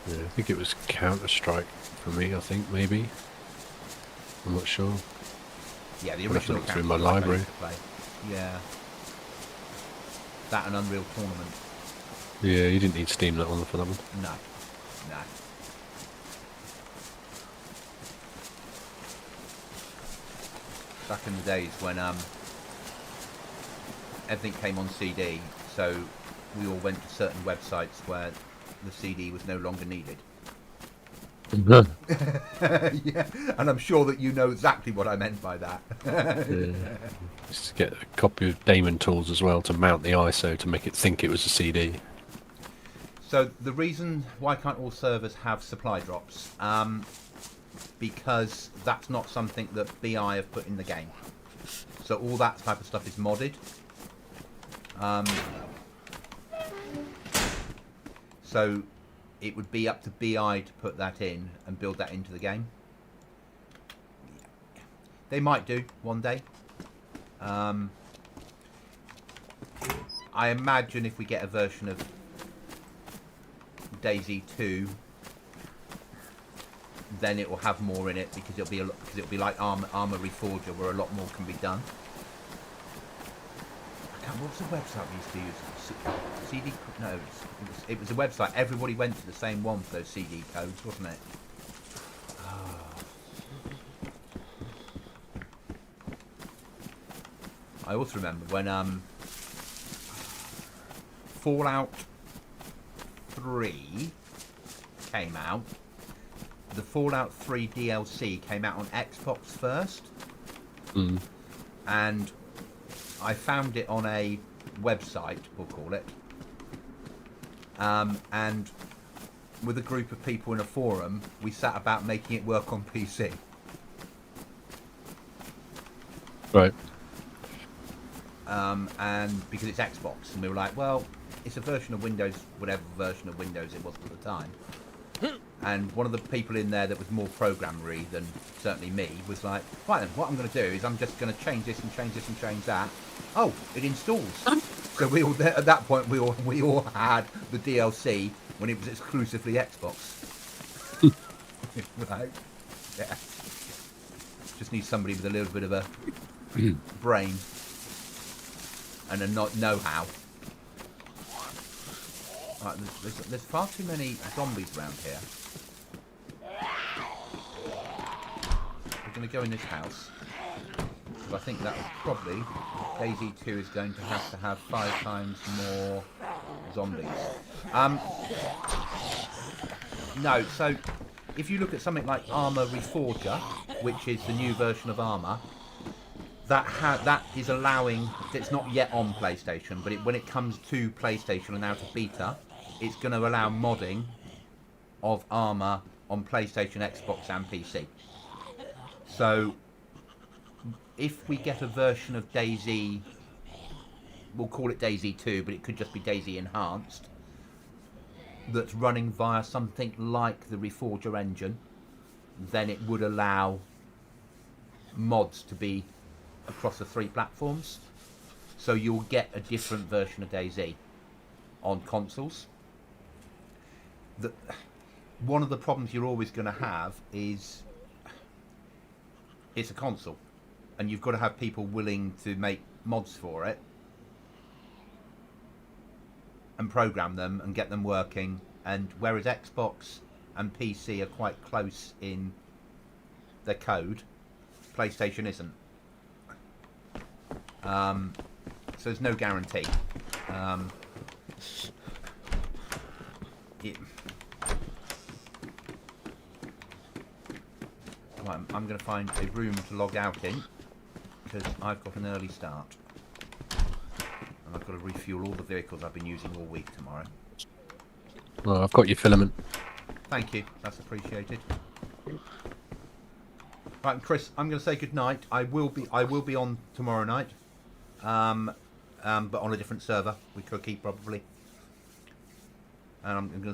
Yeah, I think it was Counter-Strike for me. I think maybe. I'm not sure. Yeah, the I'll have to original look through account my was like I library. used to play. Yeah. That and Unreal Tournament. Yeah, you didn't need Steam that one for that one. No. Back in the days when everything came on CD, so we all went to certain websites where the CD was no longer needed. Yeah, and I'm sure that you know exactly what I meant by that. Yeah. Just to get a copy of Daemon Tools as well to mount the ISO to make it think it was a CD. So the reason why can't all servers have supply drops? Because that's not something that BI have put in the game. So all that type of stuff is modded. So it would be up to BI to put that in and build that into the game. They might do one day. I imagine if we get a version of dayz 2, then it will have more in it because it'll be like Armor Reforger, where a lot more can be done. What was the website we used to use? CD? No, it was a website. Everybody went to the same one for those CD codes, wasn't it? I also remember when Fallout 3 came out. The Fallout 3 DLC came out on Xbox first, and I found it on a website, we'll call it, and with a group of people in a forum, we sat about making it work on PC. Right. And because it's Xbox, and we were like, well, it's a version of Windows, whatever version of Windows it was at the time. And one of the people in there that was more programmery than certainly me was like, right then, what I'm going to do is I'm just going to change this and change this and change that. Oh, it installs. So we all, at that point, we all had the DLC when it was exclusively Xbox. Right? Yeah. Just need somebody with a little bit of a brain and a know-how. Right, there's far too many zombies around here. We're going to go in this house. So I think that was probably... dayz 2 is going to have 5 times more zombies. No, so if you look at something like Armor Reforger, which is the new version of Armor, that is allowing... It's not yet on PlayStation, but when it comes to PlayStation and out of beta, it's going to allow modding of Armor on PlayStation, Xbox and PC. So if we get a version of dayz, we'll call it dayz 2, but it could just be dayz Enhanced, that's running via something like the Reforger engine, then it would allow mods to be across the 3 platforms. So you'll get a different version of dayz on consoles. One of the problems you're always going to have is it's a console, and you've got to have people willing to make mods for it and program them and get them working. And whereas Xbox and PC are quite close in their code, PlayStation isn't. So there's no guarantee. Right, I'm going to find a room to log out in because I've got an early start. And I've got to refuel all the vehicles I've been using all week tomorrow. Well, I've got your filament. Thank you, that's appreciated. Right, Chris, I'm going to say good night. I will be on tomorrow night, but on a different server with Cookie probably. And I'm going to